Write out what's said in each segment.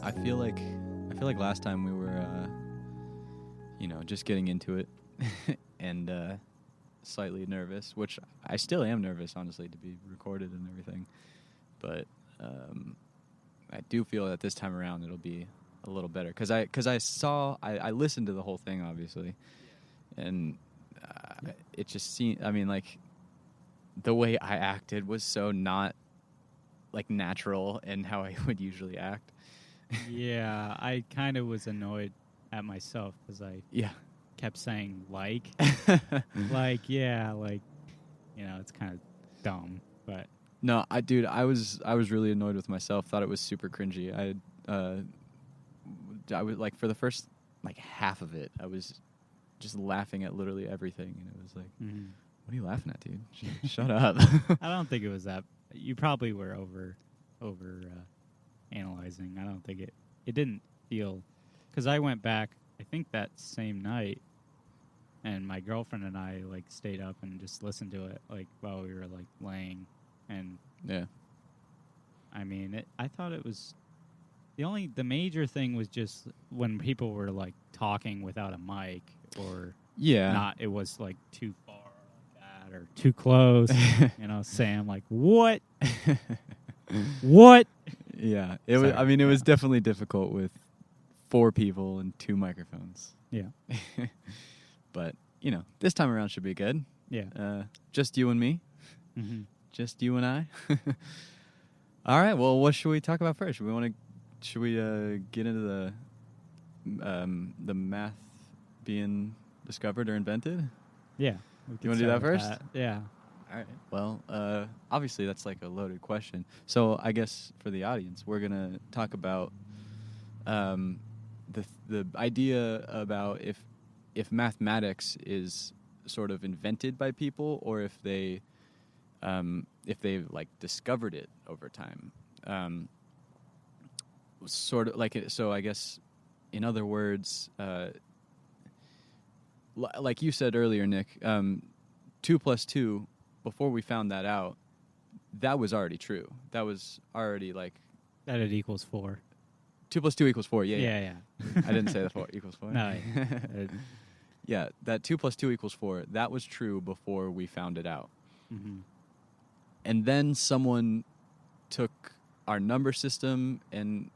I feel like last time we were, just getting into it and slightly nervous, which I still am nervous, honestly, to be recorded and everything. But I do feel that this time around it'll be a little better because I listened to the whole thing, obviously, and it just seemed. I mean, like the way I acted was so not like natural and how I would usually act. Yeah, I kind of was annoyed at myself because I kept saying like, it's kind of dumb, but no, I was really annoyed with myself. Thought it was super cringy. I was like for the first like half of it, I was just laughing at literally everything, and it was like, what are you laughing at, dude? Shut up. I don't think it was that. You probably were over analyzing. I don't think it didn't feel, because I went back, I think that same night, and my girlfriend and I like stayed up and just listened to it like while we were like laying, and yeah, I mean I thought it was the major thing was just when people were like talking without a mic or not, it was like too far like that or too close. Sam like what what. Yeah, it was. I mean, it was definitely difficult with 4 people and 2 microphones. Yeah, but this time around should be good. Yeah, just you and me. Mm-hmm. Just you and I. All right. Well, what should we talk about first? Should we get into the math being discovered or invented? Yeah. You want to do that first? Yeah. All right. Well, obviously that's like a loaded question. So I guess for the audience, we're gonna talk about the idea about if mathematics is sort of invented by people or if they like discovered it over time. Sort of like it. So I guess in other words, like you said earlier, Nick, 2 plus 2. Before we found that out, that was already true. That was already like that it equals 4. 2 plus 2 equals 4. Yeah. I didn't say the 4 equals 4. No. Yeah, that 2 plus 2 equals 4. That was true before we found it out. Mm-hmm. And then someone took our number system and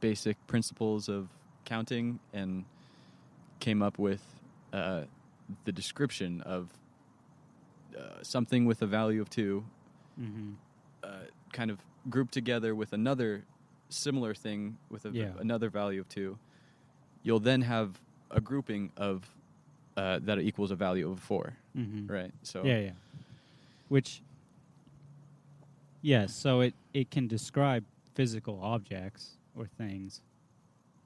basic principles of counting and came up with the description of something with a value of 2, kind of grouped together with another similar thing with another value of 2. You'll then have a grouping of that equals a value of 4, right? So yeah. Which, so it can describe physical objects or things,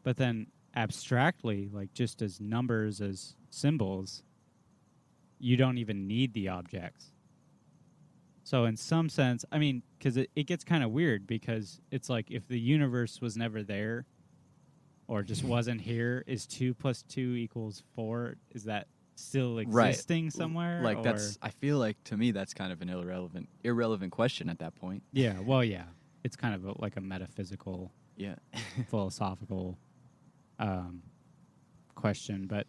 but then abstractly, like just as numbers, as symbols, you don't even need the objects. So in some sense, I mean, because it gets kind of weird because it's like if the universe was never there or just wasn't here, is 2 plus 2 equals 4? Is that still existing somewhere? Like I feel like to me that's kind of an irrelevant question at that point. Yeah, well, yeah. It's kind of like a metaphysical, philosophical question, but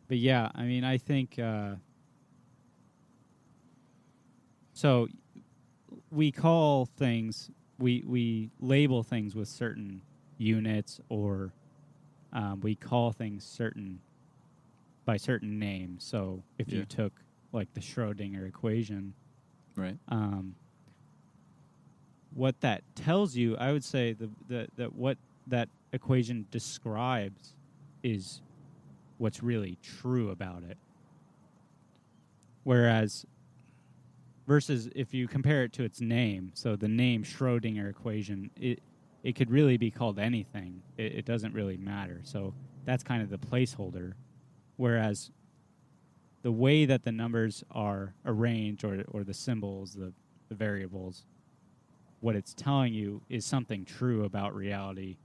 yeah, I mean, I think so. We call things, we label things with certain units, or we call things by certain names. So if you took like the Schrodinger equation, right? What that tells you, I would say that what that equation describes is what's really true about it. Versus if you compare it to its name, so the name Schrodinger equation, it could really be called anything. It doesn't really matter. So that's kind of the placeholder. Whereas the way that the numbers are arranged, or the symbols, the variables, what it's telling you is something true about reality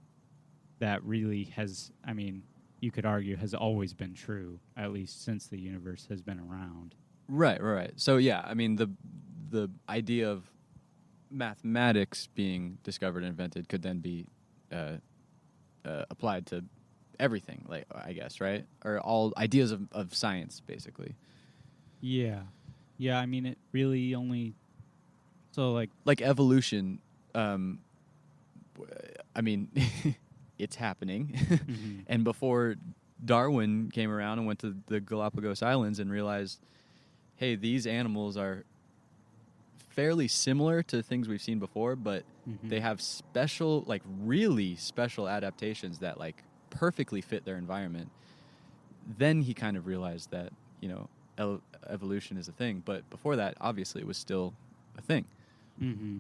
that really has, I mean, you could argue has always been true, at least since the universe has been around. Right. So yeah, I mean the idea of mathematics being discovered and invented could then be applied to everything, like, I guess, right? Or all ideas of science, basically. Yeah. Yeah, I mean, it really only... So, like evolution, I mean, it's happening. mm-hmm. And before Darwin came around and went to the Galapagos Islands and realized, hey, these animals are fairly similar to things we've seen before, but Mm-hmm. they have special, like really special adaptations that like perfectly fit their environment. Then he kind of realized that, you know, evolution is a thing. But before that, obviously, it was still a thing. Mm-hmm.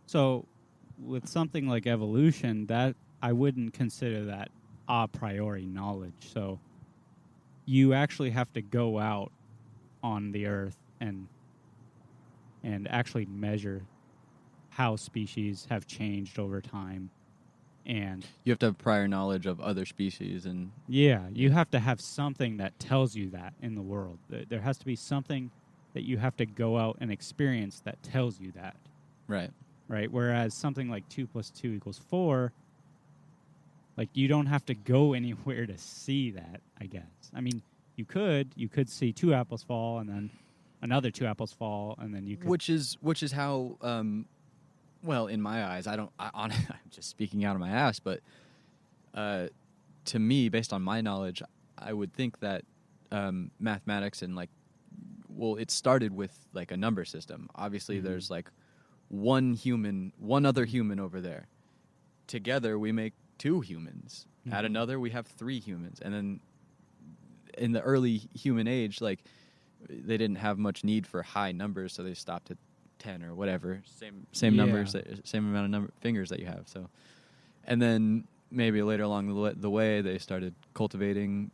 So, with something like evolution, that I wouldn't consider that a priori knowledge. So, you actually have to go out on the Earth and actually measure how species have changed over time, and You have to have prior knowledge of other species, and you have to have something that tells you that in the world. There has to be something that you have to go out and experience that tells you that. right. Right? Whereas something like 2 + 2 = 4, like, you don't have to go anywhere to see that, I guess. I mean, you could see 2 apples fall and then another 2 apples fall, and then you could... Which is how, well, in my eyes, I'm just speaking out of my ass, but to me, based on my knowledge, I would think that mathematics and, like, well, it started with, like, a number system. Obviously, Mm-hmm. there's, like, one other human over there. Together, we make 2 humans. Mm-hmm. Add another, we have 3 humans. And then in the early human age, like, they didn't have much need for high numbers, so they stopped at 10 or whatever. Same numbers, same amount of fingers that you have. So, and then maybe later along the way, they started cultivating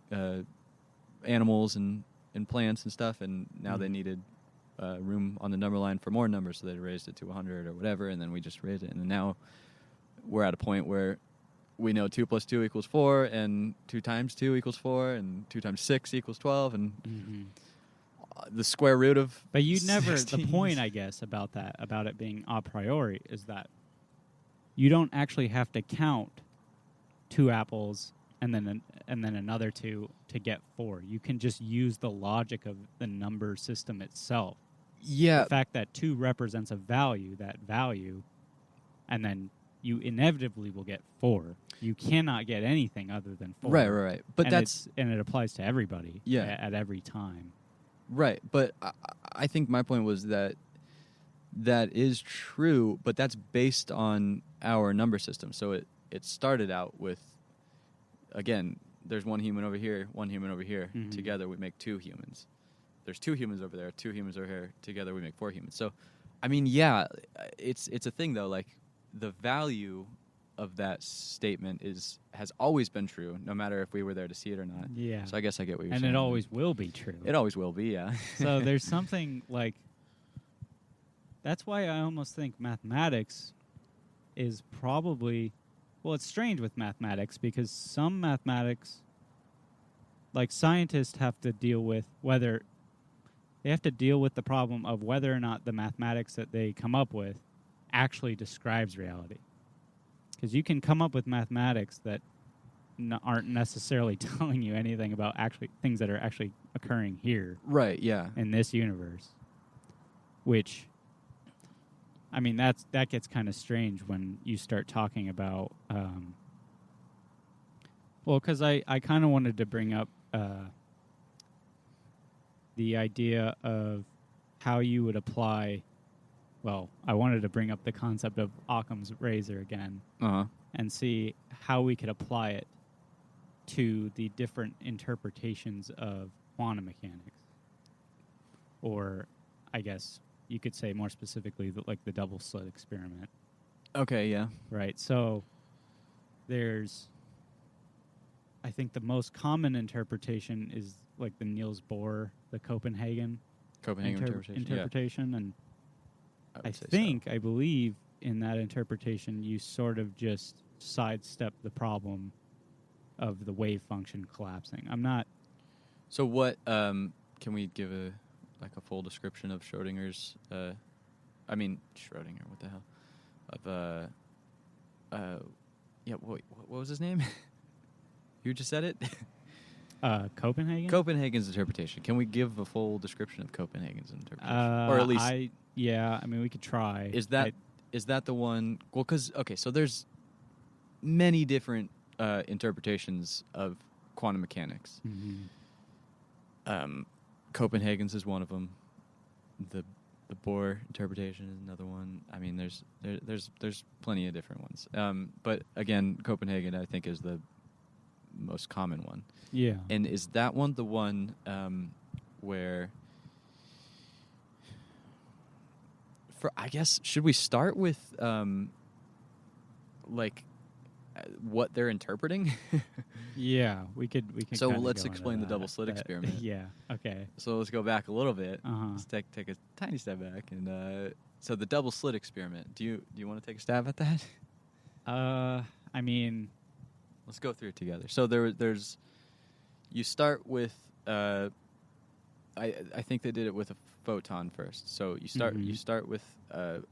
animals and plants and stuff, and now they needed room on the number line for more numbers, so they raised it to 100 or whatever, and then we just raised it, and now we're at a point where we know 2 + 2 = 4, and 2 × 2 = 4, and 2 × 6 = 12, and Mm-hmm. The square root of... But you never... 16. The point, I guess, about it being a priori is that you don't actually have to count 2 apples and then another 2 to get 4. You can just use the logic of the number system itself. Yeah. The fact that 2 represents a value, and then you inevitably will get 4. You cannot get anything other than 4. Right. But and it applies to everybody. Yeah. At every time. Right, but I think my point was that is true, but that's based on our number system. So it started out with, again, there's one human over here, one human over here. Mm-hmm. Together we make 2 humans. There's 2 humans over there, 2 humans over here. Together we make 4 humans. So, I mean, yeah, it's a thing though. Like, the value of that statement has always been true, no matter if we were there to see it or not. Yeah. So I guess I get what you're saying. And it always will be true. It always will be, yeah. So there's something like... That's why I almost think mathematics is probably... Well, it's strange with mathematics, because some mathematics, like, scientists have to deal with whether... They have to deal with the problem of whether or not the mathematics that they come up with actually describes reality. Because you can come up with mathematics that aren't necessarily telling you anything about actually things that are actually occurring here. Right, yeah. In this universe. Which, I mean, that gets kind of strange when you start talking about... well, because I kind of wanted to bring up the idea of how you would apply... Well, I wanted to bring up the concept of Occam's razor again. Uh-huh. And see how we could apply it to the different interpretations of quantum mechanics. Or, I guess, you could say more specifically, like the double slit experiment. Okay, yeah. Right, so there's... I think the most common interpretation is like the Niels Bohr, the Copenhagen interpretation. And I believe in that interpretation, you sort of just sidestep the problem of the wave function collapsing. I'm not... So what, can we give a full description of Schrodinger's I mean Schrodinger. What the hell? Yeah. What was his name? You just said it. Copenhagen. Copenhagen's interpretation. Can we give a full description of Copenhagen's interpretation, or at least? I mean, we could try. Is that the one? Well, because so there's many different interpretations of quantum mechanics. Mm-hmm. Copenhagen's is one of them. The Bohr interpretation is another one. I mean, there's plenty of different ones. But again, Copenhagen I think is the most common one. Yeah. And is that one the one where? I guess should we start with what they're interpreting? Yeah, we could. So let's explain the double slit experiment. Yeah. Okay. So let's go back a little bit. Uh-huh. Let's take a tiny step back, and so the double slit experiment. Do you want to take a stab at that? I mean, let's go through it together. So there's you start with I think they did it with a photon first. So you start with a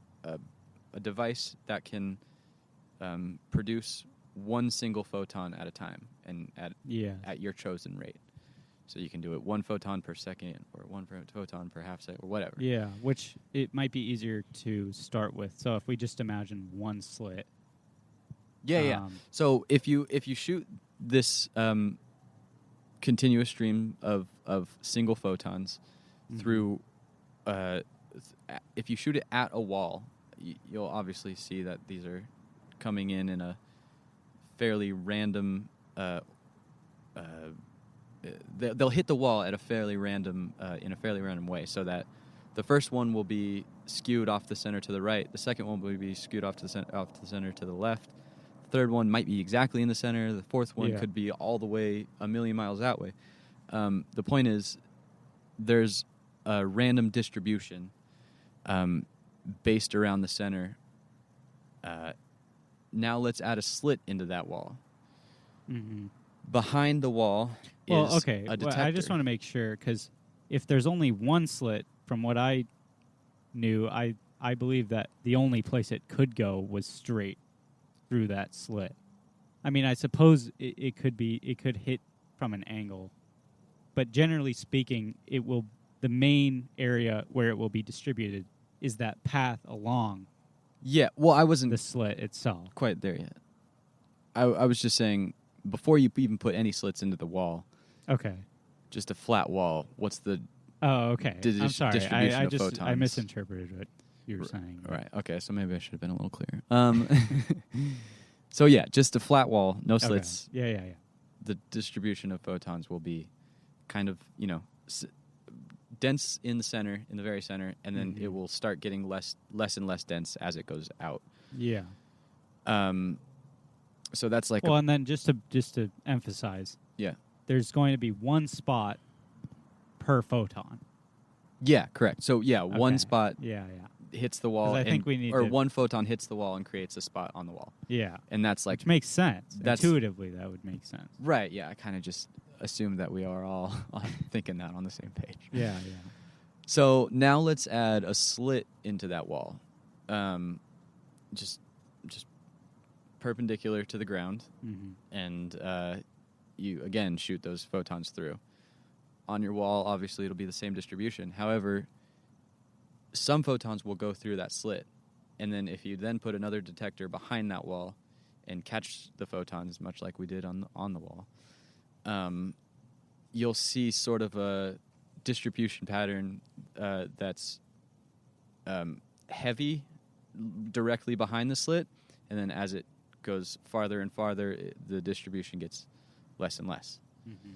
device that can produce one single photon at a time and at your chosen rate. So you can do it 1 photon per second or 1 photon per half second or whatever. Yeah, which it might be easier to start with. So if we just imagine one slit. Yeah. So if you shoot this continuous stream of single photons through, if you shoot it at a wall, you'll obviously see that these are coming in a fairly random. They'll hit the wall at a fairly random in a fairly random way, so that the first one will be skewed off the center to the right. The second one will be skewed off to the center to the left. The third one might be exactly in the center. The fourth one could be all the way a million miles that way. The point is, there's a random distribution based around the center. Now let's add a slit into that wall. Mm-hmm. Behind the wall is a detector. Well, I just want to make sure, because if there's only one slit, from what I knew, I believe that the only place it could go was straight through that slit. I mean, I suppose it could hit from an angle, but generally speaking, the main area where it will be distributed is that path along. Yeah, well, I wasn't the slit itself quite there yet. I was just saying, before you even put any slits into the wall, okay, just a flat wall. What's the okay? I'm sorry, distribution of photons? I misinterpreted what you were saying. Right. Okay. So maybe I should have been a little clearer. So yeah, just a flat wall, no slits. Okay. Yeah. The distribution of photons will be kind of dense in the very center, and then it will start getting less and less dense as it goes out. Yeah. So that's like and then just to emphasize, there's going to be one spot per photon. Yeah, correct. So one spot hits the wall, I think we need one photon hits the wall and creates a spot on the wall. Yeah. And that's like, which makes sense. Intuitively that would make sense. Right, yeah. I kind of just assumed that we are all thinking that on the same page. Yeah. So now let's add a slit into that wall. Just perpendicular to the ground, and you again shoot those photons through. On your wall, obviously, it'll be the same distribution. However, some photons will go through that slit, and then if you then put another detector behind that wall and catch the photons, much like we did on the wall, you'll see sort of a distribution pattern that's heavy directly behind the slit, and then as it goes farther and farther, the distribution gets less and less. Mm-hmm.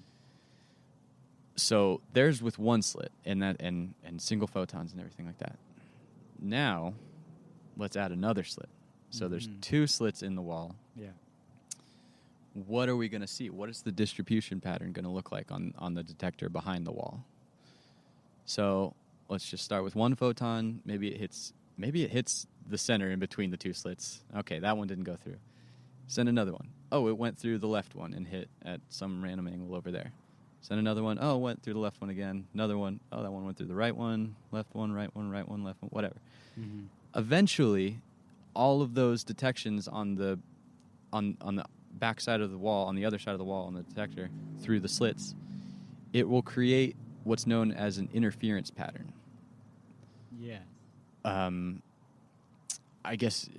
So there's with one slit and single photons and everything like that. Now, let's add another slit. So there's 2 slits in the wall. Yeah. What are we going to see? What is the distribution pattern going to look like on the detector behind the wall? So let's just start with 1 photon. Maybe it hits the center in between the 2 slits. Okay, that one didn't go through. Send another one. Oh, it went through the left one and hit at some random angle over there. Send another one. Oh, went through the left one again. Another one. Oh, that one went through the right one. Left one, right one, right one, left one, whatever. Mm-hmm. Eventually, all of those detections on the back side of the wall, on the other side of the wall on the detector, through the slits, it will create what's known as an interference pattern. Yeah. I guess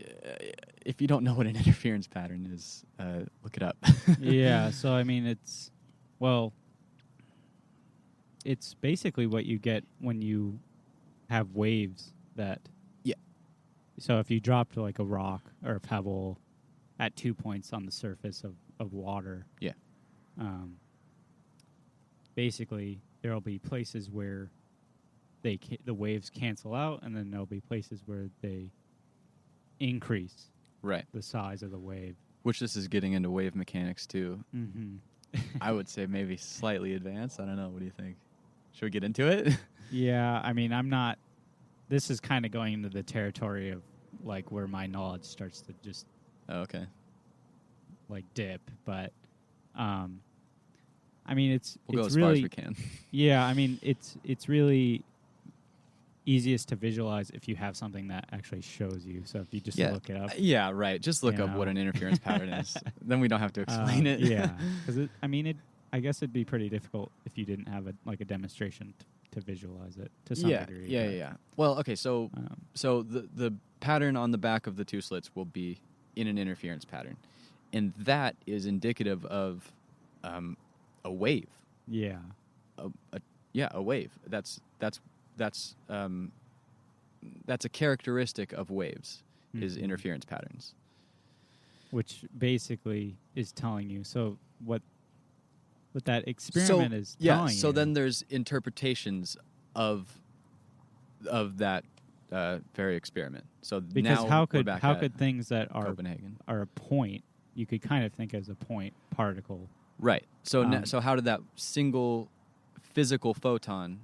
if you don't know what an interference pattern is, look it up. Yeah, so I mean, it's basically what you get when you have waves that... Yeah. So if you dropped like a rock or a pebble at 2 points on the surface of water, Yeah. Basically there'll be places where the waves cancel out, and then there'll be places where they increase Right. the size of the wave. Which this is getting into wave mechanics too. Mm-hmm. I would say maybe slightly advanced. I don't know. What do you think? Should we get into it? Yeah, I mean, I'm not... This is kind of going into the territory of, like, where my knowledge starts to just, Oh, okay. like, dip. But, I mean, We'll go it's as far really... as we can. Yeah, I mean, it's really easiest to visualize if you have something that actually shows you. So if you just look it up. Yeah, right. Just look up what an interference pattern is. Then we don't have to explain it. Yeah, because I guess it'd be pretty difficult if you didn't have a demonstration to visualize it to some degree. Yeah. Well, okay, so the pattern on the back of the two slits will be in an interference pattern, and that is indicative of a wave. Yeah. A wave. That's a characteristic of waves, is interference patterns. Which basically is telling you. So what that experiment is telling you. So then there's interpretations of that very experiment. So because now how we're back at could things that are Copenhagen are a point, you could kind of think as a point particle. Right. So so how did that single physical photon,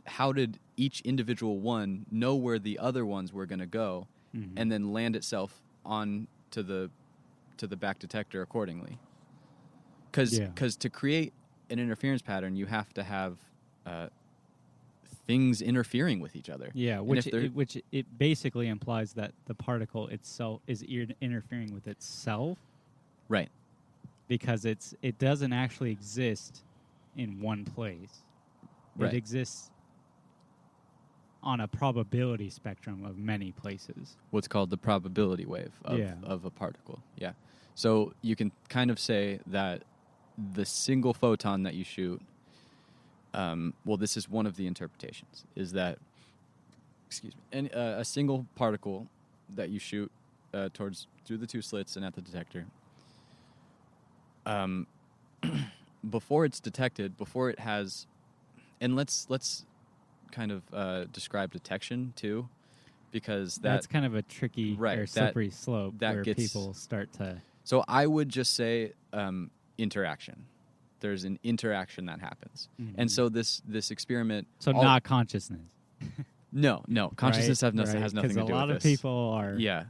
how did each individual one know where the other ones were going to go, and then land itself on to the back detector accordingly? Because to create an interference pattern, you have to have things interfering with each other. Yeah, which it basically implies that the particle itself is interfering with itself. Right. Because it doesn't actually exist in one place. Right. It exists on a probability spectrum of many places. What's called the probability wave of a particle. Yeah. So you can kind of say that the single photon that you shoot, this is one of the interpretations, is that, a single particle that you shoot through the two slits and at the detector, before it's detected, before it has, and let's kind of describe detection too, because that's kind of a tricky or slippery slope where people start to... So I would just say interaction. There's an interaction that happens. And so this experiment... So not consciousness. No. Consciousness has nothing to do with this. Because a lot of people are... Yeah.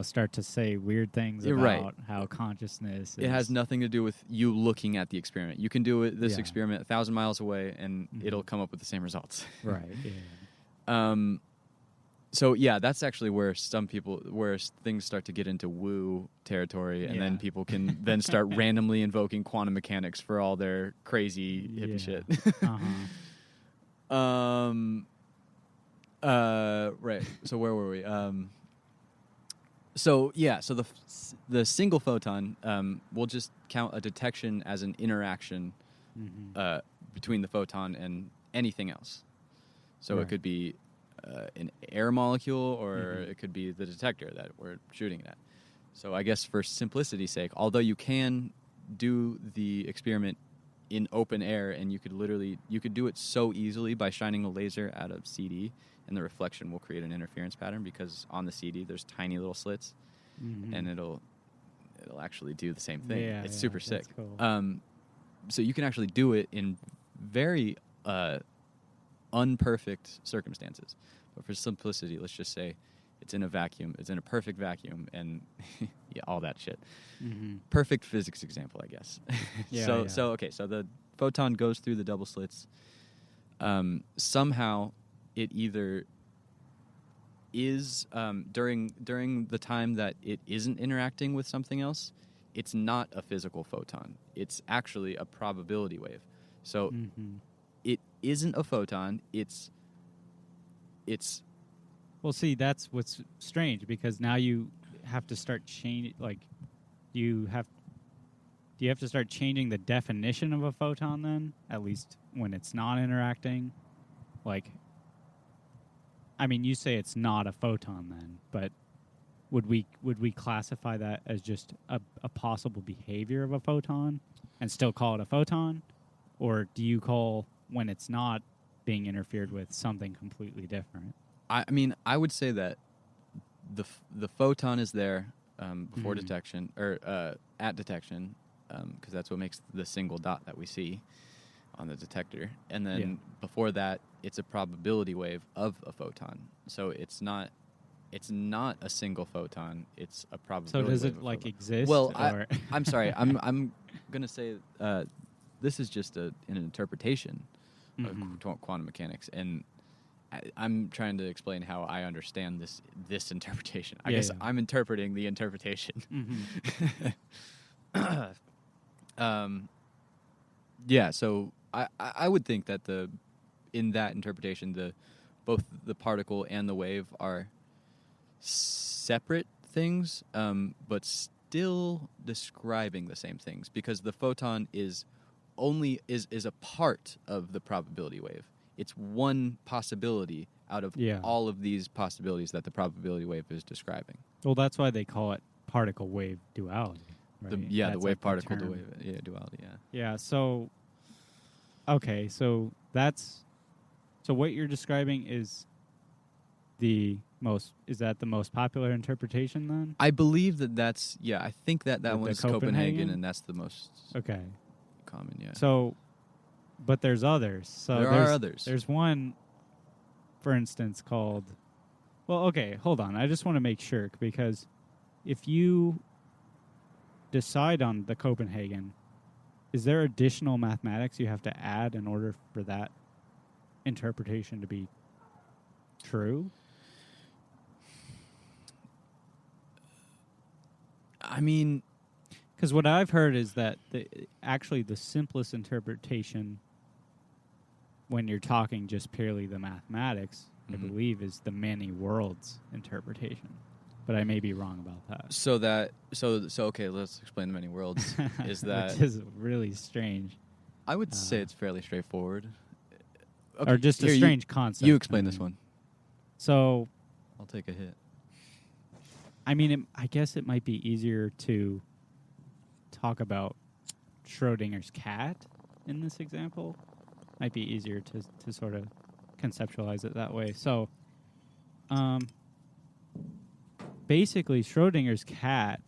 Start to say weird things about how consciousness is... It has nothing to do with you looking at the experiment. You can do this experiment 1,000 miles away, and it'll come up with the same results. Right, yeah. So, that's actually where things start to get into woo territory, and then people can then start randomly invoking quantum mechanics for all their crazy hippie shit. Right. So where were we? So the single photon will just count a detection as an interaction between the photon and anything else. So it could be an air molecule, or it could be the detector that we're shooting at. So I guess for simplicity's sake, although you can do the experiment in open air, and you could do it so easily by shining a laser at a CD, and the reflection will create an interference pattern, because on the CD there's tiny little slits, and it'll actually do the same thing. It's super sick. Cool. So you can actually do it in very unperfect circumstances. But for simplicity, let's just say It's in a vacuum. It's in a perfect vacuum, and yeah, all that shit. Mm-hmm. Perfect physics example, I guess. Yeah, So the photon goes through the double slits. Somehow, it either is during the time that it isn't interacting with something else, it's not a physical photon. It's actually a probability wave. So it isn't a photon. It's Well, see, that's what's strange, because now you have to start changing. Like, do you have to start changing the definition of a photon then? At least when it's not interacting. Like, I mean, you say it's not a photon then, but would we classify that as just a possible behavior of a photon and still call it a photon, or do you call when it's not being interfered with something completely different? I mean, I would say that the photon is there before detection, or at detection, because that's what makes the single dot that we see on the detector. And then before that, it's a probability wave of a photon. So it's not a single photon. It's a probability. So does wave it like exist? Well, I'm sorry. I'm gonna say this is just an interpretation of quantum mechanics, and I'm trying to explain how I understand this interpretation. I guess I'm interpreting the interpretation. So I would think that in that interpretation, both the particle and the wave are separate things, but still describing the same things, because the photon is a part of the probability wave. It's one possibility out of all of these possibilities that the probability wave is describing. Well, that's why they call it particle-wave duality. Right? The wave-particle duality. Yeah. So, okay. So what you're describing is the most popular interpretation then? I believe that's I think that one's Copenhagen, and that's the most common. Yeah. So. But there's others. So there are others. There's one, for instance, called... Well, okay, hold on. I just want to make sure, because if you decide on the Copenhagen, is there additional mathematics you have to add in order for that interpretation to be true? I mean... Because what I've heard is that actually the simplest interpretation, when you're talking just purely the mathematics, I believe, is the many worlds interpretation. But I may be wrong about that. So okay, let's explain the many worlds. Is that which is really strange? I would say it's fairly straightforward. Okay, or just a strange concept. You explain this one. So I'll take a hit. I mean, I guess it might be easier to talk about Schrodinger's cat in this example. Might be easier to sort of conceptualize it that way. So, basically, Schrodinger's cat,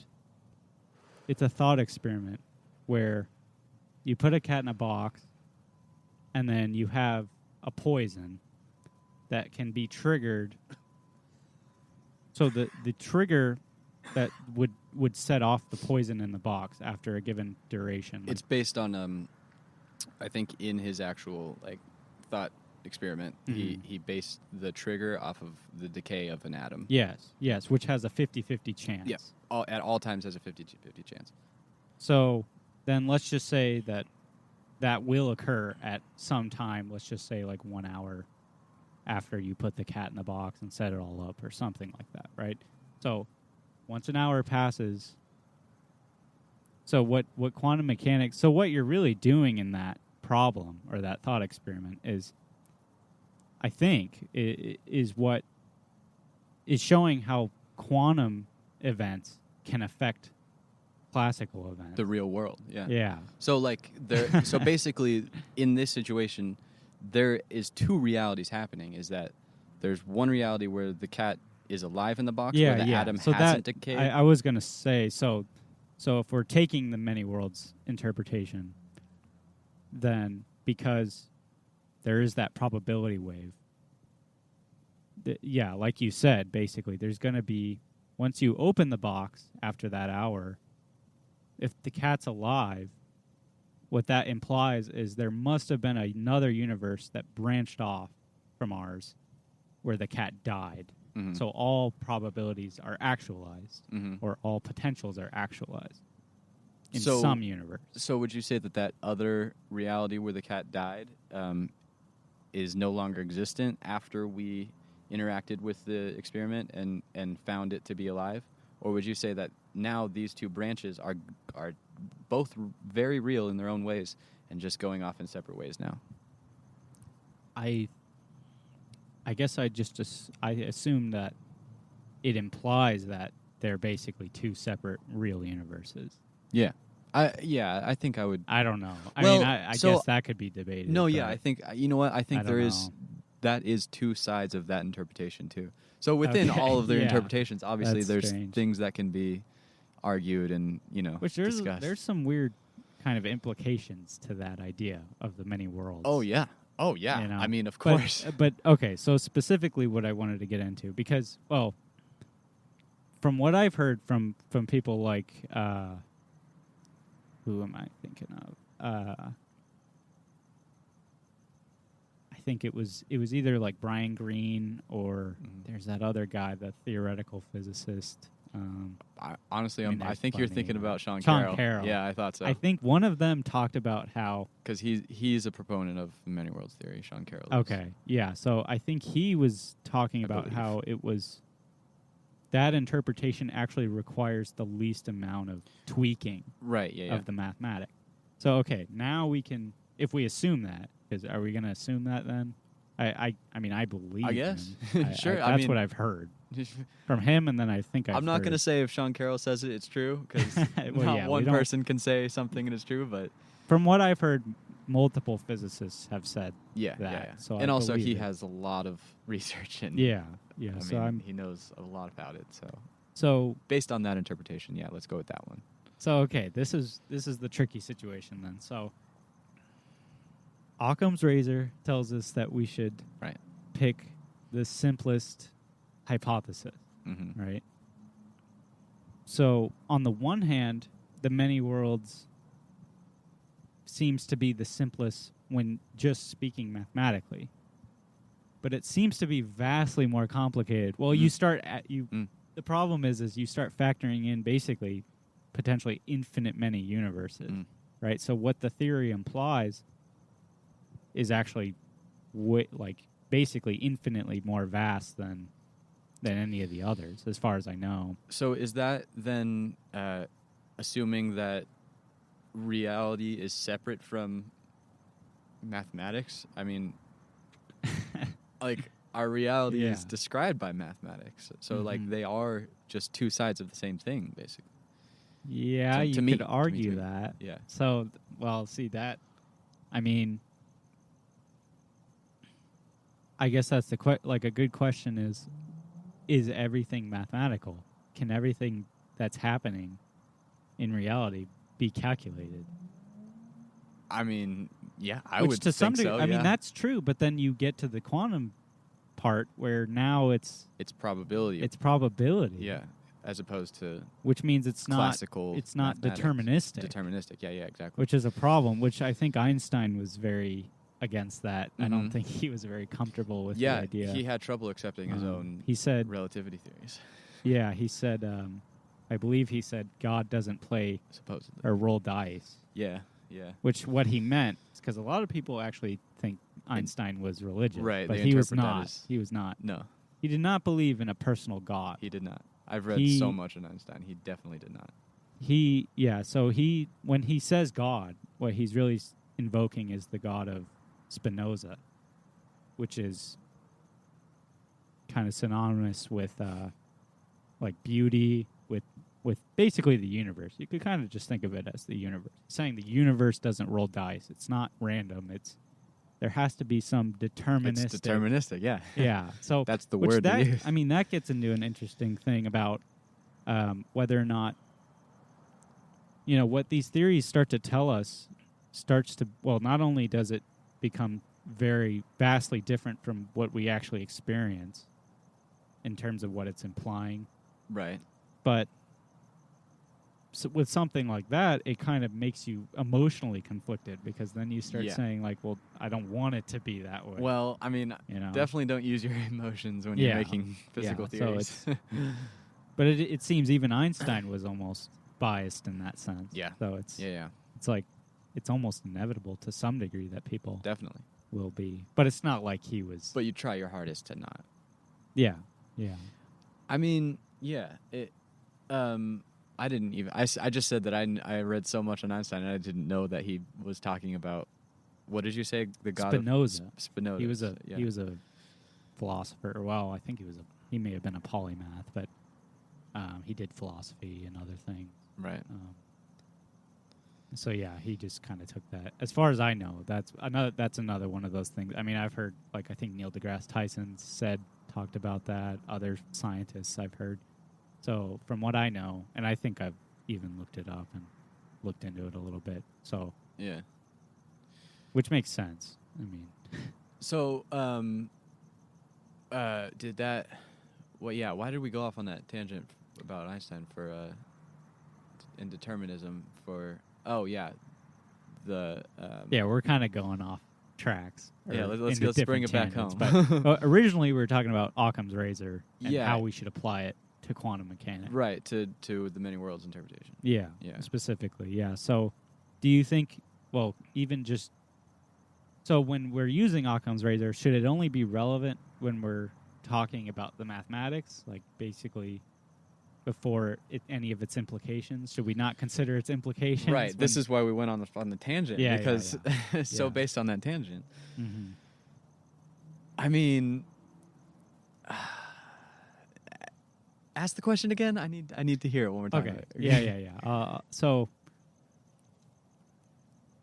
it's a thought experiment where you put a cat in a box, and then you have a poison that can be triggered. So the trigger that would set off the poison in the box after a given duration. It's based on I think in his actual thought experiment, he based the trigger off of the decay of an atom. Yes, which has a 50-50 chance. Yes, at all times has a 50-50 chance. So then let's just say that will occur at some time, let's just say 1 hour after you put the cat in the box and set it all up or something like that, right? So once an hour passes, so what quantum mechanics, so what you're really doing in that problem or that thought experiment is, I think, is what is showing how quantum events can affect classical events. The real world, yeah. Yeah. So so basically in this situation, there is two realities happening. Is that there's one reality where the cat is alive in the box, where the atom hasn't decayed. I was going to say, so if we're taking the many worlds interpretation, then because there is that probability wave, yeah, like you said, basically, there's going to be, once you open the box after that hour, if the cat's alive, what that implies is there must have been another universe that branched off from ours where the cat died. Mm-hmm. So all probabilities are actualized, Mm-hmm. or all potentials are actualized in So- some universe. So would you say that other reality where the cat died is no longer existent after we interacted with the experiment and found it to be alive? Or would you say that now these two branches are both very real in their own ways and just going off in separate ways now? I guess I assume that it implies that they're basically two separate real universes. Yeah. I think I would. I don't know. I Well, mean, I so- guess that could be debated. No, but yeah, I think, you know what? I think I there don't is, know. that is two sides of that interpretation too. So within Okay, all of their yeah. interpretations, obviously That's there's strange. things that can be argued and, Which discussed. there's some weird kind of implications to that idea of the many worlds. Oh, yeah. Oh, yeah. You know? I mean, of course. But okay, so specifically what I wanted to get into, because, well, from what I've heard from people like, who am I thinking of? I think it was either like Brian Greene or there's that other guy, the theoretical physicist. Honestly, I mean, I there's think you're plenty. thinking about Sean Sean Carroll. Carroll. Yeah, I thought so. I think one of them talked about how. Because he's a proponent of many worlds theory, Sean Carroll is. Okay, yeah. So I think he was talking about believe. how it was that interpretation actually requires the least amount of tweaking Right, yeah. of the mathematics. So okay, now we can, if we assume that, because are we going to assume that then? I mean, I believe. I guess. him. Sure, that's I mean- what I've heard from him, and then I think I'm not going to to say if Sean Carroll says it, it's true, because Well, not yeah, we one don't- person can say something and it's true, but From what I've heard, multiple physicists have said yeah. that. So and I also believe he it. has a lot of research and Yeah. I So mean, he knows a lot about it. so Based on that interpretation, yeah, let's go with that one. So okay, this is the tricky situation then. So Occam's razor tells us that we should Right. pick the simplest hypothesis, Mm-hmm. right? So on the one hand, the many worlds seems to be the simplest when just speaking mathematically. But it seems to be vastly more complicated. Well, you start at the problem is you start factoring in basically potentially infinite many universes, right? So what the theory implies is actually basically infinitely more vast than any of the others, as far as I know. So is that then assuming that reality is separate from mathematics? I mean, like our reality is described by mathematics. So like they are just two sides of the same thing, basically. Yeah, you could argue that. Yeah. So, well, see that. I mean, I guess that's the a good question is everything mathematical? Can everything that's happening in reality be calculated? I mean, yeah, I Which would to some think degree, so. I mean, yeah. that's true, but then you get to the quantum part where now it's probability. it's probability. Yeah, as opposed to Which means it's classical. not mathematics. deterministic. Deterministic. Yeah, exactly. Which is a problem, which I think Einstein was very against that. I don't Mhm. think he was very comfortable with the Yeah, idea. he had trouble accepting his own He said, relativity theories, yeah, he said, I believe he said God doesn't play supposedly. or roll dice, Yeah. which what he meant, because a lot of people actually think Einstein was religious. Right, But they he was interpret that not. as- He was not. No, He did not believe in a personal God. he did not. I've read He- so much on Einstein. He definitely did not. So when he says God, what he's really invoking is the God of Spinoza, which is kind of synonymous with like beauty, with basically the universe. You could kind of just think of it as the universe. Saying the universe doesn't roll dice. It's not random. There has to be some deterministic. It's deterministic. Yeah. Yeah. So That's the which word that, to use. I mean, that gets into an interesting thing about whether or not, what these theories start to tell us not only does it become very vastly different from what we actually experience, in terms of what it's implying. Right. But with something like that, it kind of makes you emotionally conflicted because then you start saying like, well, I don't want it to be that way. Well, I mean, definitely don't use your emotions when you're making physical theories. So but it seems even Einstein was almost biased in that sense. Yeah. So it's like it's almost inevitable to some degree that people definitely will be. But it's not like he was. But you try your hardest to not. Yeah. Yeah. I mean, it I didn't even I just said that I read so much on Einstein and I didn't know that he was talking about, what did you say, the god Spinoza. of Spinoza. He was a philosopher. Well, I think he may have been a polymath, but he did philosophy and other things. Right. So yeah, he just kind of took that. As far as I know, that's another one of those things. I mean, I've heard, like, I think Neil deGrasse Tyson talked about that. Other scientists I've heard. So from what I know, and I think I've even looked it up and looked into it a little bit. So yeah, which makes sense. I mean, so did that? Well, yeah. Why did we go off on that tangent about Einstein for and determinism for? Oh yeah, we're kind of going off tracks. Yeah, let's bring it back home. But originally, we were talking about Occam's razor and how we should apply it to quantum mechanics. Right, to the many worlds interpretation. Yeah, specifically, yeah. So do you think, well, even just, so when we're using Occam's razor, should it only be relevant when we're talking about the mathematics, like basically before any of its implications? Should we not consider its implications? Right, this is why we went on the tangent, because based on that tangent. Mm-hmm. I mean, ask the question again. I need to hear it one more time. Okay. Yeah. So,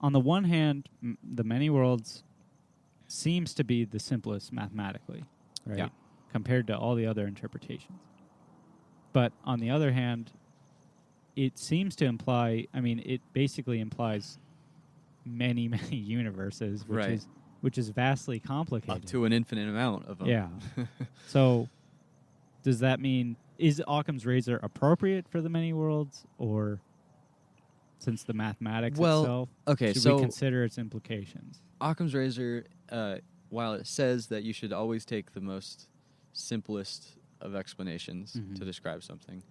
on the one hand, the many worlds seems to be the simplest mathematically, right? Yeah. Compared to all the other interpretations. But on the other hand, it seems to imply. I mean, it basically implies many universes, which is vastly complicated. Up to an infinite amount of them. Yeah. So, does that mean, is Occam's razor appropriate for the many worlds, or since the mathematics itself? Okay, should so we consider its implications? Occam's razor, while it says that you should always take the most simplest of explanations to describe something,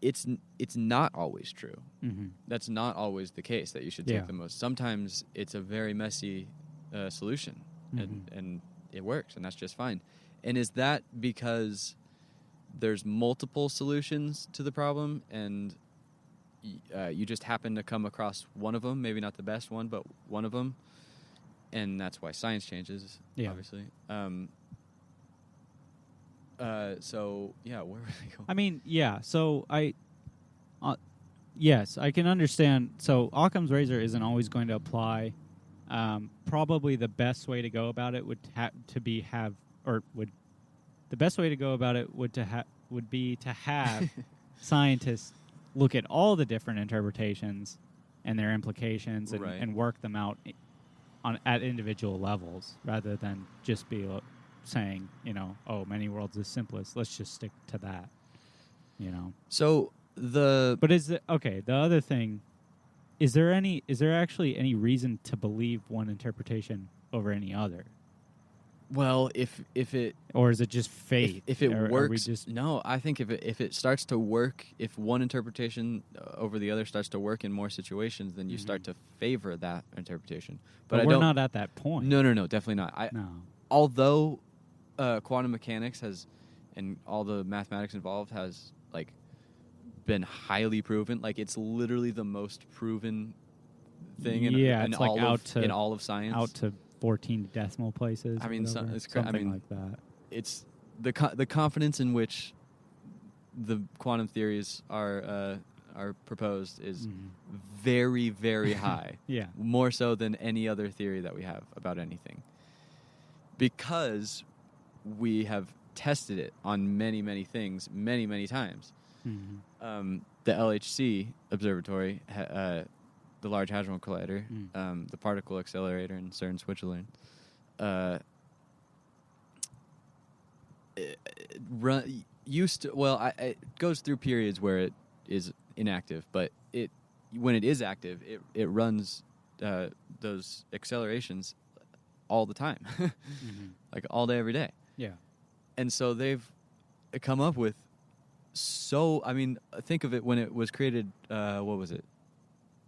it's not always true. Mm-hmm. That's not always the case that you should take the most. Sometimes it's a very messy solution, and it works, and that's just fine. And is that because there's multiple solutions to the problem, and you just happen to come across one of them, maybe not the best one, but one of them, and that's why science changes, obviously. So, yeah, where were they going? I mean, so yes, I can understand. So Occam's razor isn't always going to apply. Probably the best way to go about it would be to have scientists look at all the different interpretations and their implications and work them out at individual levels, rather than just be saying, many worlds is simplest, let's just stick to that, So the other thing, is there actually any reason to believe one interpretation over any other? Well, if it, or is it just faith? If it works, no. I think if it starts to work, if one interpretation over the other starts to work in more situations, then you start to favor that interpretation. But we're not at that point. No, definitely not. Although quantum mechanics has, and all the mathematics involved has, like, been highly proven. Like, it's literally the most proven thing in all of science. Out to 14 decimal places. I mean, something like that. It's the confidence in which the quantum theories are proposed is very, very high. Yeah, more so than any other theory that we have about anything, because we have tested it on many, many things, many, many times. The LHC observatory, the Large Hadron Collider, the Particle Accelerator in CERN, Switzerland. used to. Well, it goes through periods where it is inactive, but when it is active, it runs those accelerations all the time, like all day, every day. Yeah. And so they've come up with. So I mean, think of it when it was created. What was it?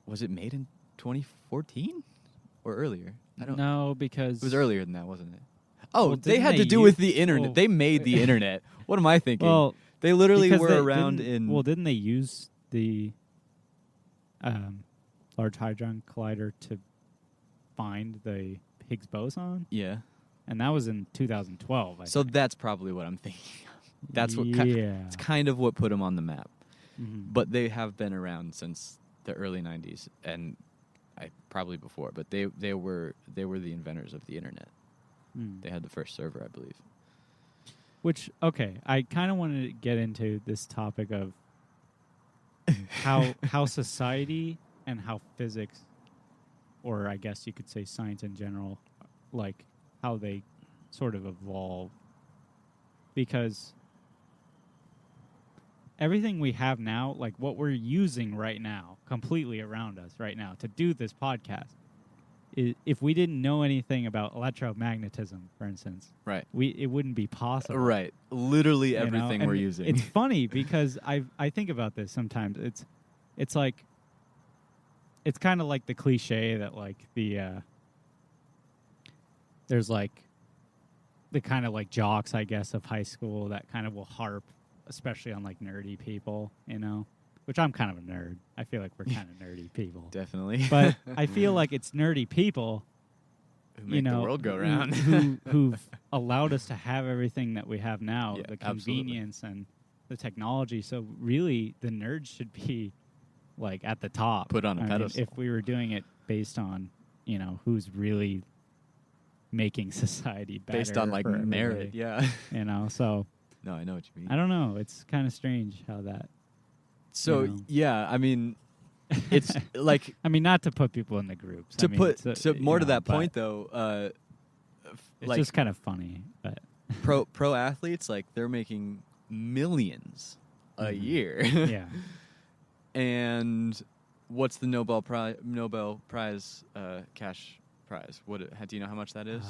Was it made in 2014 or earlier? I don't know because it was earlier than that, wasn't it? Oh, well, they had to do with the internet. Well, they made the internet. What am I thinking? Well, they literally because were around in. Well, didn't they use the Large Hadron Collider to find the Higgs boson? Yeah, and that was in 2012. I think. That's probably what I'm thinking. That's what. It's kind of what put them on the map. But they have been around since the early 90s, and probably before. But they were the inventors of the internet. They had the first server, I believe. Which, okay, I kind of wanted to get into this topic of how society and how physics, or I guess you could say science in general, like how they sort of evolve. Because everything we have now, like what we're using right now, completely around us right now to do this podcast, if we didn't know anything about electromagnetism, for instance, right, it wouldn't be possible. Right, literally everything we're using. It's funny because I think about this sometimes. It's like it's kind of like the cliche that like there's like the kind of like jocks, I guess, of high school that kind of will harp, especially on like nerdy people, you know. Which I'm kind of a nerd. I feel like we're kind of nerdy people. Definitely. But I feel like it's nerdy people who make the world go round. who've allowed us to have everything that we have now, Yeah, the convenience absolutely. and the technology. So really, the nerds should be like at the top. Put on a I mean, pedestal. if we were doing it based on, you know, who's really making society better. Based on like for merit, everybody, yeah. You know, so. No, I know what you mean. I don't know. It's kind of strange how that. So, you know. yeah, I mean, it's like... I mean, not to put people in the groups. To that point, though, it's like, just kind of funny. But pro athletes, like, they're making millions a year. Yeah. And what's the Nobel Prize cash prize? Do you know how much that is?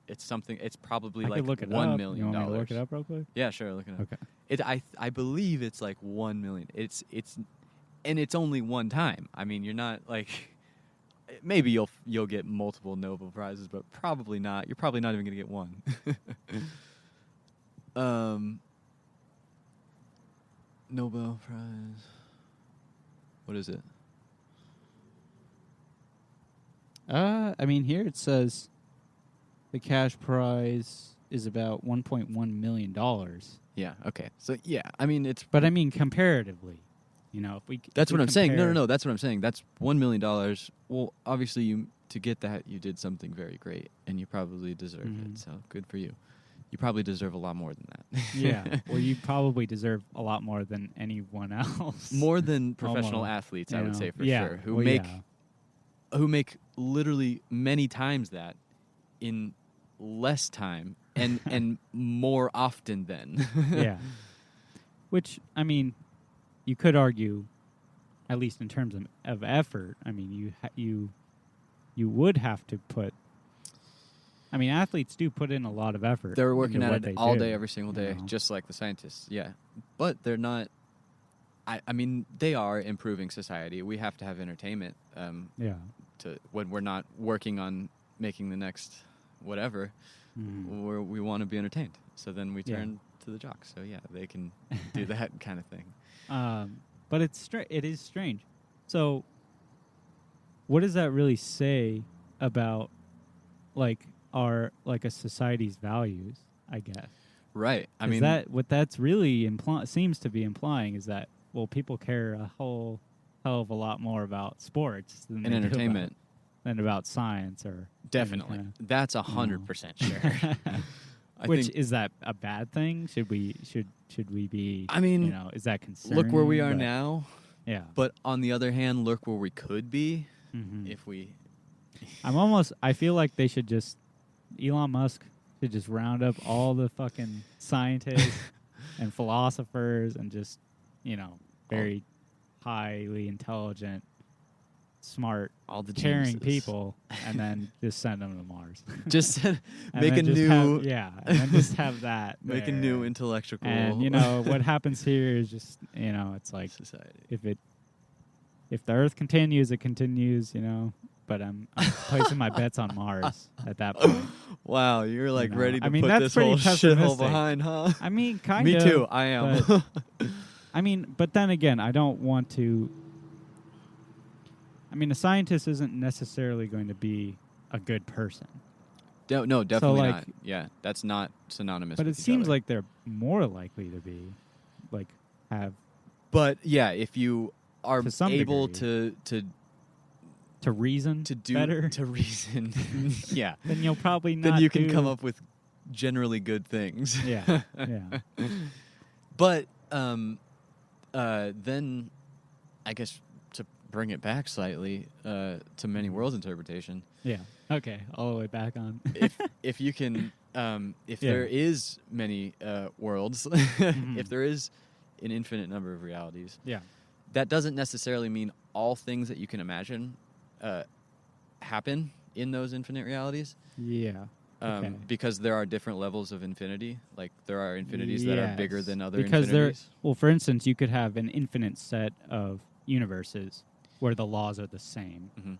It's something. It's probably like $1 million. You want me to look it up real quick? Yeah, sure. Look it up. Okay. I believe it's like $1 million. And it's only one time. I mean, you're not like maybe you'll get multiple Nobel prizes, but probably not. You're probably not even going to get one. Nobel Prize. What is it? I mean, here it says the cash prize is about $1.1 million. Yeah. Okay. So yeah, I mean it's. But I mean comparatively, you know, if we. That's what I'm saying. No. That's what I'm saying. That's $1 million. Well, obviously, to get that, you did something very great, and you probably deserve it. So good for you. You probably deserve a lot more than that. Yeah. Well, you probably deserve a lot more than anyone else. More than professional athletes, I would say for sure, who make literally many times that in less time and more often than. Yeah. Which, I mean, you could argue, at least in terms of effort, I mean, you would have to put. I mean, athletes do put in a lot of effort. They're working at it all day, every single day, you know? just like the scientists. Yeah. But they're not. I mean, they are improving society. We have to have entertainment. When we're not working on making the next whatever, we want to be entertained. So then we turn to the jocks. So yeah, they can do that kind of thing. But it is strange. So, what does that really say about like a society's values? I guess. Right. I mean, what that's really seems to be implying is that people care a whole hell of a lot more about sports than and entertainment than about science or definitely. That's 100% sure. Is that a bad thing? Should we be? I mean, you know, is that concerning? Look where we are now. Yeah. But on the other hand, look where we could be if we. I feel like they should just Elon Musk to just round up all the fucking scientists and philosophers and just, very highly intelligent, smart, all the caring geniuses. people, and then just send them to Mars. Just And make a then just new, and then just have that. make a there. new intellectual. And what happens here is just it's like society. if the Earth continues, it continues. But I'm placing my bets on Mars at that point. Wow, you're like ready to put that's this pretty whole shithole pessimistic. behind, huh? I mean, kind Me of. too. I am. But then again, I don't want to. I mean, a scientist isn't necessarily going to be a good person. No, definitely like, not. Yeah, that's not synonymous. But with it each seems other. like they're more likely to be, have. But yeah, if you are To some able degree. to reason do better, to reason, yeah, then you'll probably not. then you can come up with generally good things. Yeah, yeah. But then, I guess to bring it back slightly to many worlds interpretation. Yeah. Okay. All the way back on. if you can, if Yeah. there is many worlds, Mhm. if there is an infinite number of realities, Yeah. that doesn't necessarily mean all things that you can imagine happen in those infinite realities. Yeah. Okay. Because there are different levels of infinity. Like there are infinities that are bigger Yes. than other because infinities. Well, for instance, you could have an infinite set of universes where the laws are the same, Mhm.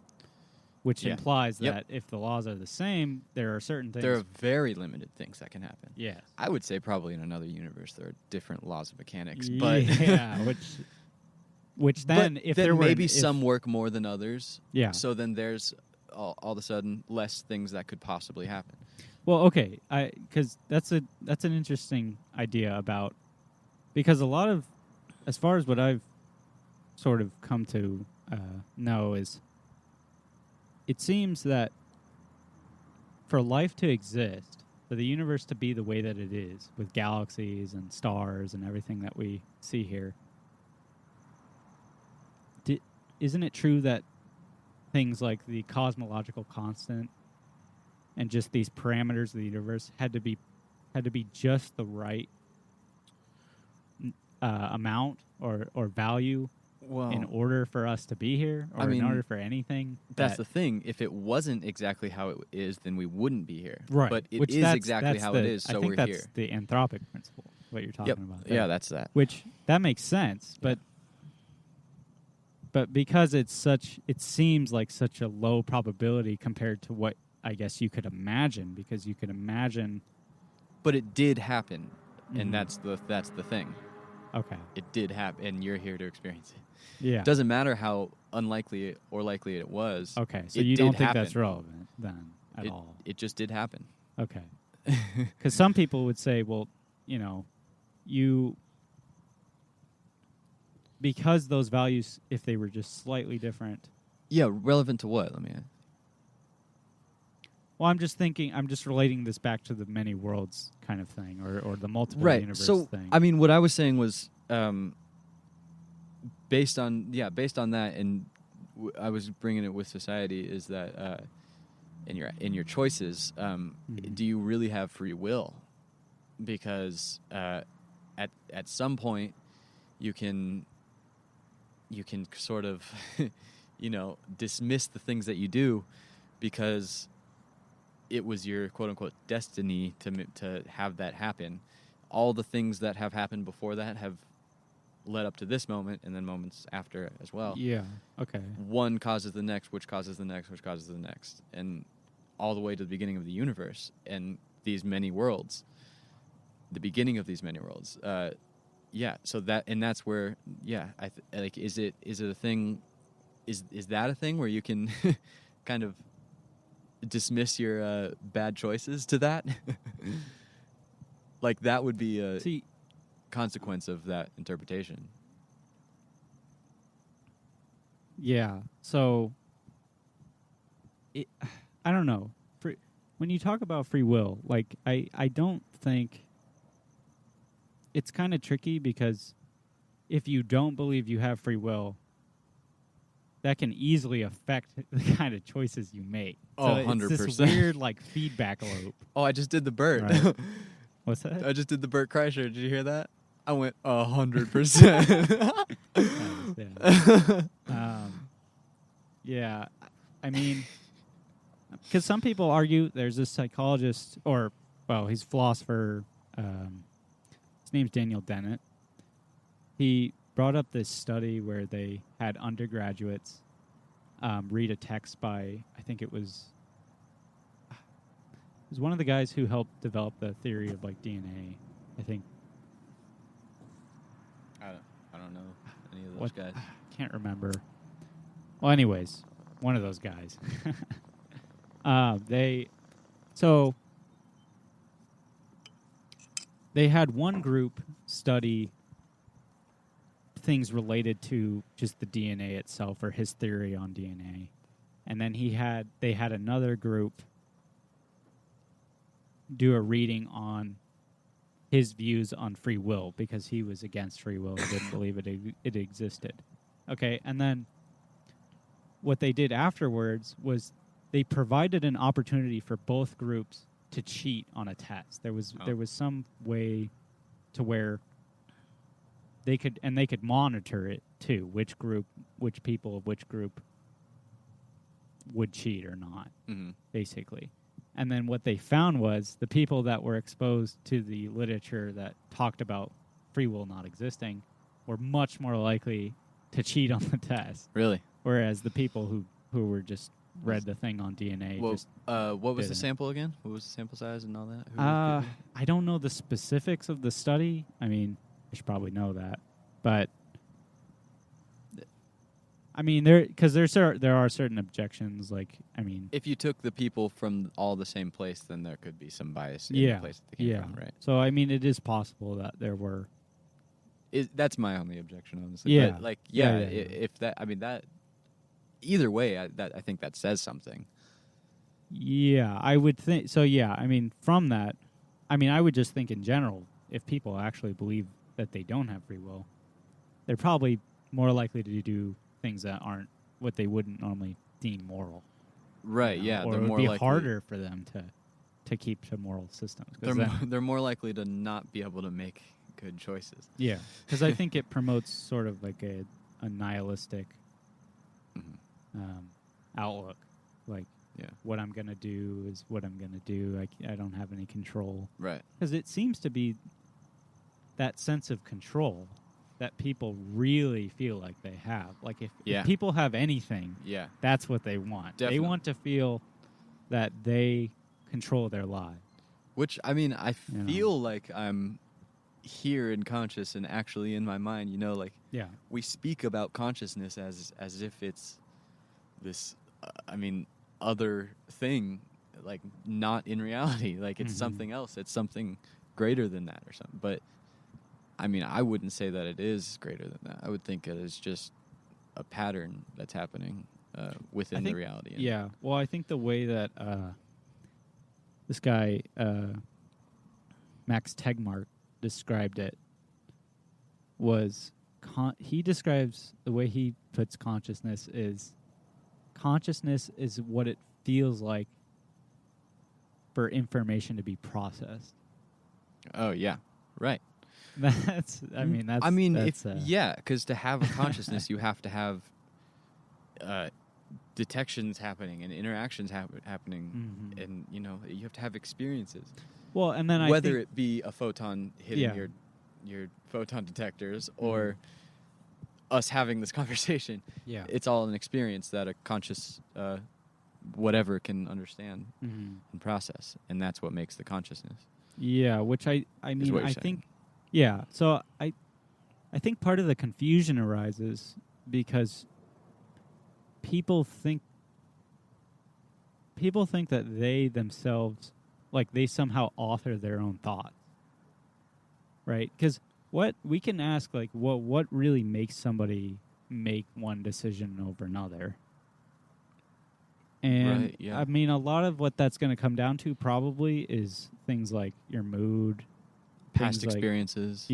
which Yeah. implies Yep. that if the laws are the same, there are certain things. There are very limited things that can happen. Yes. I would say probably in another universe there are different laws of mechanics. But Yeah. Which then, but if then there were maybe if- some work more than others. Yeah. So then there's all of a sudden less things that could possibly happen. Well, okay, because that's an interesting idea about, because a lot of, as far as what I've sort of come to know is, it seems that for life to exist, for the universe to be the way that it is, with galaxies and stars and everything that we see here, isn't it true that things like the cosmological constant and just these parameters of the universe had to be just the right amount or value in order for us to be here, or in order for anything? That's the thing. If it wasn't exactly how it is, then we wouldn't be here. Right. But it Which is that's exactly how it is, so I think we're that's here. the anthropic principle, what you're talking about there. Yeah, that's that. Which, that makes sense, but because it seems like such a low probability compared to what I guess you could imagine, because you could imagine. But it did happen, Mhm. and that's the thing. Okay. It did happen, and you're here to experience it. Yeah. It doesn't matter how unlikely or likely it was. Okay, so it you did don't think happen. that's relevant then at all? It just did happen. Okay. Because some people would say, well, because those values, if they were just slightly different. Yeah, relevant to what? Let me ask. Well, I'm just relating this back to the many worlds kind of thing, or the multiple Right. universe So, thing. I mean, what I was saying was based on that, and I was bringing it with society, is that in your choices, do you really have free will? Because at some point you can sort of dismiss the things that you do because it was your quote unquote destiny to have that happen. All the things that have happened before that have led up to this moment, and then moments after as well. Yeah. Okay. One causes the next, which causes the next, which causes the next, and all the way to the beginning of the universe and these many worlds. The beginning of these many worlds. So that's where, is it a thing? Is that a thing where you can kind of dismiss your bad choices to that? Like that would be a consequence of that interpretation. Yeah. So, I don't know. When you talk about free will, like I don't think it's kind of tricky, because if you don't believe you have free will, that can easily affect the kind of choices you make. Oh, so 100%. It's this weird like feedback loop. Oh, I just did the Bert. Right. What's that? I just did the Bert Kreischer. Did you hear that? I went 100%. Yeah. I mean, because some people argue there's this psychologist, or, well, he's a philosopher. His name's Daniel Dennett. He brought up this study where they had undergraduates read a text by, I think it was one of the guys who helped develop the theory of like DNA, I think. I don't know any of those guys. Can't remember. Well, anyways, one of those guys. They had one group study things related to just the DNA itself, or his theory on DNA, and then they had another group do a reading on his views on free will, because he was against free will. He didn't believe it existed. Okay, and then what they did afterwards was they provided an opportunity for both groups to cheat on a test. There was some way to where they could monitor it too, which people of which group would cheat or not, basically. And then what they found was the people that were exposed to the literature that talked about free will not existing were much more likely to cheat on the test. Really? Whereas the people who were just read the thing on DNA what was the sample again? What was the sample size and all that? I don't know the specifics of the study. I mean, I should probably know that. But I mean, there are certain objections. Like, I mean, if you took the people from all the same place, then there could be some bias in the place that they came from, right? So, I mean, it is possible that there were. That's my only objection, honestly. Yeah. But, if that, I mean, that either way, I think that says something. Yeah, I would think so. Yeah, I mean, from that, I mean, I would just think in general, if people actually believe that they don't have free will, they're probably more likely to do things that aren't what they wouldn't normally deem moral. Right, you know? yeah. Or they're it would more be likely, harder for them to keep to moral systems. They're more likely to not be able to make good choices. Yeah, because I think it promotes sort of like a nihilistic outlook. Like, what I'm going to do is what I'm going to do. I don't have any control. Right. Because it seems to be that sense of control that people really feel like they have. Like, if people have anything, that's what they want. Definitely. They want to feel that they control their lives. Which, I mean, I feel like I'm here and conscious and actually in my mind, we speak about consciousness as if it's this, other thing, like, not in reality. Like, it's something else. It's something greater than that or something. But, I mean, I wouldn't say that it is greater than that. I would think it is just a pattern that's happening within the reality. Yeah. Well, I think the way that this guy, Max Tegmark, described it was he describes the way he puts consciousness is what it feels like for information to be processed. Oh, yeah. Right. Because to have a consciousness, you have to have detections happening and interactions happening, and you have to have experiences. Well, and then whether it be a photon hitting your photon detectors or us having this conversation, it's all an experience that a conscious whatever can understand and process, and that's what makes the consciousness. Yeah, which I mean, I think. Yeah, so I think part of the confusion arises because people think that they themselves, like, they somehow author their own thoughts, right? Because what we can ask, like, what really makes somebody make one decision over another? And I mean, a lot of what that's going to come down to probably is things like your mood. Past experiences.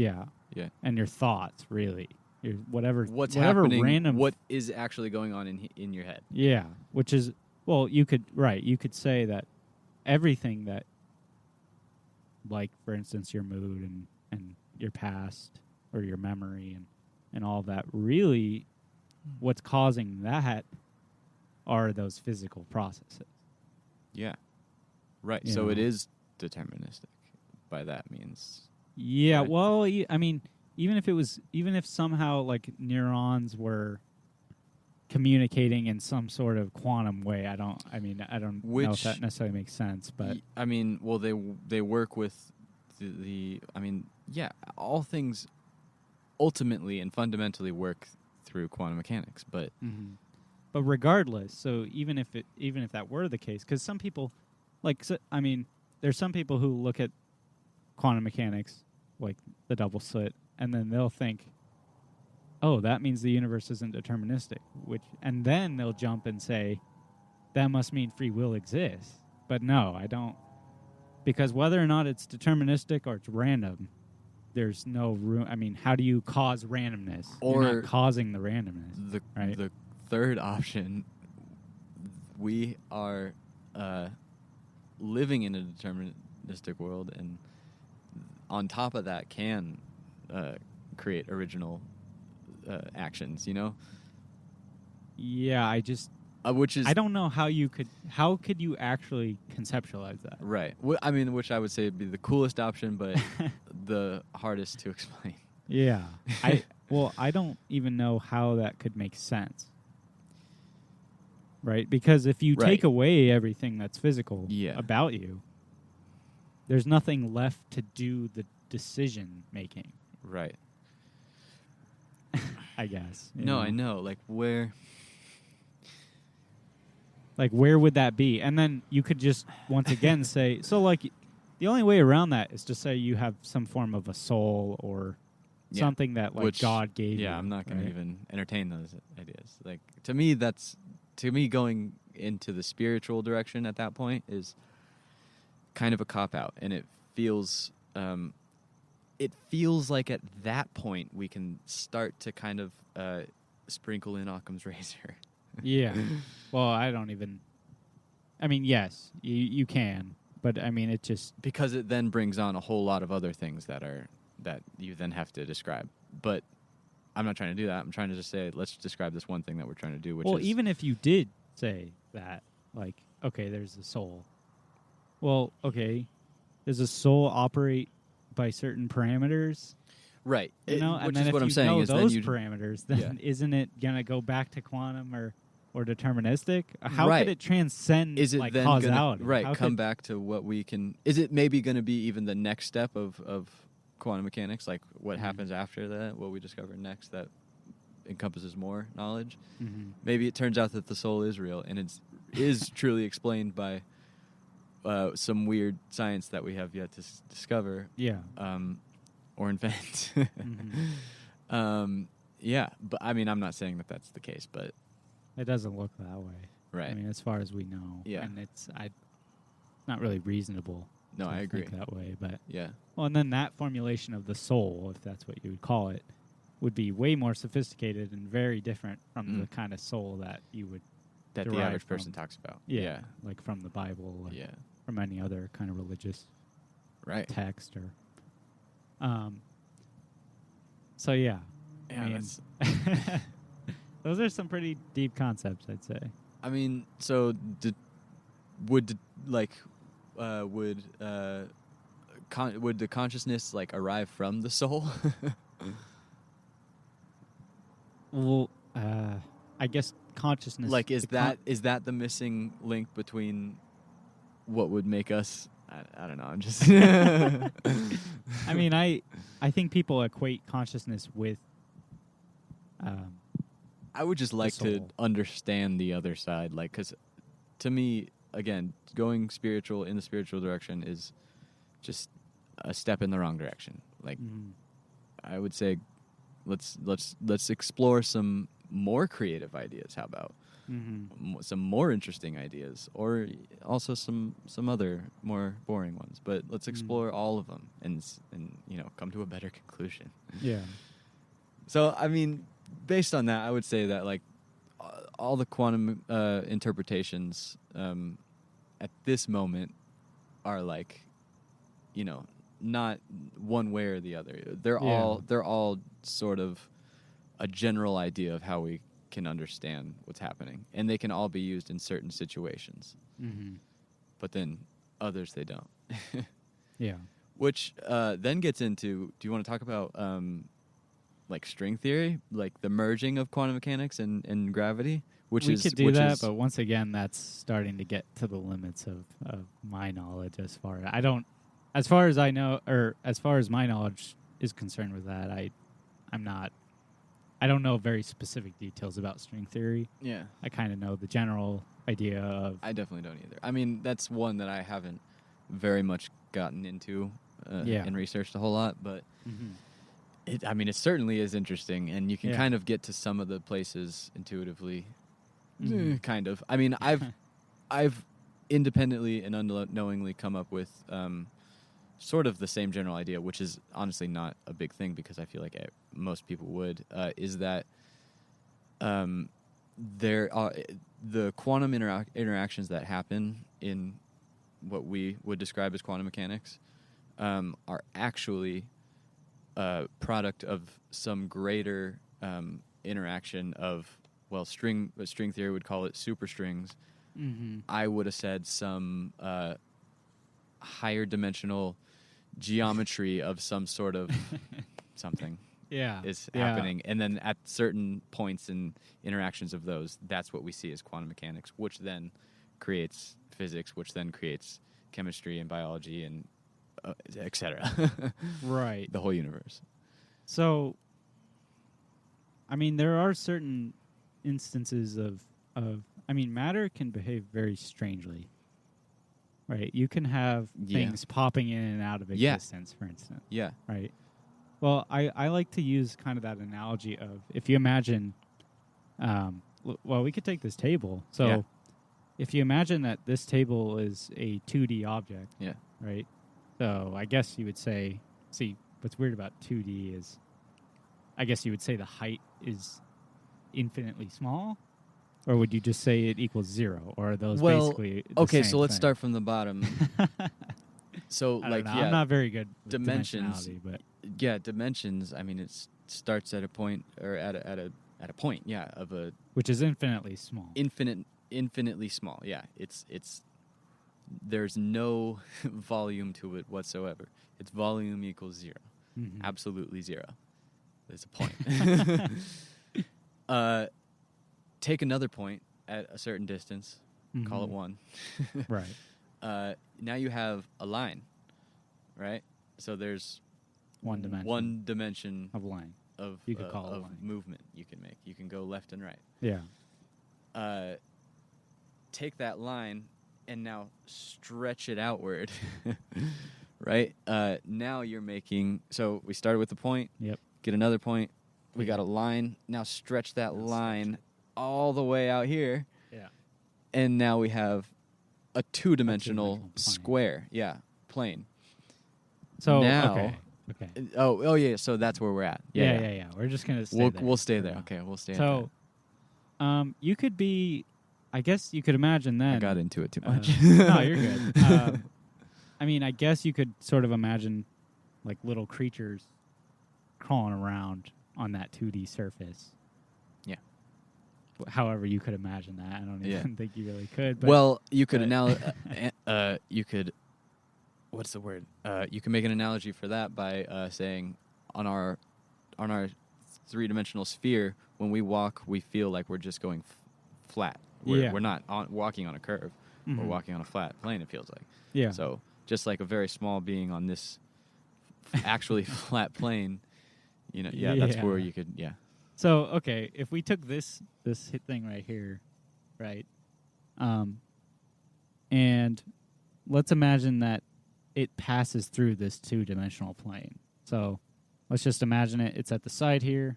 And your thoughts, really. whatever happening, random what is actually going on in your head. Yeah, which is, well, you could say that everything that, like, for instance, your mood and your past or your memory and all that, really what's causing that are those physical processes. Yeah. Right. You So know? it is deterministic by that means. Yeah, Right. well, I mean, even if somehow, like, neurons were communicating in some sort of quantum way, I don't know if that necessarily makes sense, but I mean, well, they work with the I mean, yeah, all things ultimately and fundamentally work through quantum mechanics, but but regardless, so even if that were the case, because some people, like, I mean, there's some people who look at quantum mechanics, like the double slit, and then they'll think, oh, that means the universe isn't deterministic, and then they'll jump and say, that must mean free will exists. But no, I don't, because whether or not it's deterministic or it's random, there's no room. I mean, how do you cause randomness? Or you're not causing the randomness. Right? The third option, we are living in a deterministic world, and on top of that can create original actions, you know? Yeah, which is, I don't know how could you actually conceptualize that? Right. I mean, which I would say would be the coolest option, but the hardest to explain. Yeah. I don't even know how that could make sense. Right? Because if you take away everything that's physical about you, there's nothing left to do the decision making. Right. I guess. No, I know. Like, where would that be? And then you could just once again say, so, like, the only way around that is to say you have some form of a soul or something that, like, God gave you. Yeah, I'm not going to even entertain those ideas. Like, to me, going into the spiritual direction at that point is kind of a cop-out, and it feels like at that point we can start to kind of sprinkle in Occam's razor. Yeah. Well, I mean, yes, you can, but I mean, it just, because it then brings on a whole lot of other things that you then have to describe. But I'm not trying to do that. I'm trying to just say, let's describe this one thing that we're trying to do, which is, even if you did say that, like, okay, there's a soul. Well, okay, does a soul operate by certain parameters? Right. You know, and then if you know those parameters, then isn't it gonna go back to quantum or deterministic? How could it transcend? Is it like then causality? Come back to what we can? Is it maybe going to be even the next step of quantum mechanics? Like, what happens after that? What we discover next that encompasses more knowledge? Mm-hmm. Maybe it turns out that the soul is real and is truly explained by some weird science that we have yet to discover. Yeah. Or invent. Mm-hmm. Yeah, but I mean, I'm not saying that that's the case, but it doesn't look that way. Right. I mean, as far as we know. Yeah. And it's not really reasonable. No, I agree. Think that way, but yeah. Well, and then that formulation of the soul, if that's what you would call it, would be way more sophisticated and very different from the kind of soul that you would that the average person talks about. Yeah, like from the Bible. Or from any other kind of religious text or. So yeah, I mean, those are some pretty deep concepts, I'd say. I mean, so would the consciousness like arrive from the soul? Well, I guess consciousness. Like, is that the missing link between what would make us? I don't know. I'm just. I mean, I think people equate consciousness with. I would just like to understand the other side, like, because to me, again, going spiritual in the spiritual direction is just a step in the wrong direction. Like, I would say, let's explore some more creative ideas. How about some more interesting ideas, or also some other more boring ones? But let's explore all of them and come to a better conclusion. Yeah. So, I mean, based on that, I would say that, like, all the quantum interpretations at this moment are, like, you know, not one way or the other. They're all sort of a general idea of how we can understand what's happening, and they can all be used in certain situations. Mm-hmm. But then others they don't. Yeah. Which then gets into, do you want to talk about like string theory, like the merging of quantum mechanics and gravity? We could do that, but once again, that's starting to get to the limits of my knowledge as far as I know, or as far as my knowledge is concerned with that. I don't know very specific details about string theory. Yeah. I kind of know the general idea of... I definitely don't either. I mean, that's one that I haven't very much gotten into and researched a whole lot, but it certainly is interesting, and you can kind of get to some of the places intuitively, kind of. I mean, I've independently and unknowingly come up with sort of the same general idea, which is honestly not a big thing because I feel like most people would, is that there are the quantum interactions that happen in what we would describe as quantum mechanics are actually a product of some greater interaction of, well, string theory would call it superstrings. I would have said some higher dimensional geometry of some sort of something is happening, and then at certain points in interactions of those, that's what we see as quantum mechanics, which then creates physics, which then creates chemistry and biology and etc. Right. The whole universe. So, I mean, there are certain instances of matter can behave very strangely. Right. You can have things popping in and out of existence, for instance. Yeah. Right. Well, I like to use kind of that analogy of, if you imagine, well, we could take this table. So if you imagine that this table is a 2D object, right? So I guess you would say, see, what's weird about 2D is, I guess you would say the height is infinitely small, or would you just say it equals 0, or are those basically the same so let's thing? start from the bottom. So, like, I'm not very good with dimensions, but dimensions. I mean, it starts at a point, or at a point, of a, which is infinitely small. Infinitely small. Yeah, it's there's no volume to it whatsoever. Its volume equals 0, absolutely 0. There's a point. Take another point at a certain distance, call it 1. Right. Now you have a line, right? So there's one dimension of line. Of you could call it of line. Movement you can make. You can go left and right. Yeah. Take that line and now stretch it outward, right? Now you're making. So we started with the point. Yep. Get another point. We got a line. Now stretch that line all the way out here. Yeah. And now we have a two-dimensional square. Yeah, plane. So now, okay. Oh yeah. So that's where we're at. Yeah. We're just gonna stay there. We'll stay there. Okay, we'll stay. So, you could be. I guess you could imagine then. I got into it too much. No, you're good. I mean, I guess you could sort of imagine like little creatures crawling around on that 2D surface. Yeah. However, you could imagine that. I don't even think you really could. But, well, you could you could. What's the word? You can make an analogy for that by saying, on our 3-dimensional sphere, when we walk, we feel like we're just going flat. We're not walking on a curve. We're walking on a flat plane, it feels like. Yeah. So just like a very small being on this actually flat plane, that's where you could, So, okay, if we took this thing right here, right, and let's imagine that it passes through this 2-dimensional plane. So let's just imagine it's at the side here,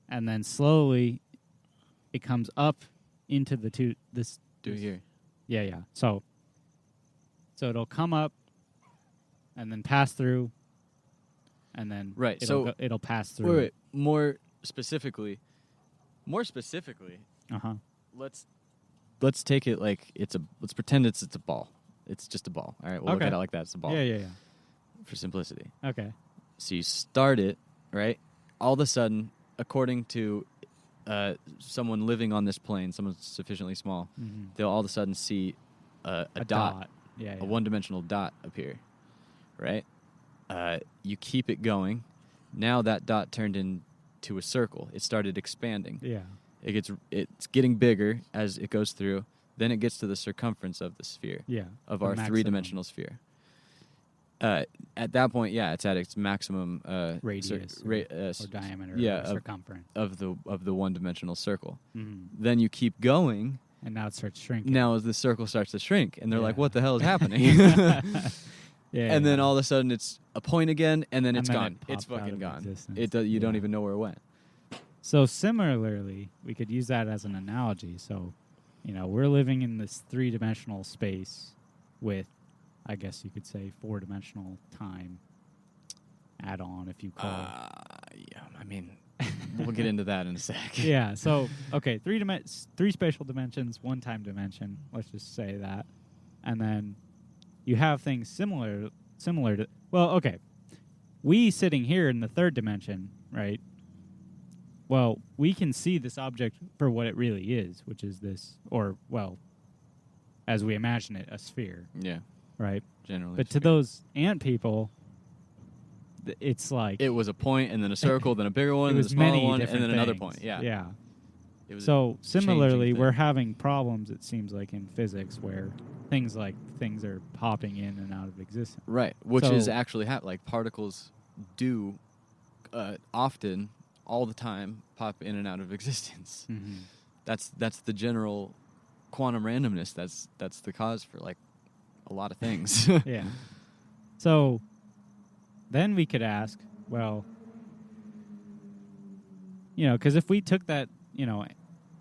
and then slowly it comes up into the here. Yeah. So it'll come up and then pass through, and then Right. it'll pass through. Wait. More specifically, let's take it like let's pretend it's a ball. It's just a ball. All right, we'll look at it like that. It's a ball. Yeah. For simplicity. Okay. So you start it, right? All of a sudden, according to someone living on this plane, someone sufficiently small, they'll all of a sudden see a dot. Yeah. A one-dimensional dot appear, right? You keep it going. Now that dot turned into a circle. It started expanding. Yeah. It's getting bigger as it goes through. Then it gets to the circumference of the sphere. Yeah. Of our three-dimensional sphere. At that point, it's at its maximum radius or diameter or circumference of the one-dimensional circle. Mm-hmm. Then you keep going, and now it starts shrinking. Now the circle starts to shrink, and they're like, "What the hell is happening?" And then all of a sudden, it's a point again, and then it's gone. It's fucking gone. You don't even know where it went. So similarly, we could use that as an analogy. So, we're living in this three-dimensional space with, I guess you could say, four-dimensional time add-on, if you call it. Yeah, I mean, we'll get into that in a sec. Yeah, so, okay, three spatial dimensions, one time dimension, let's just say that. And then you have things similar to, well, okay, we sitting here in the third dimension, right? Well, we can see this object for what it really is, which is this, or, well, as we imagine it, a sphere. Yeah. Right? Generally. But to those ant people, it's like... It was a point, and then a circle, then a bigger one, then a smaller one, and then another point. Yeah. Yeah. So, similarly, we're having problems, it seems like, in physics, where things are popping in and out of existence. Right. Which is actually like particles do often, all the time, pop in and out of existence. Mm-hmm. That's the general quantum randomness. That's the cause for like a lot of things. Yeah. So then we could ask, well, because if we took that,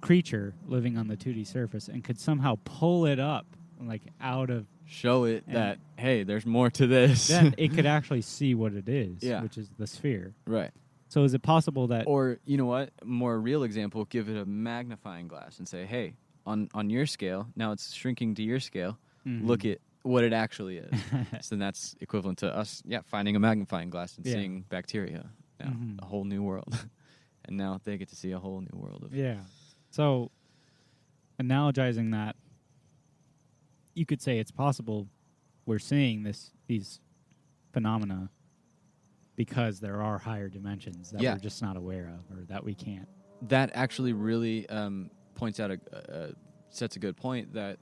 creature living on the 2D surface and could somehow pull it up, like out of... Show it that, hey, there's more to this. Then it could actually see what it is, which is the sphere. Right. So is it possible that... Or, you know what? More real example, give it a magnifying glass and say, hey, on your scale, now it's shrinking to your scale, look at what it actually is. So then that's equivalent to us, finding a magnifying glass and seeing bacteria. Now, a whole new world. And now they get to see a whole new world of... Yeah. So, analogizing that, you could say it's possible we're seeing these phenomena because there are higher dimensions that we're just not aware of, or that we can't. That actually really points out sets a good point that,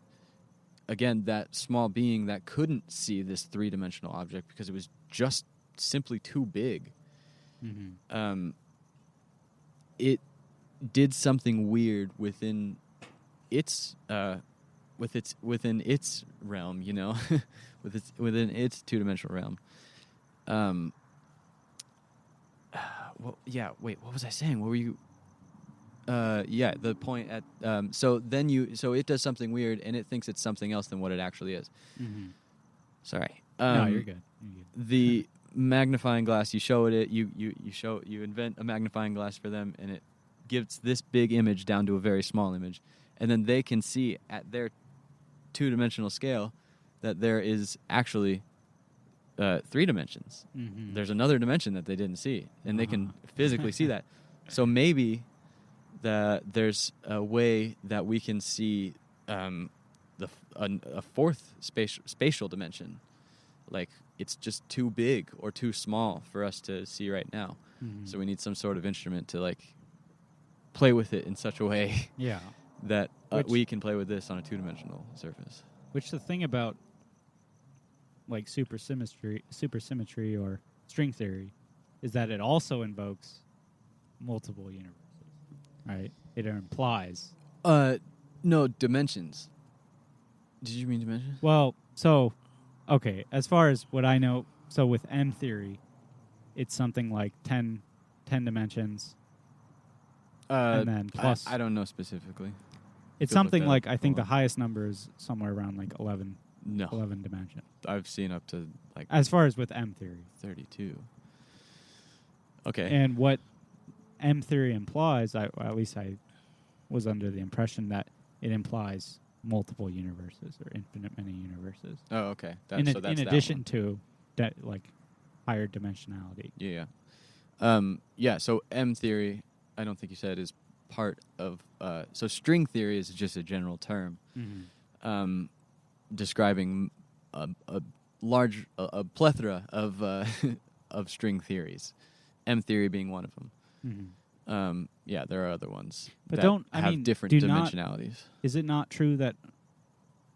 again, that small being that couldn't see this three-dimensional object because it was just simply too big, it did something weird within its within its realm, within its two-dimensional realm. Wait, what was I saying? What were you? The point at so it does something weird and it thinks it's something else than what it actually is. Mm-hmm. Sorry. No, you're good. The magnifying glass, you show it, you invent a magnifying glass for them, and it gives this big image down to a very small image, and then they can see at their two-dimensional scale that there is actually 3 dimensions. Mm-hmm. There's another dimension that they didn't see, and they can physically see that. So maybe there's a way that we can see a fourth spatial dimension. Like, it's just too big or too small for us to see right now. Mm-hmm. So we need some sort of instrument to, like, play with it in such a way that we can play with this on a two-dimensional surface. Which the thing about, like, supersymmetry or string theory is that it also invokes multiple universes, right? It implies... No, dimensions. Did you mean dimensions? Well, so... Okay, as far as what I know, so with M theory, it's something like 10 dimensions, and then plus... I don't know specifically. It's something like, I think the highest number is somewhere around like 11 dimensions. I've seen up to like... As far as with M theory. 32. Okay. And what M theory implies, at least I was under the impression that it implies multiple universes or infinite many universes. Oh, okay. In that's addition that to that, like higher dimensionality. one. Yeah. So M theory, I don't think you said, is part of. So string theory is just a general term describing a plethora of of string theories. M theory being one of them. Mm-hmm. Yeah, there are other ones But that have different dimensionalities. Is it not true that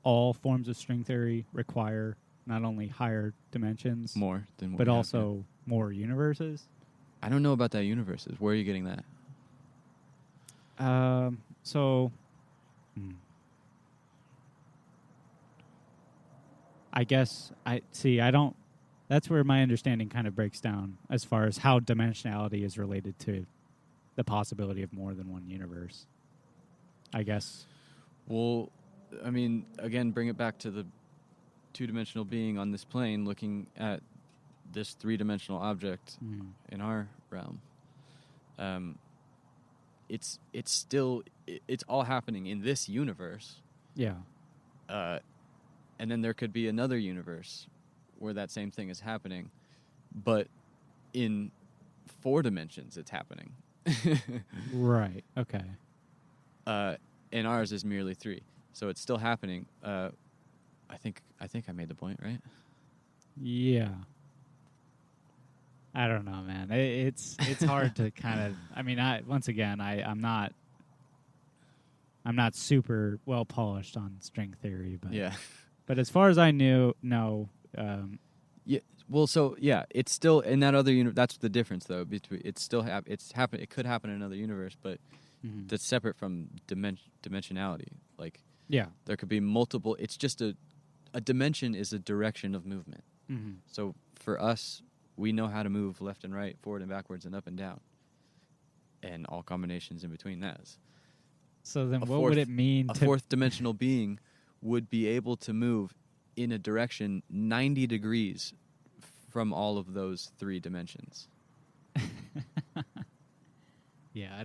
all forms of string theory require not only higher dimensions, More than what but we have, also more universes? I don't know about that universes. Where are you getting that? I guess I don't. That's where my understanding kind of breaks down as far as how dimensionality is related to the possibility of more than one universe. I guess. Well, I mean, again, bring it back to the two-dimensional being on this plane looking at this three-dimensional object in our realm. It's all happening in this universe. Yeah. And then there could be another universe where that same thing is happening, but in 4 dimensions it's happening. Right. Okay. And ours is merely 3, so it's still happening. I think I made the point, right? Yeah. I don't know, man. It's hard to kind of. I mean, I'm not super well polished on string theory, but yeah. But as far as I know. Yeah. Well, so yeah, it's still in that other universe. That's the difference, though. Between it could happen in another universe, but that's separate from dimensionality. Like, yeah, there could be multiple. It's just a dimension is a direction of movement. Mm-hmm. So for us, we know how to move left and right, forward and backwards, and up and down, and all combinations in between those. So then, what would it mean? A fourth dimensional being would be able to move in a direction 90 degrees from all of those 3 dimensions. Yeah,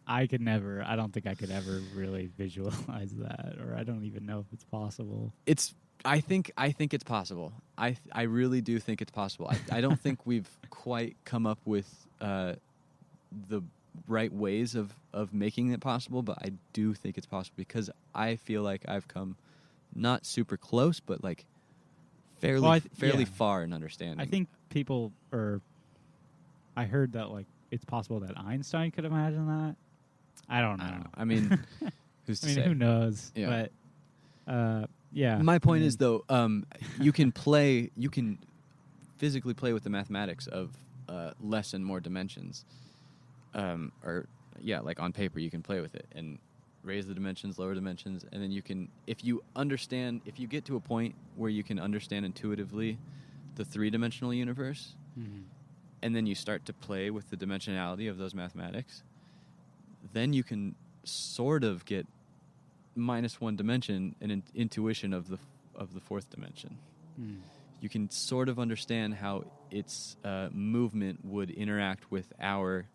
I could never. I don't think I could ever really visualize that, or I don't even know if it's possible. I think it's possible. I really do think it's possible. I don't think we've quite come up with the right ways of making it possible, but I do think it's possible because I feel like I've come not super close, but like fairly far in understanding. I think I heard that like it's possible that Einstein could imagine that. I don't know. I mean, who's to say? Who knows? Yeah. But yeah. My point is though, you can physically play with the mathematics of less and more dimensions. Like on paper you can play with it and raise the dimensions, lower dimensions, and then you can, if you get to a point where you can understand intuitively the 3-dimensional universe, and then you start to play with the dimensionality of those mathematics, then you can sort of get -1 dimension and an intuition of the 4th dimension. You can sort of understand how its movement would interact with our.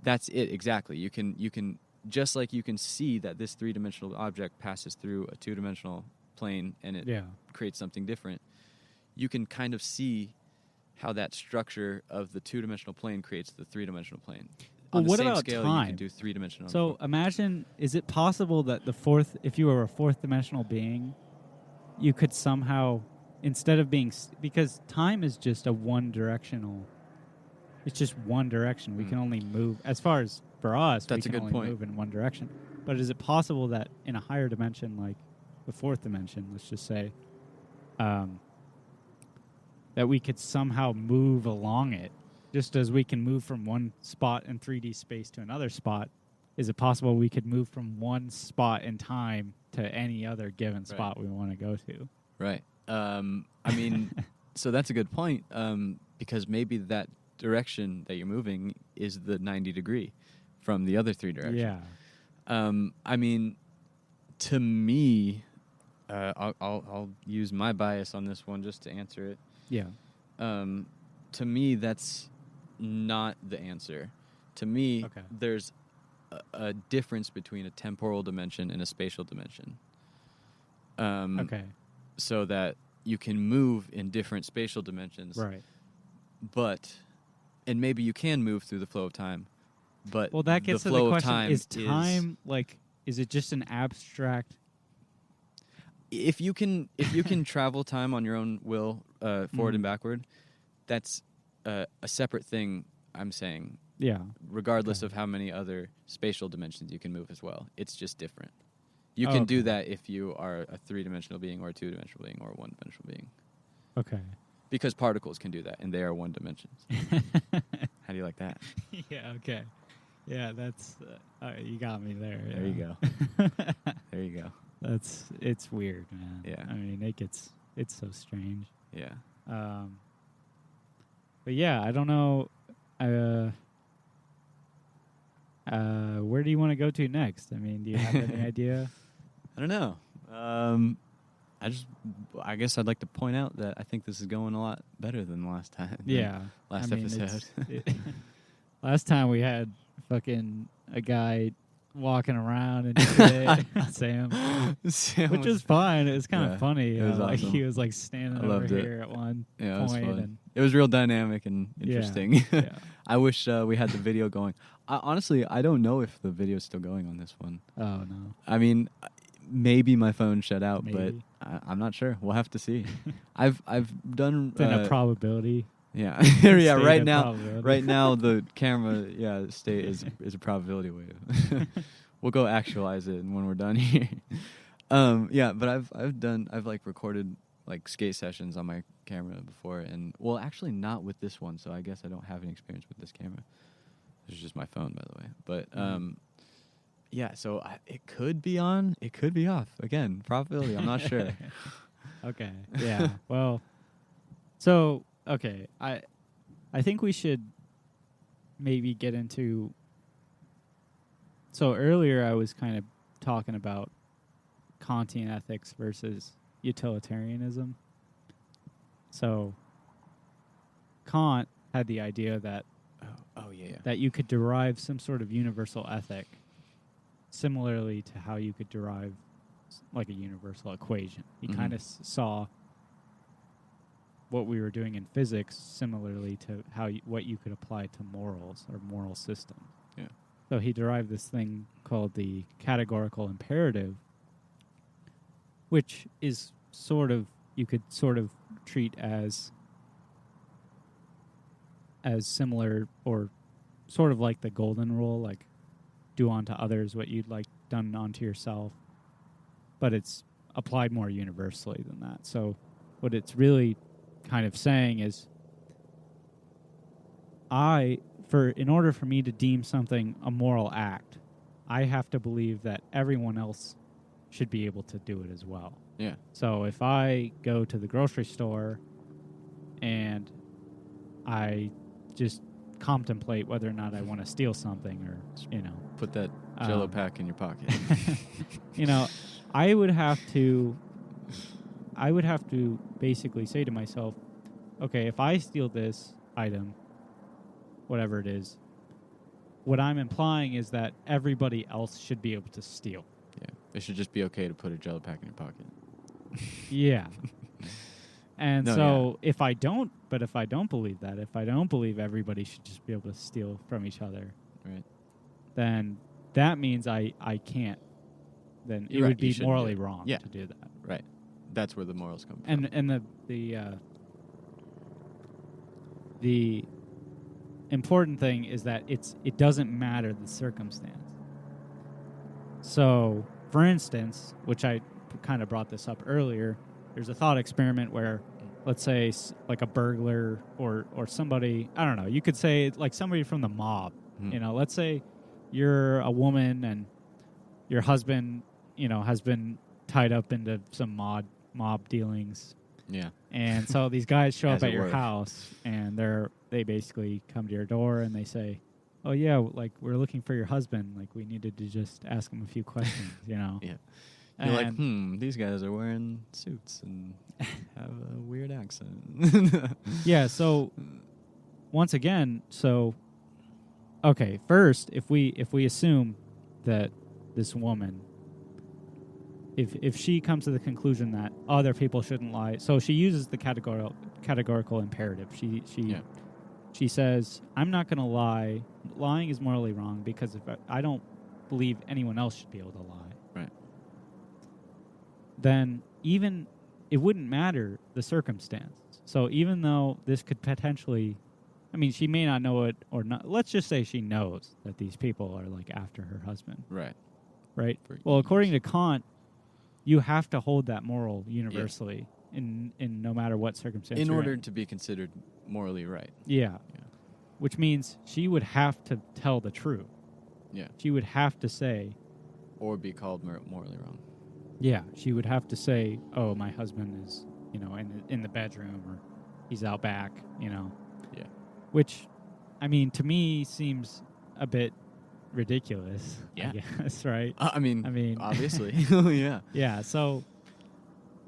That's it exactly. You can just like you can see that this 3-dimensional object passes through a 2-dimensional plane and it creates something different. You can kind of see how that structure of the 2-dimensional plane creates the 3-dimensional plane. Well, on the what same about scale, time? You can do 3-dimensional. So imagine, is it possible that if you were a 4th dimensional being, you could somehow, instead of being, because time is just a one-directional. It's just one direction. We can only move, as far as for us, That's we can only move in one direction. But is it possible that in a higher dimension, like the 4th dimension, let's just say, that we could somehow move along it, just as we can move from one spot in 3D space to another spot? Is it possible we could move from one spot in time to any other given spot we want to go to? Right. I mean, so that's a good point, because maybe that direction that you're moving is the 90 degree from the other 3 directions. Yeah. I mean, to me, I'll use my bias on this one just to answer it. Yeah. To me, that's not the answer. To me, Okay. there's a difference between a temporal dimension and a spatial dimension. Okay. So that you can move in different spatial dimensions. Right. And maybe you can move through the flow of time, but Well, that gets the to the flow question: of time is time like? Is it just an abstract? If you can travel time on your own will, forward and backward, that's a separate thing. I'm saying. Yeah. Regardless of how many other spatial dimensions you can move as well. It's just different. You can do that if you are a 3-dimensional being or a 2-dimensional being or a 1-dimensional being. Okay. Because particles can do that, and they are 1 dimensions. How do you like that? Yeah, okay. Yeah, that's... you got me there. There you go. There you go. It's weird, man. Yeah. I mean, it's so strange. Yeah. But yeah, I don't know... where do you want to go to next? I mean, do you have any idea? I don't know. I guess I'd like to point out that I think this is going a lot better than last time. Yeah. Episode. Last time we had fucking a guy walking around and shit, Sam, which is fine. It was kind of funny. It was like awesome. he was like standing over here at one point. It was fun. And it was real dynamic and interesting. Yeah. I wish we had the video going. Honestly, I don't know if the video's still going on this one. Oh no. I mean, maybe my phone shut out, Maybe. but I'm not sure. We'll have to see. I've done Then a probability. Yeah. Yeah, right probability. now the camera state is a probability wave. We'll go actualize it when we're done here. But I've like recorded like skate sessions on my camera before, and well, actually not with this one, so I guess I don't have any experience with this camera. This is just my phone, by the way. But so it could be on, it could be off. Again, probability, I'm not sure. Okay. Yeah. Well, so okay, I think we should maybe get into. So earlier I was kind of talking about Kantian ethics versus utilitarianism. So Kant had the idea that that you could derive some sort of universal ethic similarly to how you could derive like a universal equation. He kind of saw what we were doing in physics similarly to what you could apply to morals or moral systems. Yeah. So he derived this thing called the categorical imperative, which is you could sort of treat as similar or sort of like the golden rule, like do unto others what you'd like done unto yourself, but it's applied more universally than that. So what it's really kind of saying is in order for me to deem something a moral act, I have to believe that everyone else should be able to do it as well. Yeah. So if I go to the grocery store and I just contemplate whether or not I want to steal something or, put that Jell-O pack in your pocket. I would have to basically say to myself, okay, if I steal this item, whatever it is, what I'm implying is that everybody else should be able to steal. Yeah. It should just be okay to put a Jell-O pack in your pocket. Yeah. And if I don't believe that, if I don't believe everybody should just be able to steal from each other, right, then that means I can't. Then it would be morally wrong to do that. Right. That's where the morals come from. And the important thing is that it doesn't matter the circumstance. So, for instance, which I kind of brought this up earlier, there's a thought experiment where, let's say, like a burglar or somebody, I don't know, you could say like somebody from the mob. Let's say you're a woman and your husband, has been tied up into some mob dealings. Yeah. And so these guys show up at your house and they basically come to your door and they say, "Oh yeah, like we're looking for your husband. Like we needed to just ask him a few questions, Yeah. You're like, these guys are wearing suits and have a weird accent. Yeah, so once again, so okay, first, if we assume that this woman, if she comes to the Mm-hmm. conclusion that other people shouldn't lie, so she uses the categorical imperative. She says, I'm not going to lie. Lying is morally wrong because if I don't believe anyone else should be able to lie. Right. Then even it wouldn't matter the circumstance. So even though this could potentially, I mean, she may not know it or not. Let's just say she knows that these people are like after her husband. Right. Right. For Well, years. according to Kant, you have to hold that moral universally in no matter what circumstance. In you're order to be considered morally right. Yeah. Yeah. Which means she would have to tell the truth. Yeah. She would have to say, Or be called morally wrong. yeah, she would have to say, oh, my husband is, in the bedroom or he's out back, Yeah. Which, I mean, to me seems a bit ridiculous, Yeah. I guess, right? I mean, obviously. Yeah. Yeah, so,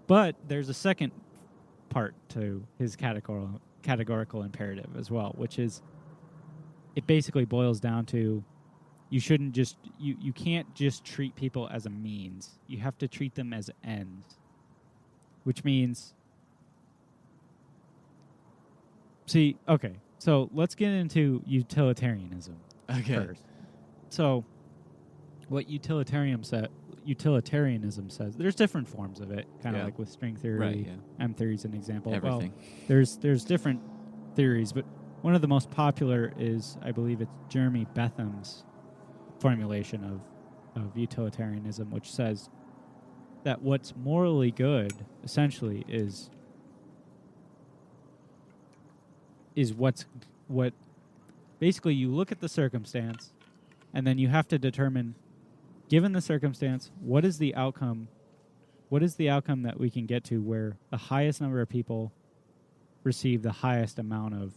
but there's a second part to his categorical imperative as well, which is it basically boils down to you shouldn't just, you can't just treat people as a means. You have to treat them as ends, which means, see, okay, so let's get into utilitarianism Okay. first. So what utilitarianism says, there's different forms of it, kind of Yeah. like with string theory. Right, yeah. M theory is an example. Everything. Well, there's different theories, but one of the most popular is, I believe it's Jeremy Bentham's formulation of utilitarianism, which says that what's morally good essentially is what basically you look at the circumstance and then you have to determine, given the circumstance, what is the outcome that we can get to where the highest number of people receive the highest amount of,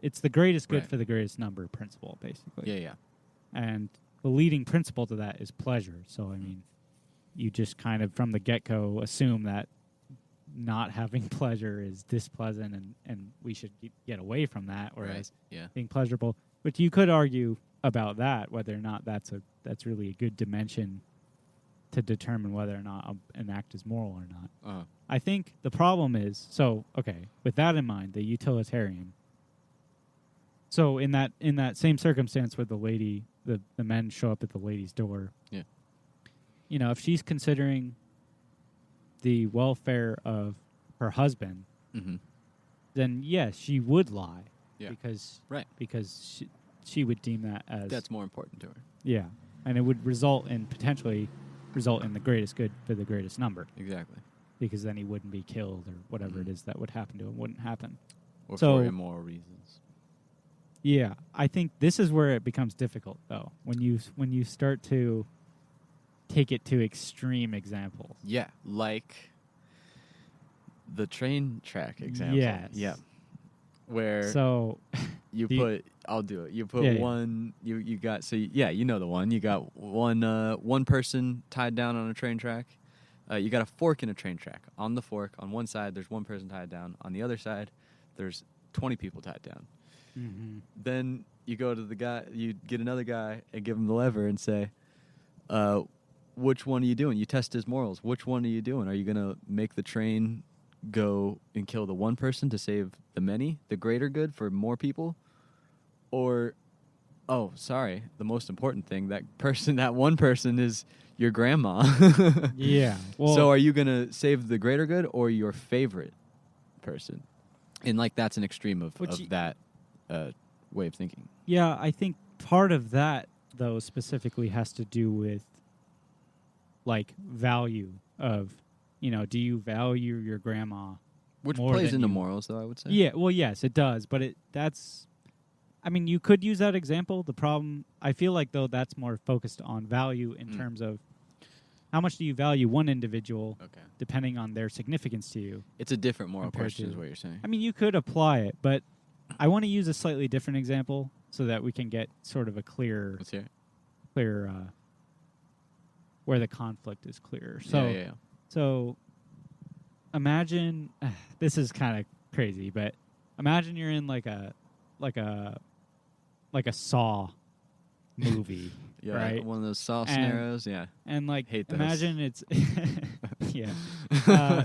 it's the greatest good Right. for the greatest number principle, basically. Yeah, yeah. And the leading principle to that is pleasure. So, I mean, you just kind of from the get-go assume that not having pleasure is displeasant and we should get away from that, whereas Right. Yeah. being pleasurable. But you could argue about that, whether or not that's really a good dimension to determine whether or not an act is moral or not. Uh-huh. I think the problem is, so, okay, with that in mind, the utilitarian. So in that same circumstance where the men show up at the lady's door, Yeah. If she's considering the welfare of her husband, Mm-hmm. then yes, she would lie. Yeah. Because Right. she would deem that as That's more important to her. yeah, and it would potentially result in the greatest good for the greatest number, Exactly. because then he wouldn't be killed or whatever Mhm. it is that would happen to him wouldn't happen. Or So- for immoral reasons. Yeah, I think this is where it becomes difficult, though, when you start to take it to extreme examples. Yeah, like the train track example. Yes. Yeah. Where So I'll do it. You put Yeah, yeah. one, you got, so yeah, you know the one. You got one person tied down on a train track. You got a fork in a train track. On the fork, on one side, there's one person tied down. On the other side, there's 20 people tied down. Mhm. Then you go to the guy, you get another guy and give him the lever and say, which one are you doing? You test his morals. Which one are you doing? Are you going to make the train go and kill the one person to save the many, the greater good for more people? Or, oh, sorry, the most important thing, that one person is your grandma. Yeah. Well, So are you going to save the greater good or your favorite person? And like that's an extreme of that way of thinking. yeah, I think part of that, though, specifically has to do with like value of, do you value your grandma? Which more plays than into you- morals, though, I would say. Yeah, well, yes, it does, but I mean, you could use that example. The problem, I feel like, though, that's more focused on value in terms of how much do you value one individual Okay. depending on their significance to you. It's a different moral Compared question to- is what you're saying. I mean, you could apply it, but I want to use a slightly different example so that we can get sort of a clear Let's hear it. where the conflict is clearer. So, Yeah. so imagine this is kind of crazy, but imagine you're in like a like a Saw movie, Yeah, right? one of those Saw scenarios. Yeah, And like, hate those. imagine it's yeah,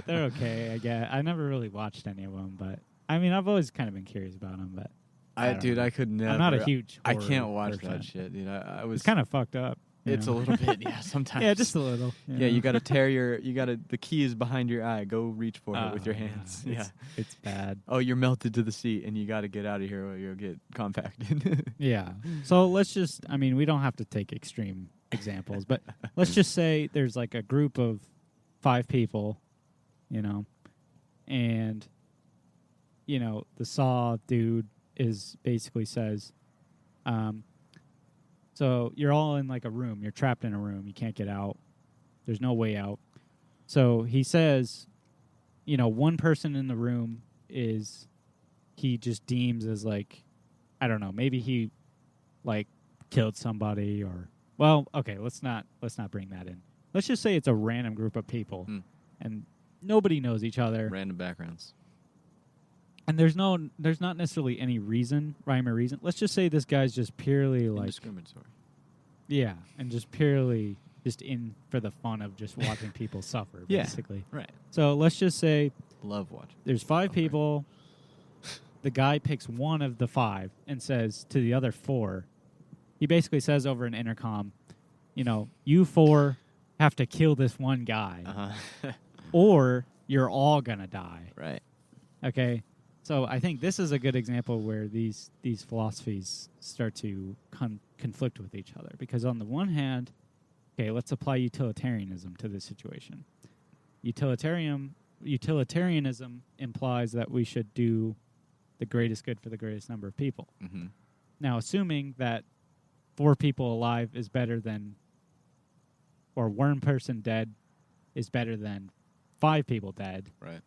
they're okay. I guess I never really watched any of them, but I mean, I've always kind of been curious about them. But I could never. I'm not a huge. I can't watch person. that shit, dude. I was It's kind of fucked up. It's a little bit, yeah. Sometimes, yeah, just a little. Yeah, you got to the key is behind your eye. Go reach for it with your hands. Yeah, it's bad. Oh, you're melted to the seat, and you got to get out of here, or you'll get compacted. Yeah. So let's just. I mean, we don't have to take extreme examples, but let's just say there's like a group of 5 people, and the Saw dude is basically says, so you're all in like a room. You're trapped in a room. You can't get out. There's no way out. So he says, one person in the room is he just deems as like, I don't know, maybe he like killed somebody or, well, okay, let's not bring that in. Let's just say it's a random group of people and nobody knows each other. Random backgrounds. And there's not necessarily any rhyme or reason. Let's just say this guy's just purely like indiscriminatory. Yeah, and just purely just in for the fun of just watching people suffer, basically. Right. So let's just say love watching. There's 5 people. The guy picks one of the 5 and says to the other 4, he basically says over an intercom, you 4 have to kill this one guy, or you're all gonna die. Right. Okay. So I think this is a good example where these philosophies start to conflict with each other. Because on the one hand, okay, let's apply utilitarianism to this situation. Utilitarianism implies that we should do the greatest good for the greatest number of people. Mm-hmm. Now, assuming that 4 people alive is better than, or 1 person dead is better than 5 people dead. Right.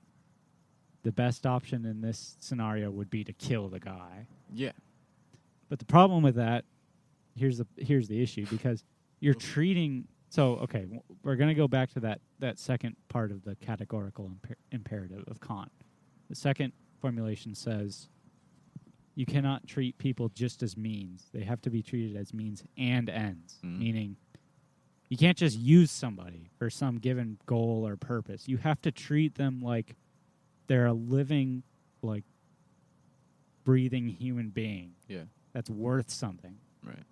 The best option in this scenario would be to kill the guy. Yeah. But the problem with that, here's the issue, because you're treating... So, okay, we're going to go back to that second part of the categorical imperative of Kant. The second formulation says you cannot treat people just as means. They have to be treated as means and ends, meaning you can't just use somebody for some given goal or purpose. You have to treat them like they're a living, like, breathing human being. Yeah. That's worth something. Right.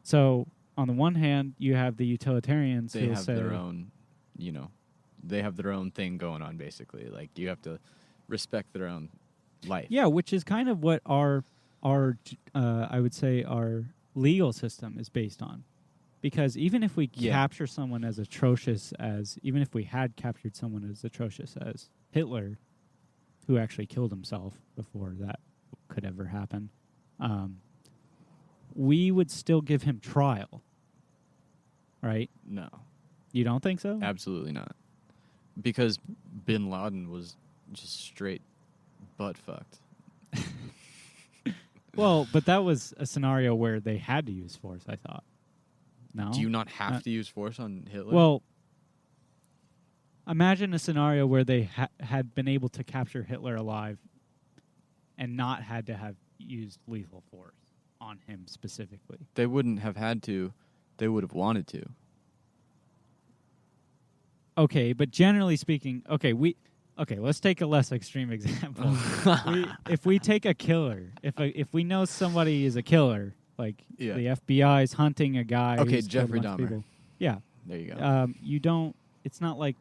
So, on the one hand, you have the utilitarians who have their own, they have their own thing going on, basically. Like, you have to respect their own life. Yeah, which is kind of what our I would say our legal system is based on. Because even if we capture someone as atrocious as, even if we had captured someone as atrocious as Hitler, who actually killed himself before that could ever happen, we would still give him trial. Right? No. You don't think so? Absolutely not. Because Bin Laden was just straight butt fucked. Well, but that was a scenario where they had to use force, I thought. No? Do you not have to use force on Hitler? Well, imagine a scenario where they had been able to capture Hitler alive and not had to have used lethal force on him specifically. They wouldn't have had to. They would have wanted to. Okay, but generally speaking, let's take a less extreme example. If we take a killer, if we know somebody is a killer, like the FBI is hunting a guy. Okay, Jeffrey Dahmer. Yeah. There you go. You don't, it's not like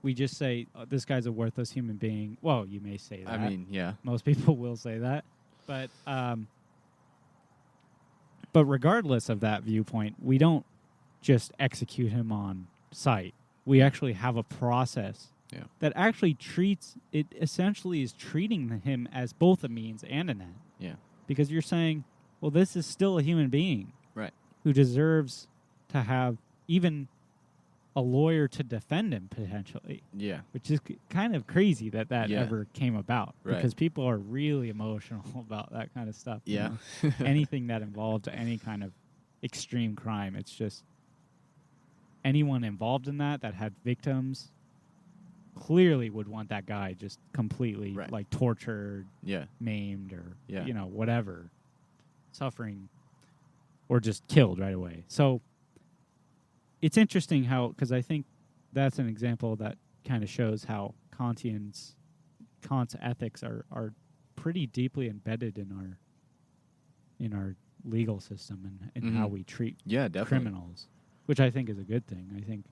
we just say, this guy's a worthless human being. Well, you may say that. I mean, yeah. Most people will say that. But regardless of that viewpoint, we don't just execute him on sight. We actually have a process that actually treats, it essentially is treating him as both a means and an end. Yeah. Because you're saying, well, this is still a human being. Right. Who deserves to have even a lawyer to defend him, potentially. Yeah. Which is kind of crazy that ever came about. Right. Because people are really emotional about that kind of stuff. Yeah. Anything that involved any kind of extreme crime. It's just anyone involved in that had victims, clearly would want that guy just completely Right. like tortured, Yeah. maimed, or Yeah. whatever, suffering, or just killed right away. So it's interesting how, because I think that's an example that kind of shows how Kant's ethics are pretty deeply embedded in our legal system and how we treat Yeah, definitely. criminals, which I think is a good thing. I think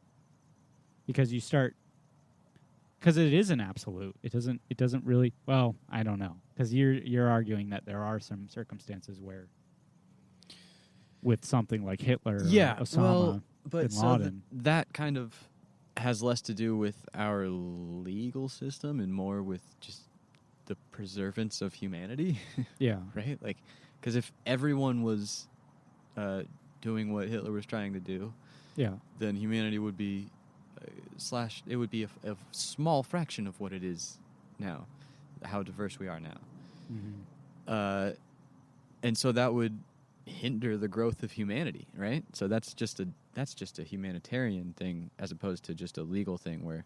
because because it is an absolute. It doesn't really. Well, I don't know, because you're arguing that there are some circumstances where, with something like Hitler, or Osama bin Laden, that kind of has less to do with our legal system and more with just the preservance of humanity. yeah, Right? Like, because if everyone was doing what Hitler was trying to do, yeah, then humanity would be it would be a small fraction of what it is now, how diverse we are now. mm-hmm. And so that would hinder the growth of humanity, right? So that's just a humanitarian thing as opposed to just a legal thing where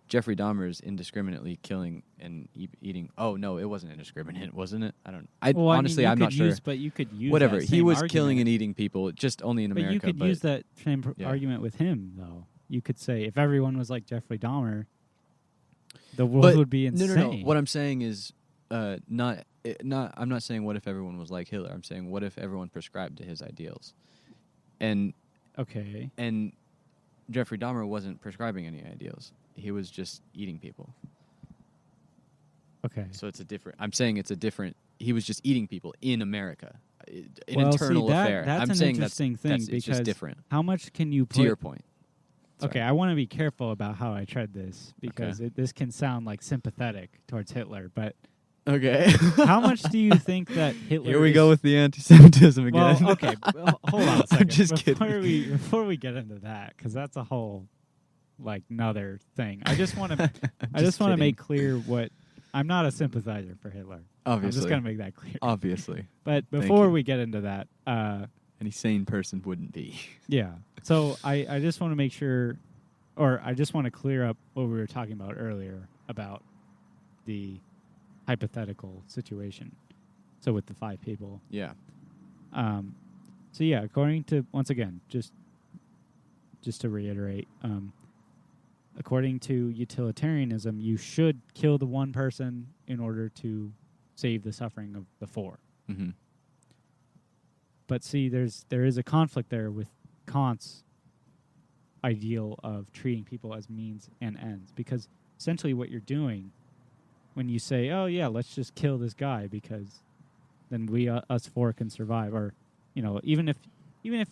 Jeffrey Dahmer is indiscriminately killing and eating. Oh no, it wasn't indiscriminate, wasn't it? I don't. Honestly, I'm not sure. But you could use whatever. that He same was argument. killing and eating people, just only in But America. you could use that same argument with him, though. You could say if everyone was like Jeffrey Dahmer, the world would be insane. No. What I'm saying is, I'm not saying what if everyone was like Hitler. I'm saying what if everyone prescribed to his ideals, and okay, and Jeffrey Dahmer wasn't prescribing any ideals. He was just eating people. okay. So I'm saying it's a different. He was just eating people in America. Internal affair. That's I'm an saying interesting thing it's because just different. how much can you put? To your point. Sorry. Okay, I want to be careful about how I tread this because this can sound like sympathetic towards Hitler, but Okay. how much do you think that Hitler? Here we go with the anti-Semitism again. Well, okay, hold on a second. I'm just kidding. Before we get into that, because that's a whole another thing. I just want to make clear what I'm not a sympathizer for Hitler. Obviously, I'm just going to make that clear. Obviously, but before we get into that, any sane person wouldn't be. Yeah. So I just want to make sure, or I just want to clear up what we were talking about earlier about the hypothetical situation. So with the 5 people. Yeah. So yeah, according to, once again, just to reiterate, according to utilitarianism, you should kill the one person in order to save the suffering of the 4. Mm-hmm. But see, there is a conflict there with Kant's ideal of treating people as means and ends, because essentially what you're doing when you say, "Oh yeah, let's just kill this guy because then us 4 can survive," or even if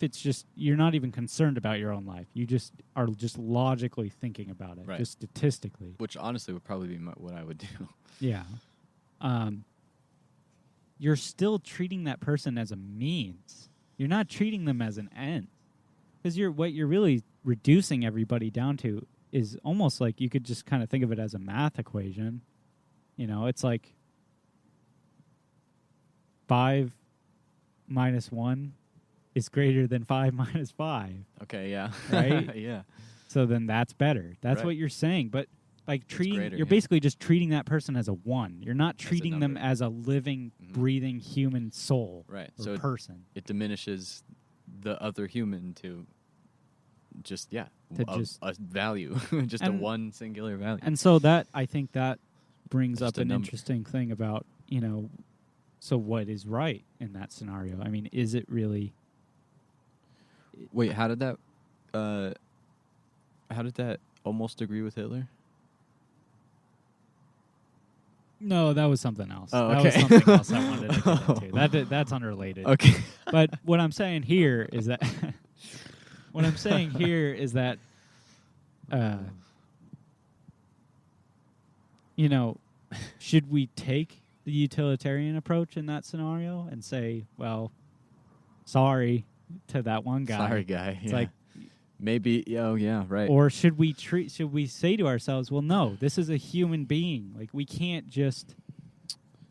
it's just you're not even concerned about your own life, you just are just logically thinking about it, right. just statistically, which honestly would probably be what I would do. Yeah. You're still treating that person as a means. You're not treating them as an end. Because what you're really reducing everybody down to is almost like you could just kind of think of it as a math equation. It's like 5 minus 1 is greater than 5 minus 5. Okay, yeah. Right? Yeah. So then that's better. That's right. what you're saying. But greater, you're basically just treating that person as a 1. You're not treating them number. as a living, breathing human soul, right? Or so person. It diminishes the other human to just a value, just a one singular value. And so I think that brings just up an interesting thing about so what is right in that scenario? I mean, is it really? Wait, how did that almost agree with Hitler? No, that was something else. Oh, That okay. was something else I wanted to get into. That's unrelated. Okay. But what I'm saying here is that should we take the utilitarian approach in that scenario and say, well, sorry to that one guy. Sorry, guy. It's yeah. like maybe. Oh, yeah. Right. Or should we say to ourselves, well, no, this is a human being. Like, we can't just.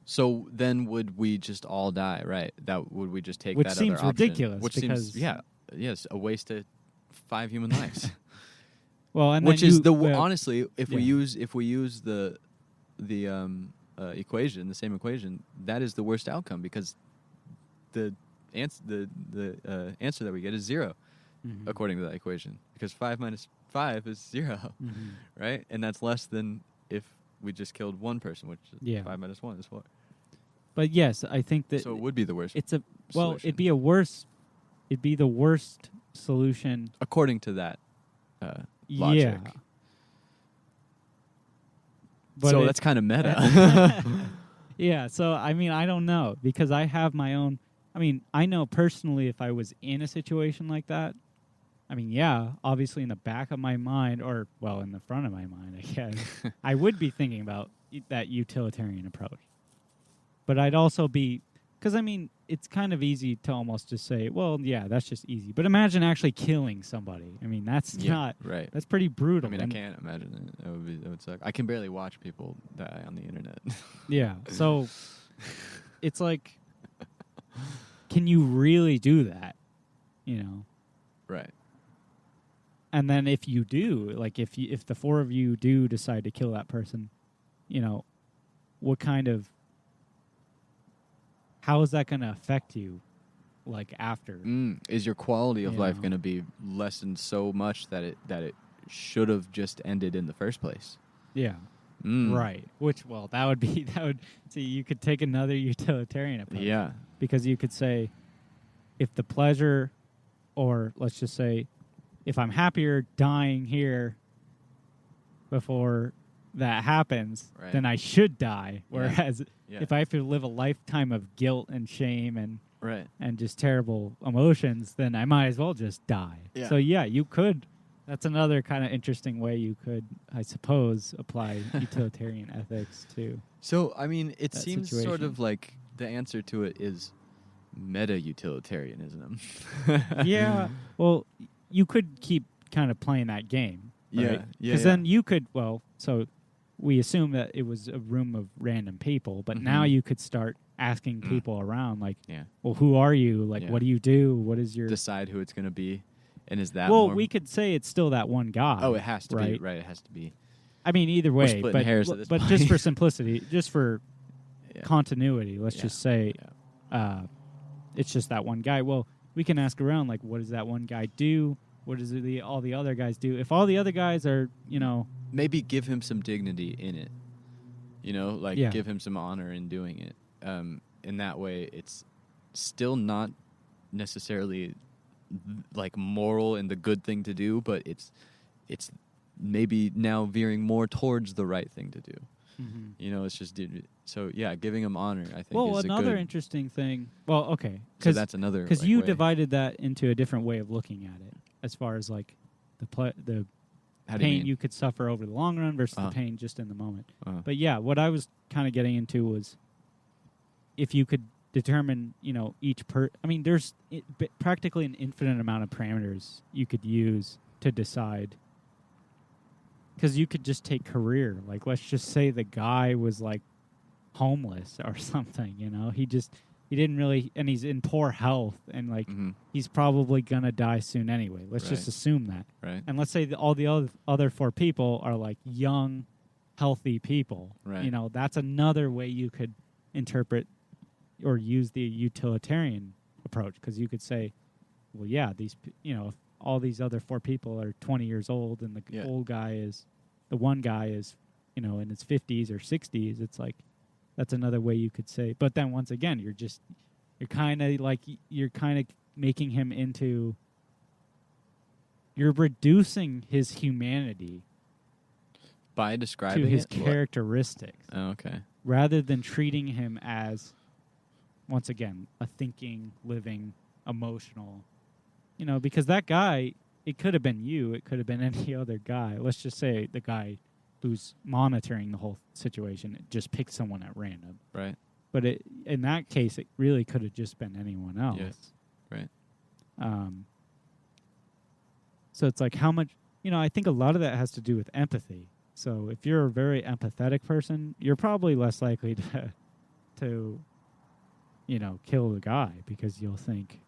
So then, would we just all die? Right? Would we just take which that seems other option? ridiculous? Which because seems yes, a waste of 5 human lives. Well, and which then is you, honestly, if we yeah. use the equation, the same equation, that is the worst outcome because the answer that we get is 0 Mhm. according to that equation, because 5 minus 5 is 0, Mhm. right? And that's less than if we just killed one person, which Yeah. 5 minus 1 is 4. But yes, I think that So it would be the worst. it's a solution. it'd be the worst solution according to that Yeah. logic. But So that's kind of meta. Yeah, so I mean, I don't know because I have my own. I mean, I know personally if I was in a situation like that, I mean, yeah, obviously in the back of my mind, or well, in the front of my mind, I guess, I would be thinking about that utilitarian approach. But I'd also be, because I mean, it's kind of easy to almost just say, well, yeah, that's just easy. But imagine actually killing somebody. I mean, that's not right. That's pretty brutal. I mean, I can't imagine it. That would suck. I can barely watch people die on the internet. Yeah, so it's like, can you really do that? You know, right. and then if you do, like if the four of you do decide to kill that person, you know, what kind of, how is that going to affect you, like after? Is your quality of life know. going to be lessened so much that it should have just ended in the first place? Yeah. Right. Which, well, that would see, you could take another utilitarian approach. Yeah. Because you could say, if the pleasure, or let's just say, if I'm happier dying here before that happens, right. then I should die. Whereas Yeah. if I have to live a lifetime of guilt and shame and right. and just terrible emotions, then I might as well just die. Yeah. So yeah, you could. That's another kind of interesting way you could, I suppose, apply utilitarian ethics to. So, I mean, it that seems situation. sort of like the answer to it is meta-utilitarianism. Yeah, well, you could keep kind of playing that game. Right? Yeah, Because then you could, well, so we assume that it was a room of random people, but now you could start asking people around, like, well, who are you? Like, what do you do? What is your... Decide who it's going to be. And is that well, more... we could say it's still that one guy. Oh, it has to right? be. Right, it has to be. I mean, either way, We're splitting hairs at this but point. just for simplicity, just for continuity, let's just say it's just that one guy. Well, we can ask around, like, what does that one guy do? What does all the other guys do? If all the other guys are, you know... Maybe give him some dignity in it. You know, like give him some honor in doing it. In that way, it's still not necessarily like moral and the good thing to do, but it's maybe now veering more towards the right thing to do. Mm-hmm. You know, it's just so giving him honor, I think. Well, is another a good, interesting thing. Well, okay, so that's another because like, you way. divided that into a different way of looking at it, as far as like the pain you could suffer over the long run versus the pain just in the moment. But yeah, what I was kind of getting into was if you could determine, you know, I mean, there's practically an infinite amount of parameters you could use to decide. Because you could just take career. Like, let's just say the guy was, like, homeless or something, you know? He didn't really... And he's in poor health, and, like, he's probably going to die soon anyway. Let's just assume that. Right. And let's say all the other four people are, like, young, healthy people. Right. You know, that's another way you could interpret or use the utilitarian approach. Because you could say, well, yeah, you know... all these other four people are 20 years old, and the one guy is, you know, in his 50s or 60s. It's like, that's another way you could say. But then once again, you're kind of making him into, you're reducing his humanity by describing to his it? characteristics. Oh, okay. Rather than treating him as, once again, a thinking, living, emotional. You know, because that guy, it could have been you. It could have been any other guy. Let's just say the guy who's monitoring the whole situation just picked someone at random. Right. But in that case, it really could have just been anyone else. Yes. Right. So it's like how much, you know, I think a lot of that has to do with empathy. So if you're a very empathetic person, you're probably less likely to you know, kill the guy because you'll think,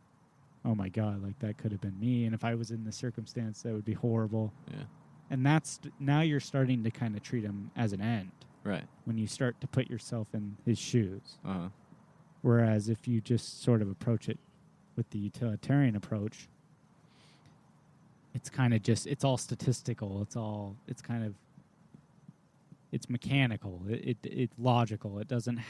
oh my God, like that could have been me. And if I was in this circumstance, that would be horrible. Yeah. And that's now you're starting to kind of treat him as an end. Right. When you start to put yourself in his shoes. Uh-huh. Whereas if you just sort of approach it with the utilitarian approach, it's kind of just, it's all statistical. It's mechanical. It's logical. It doesn't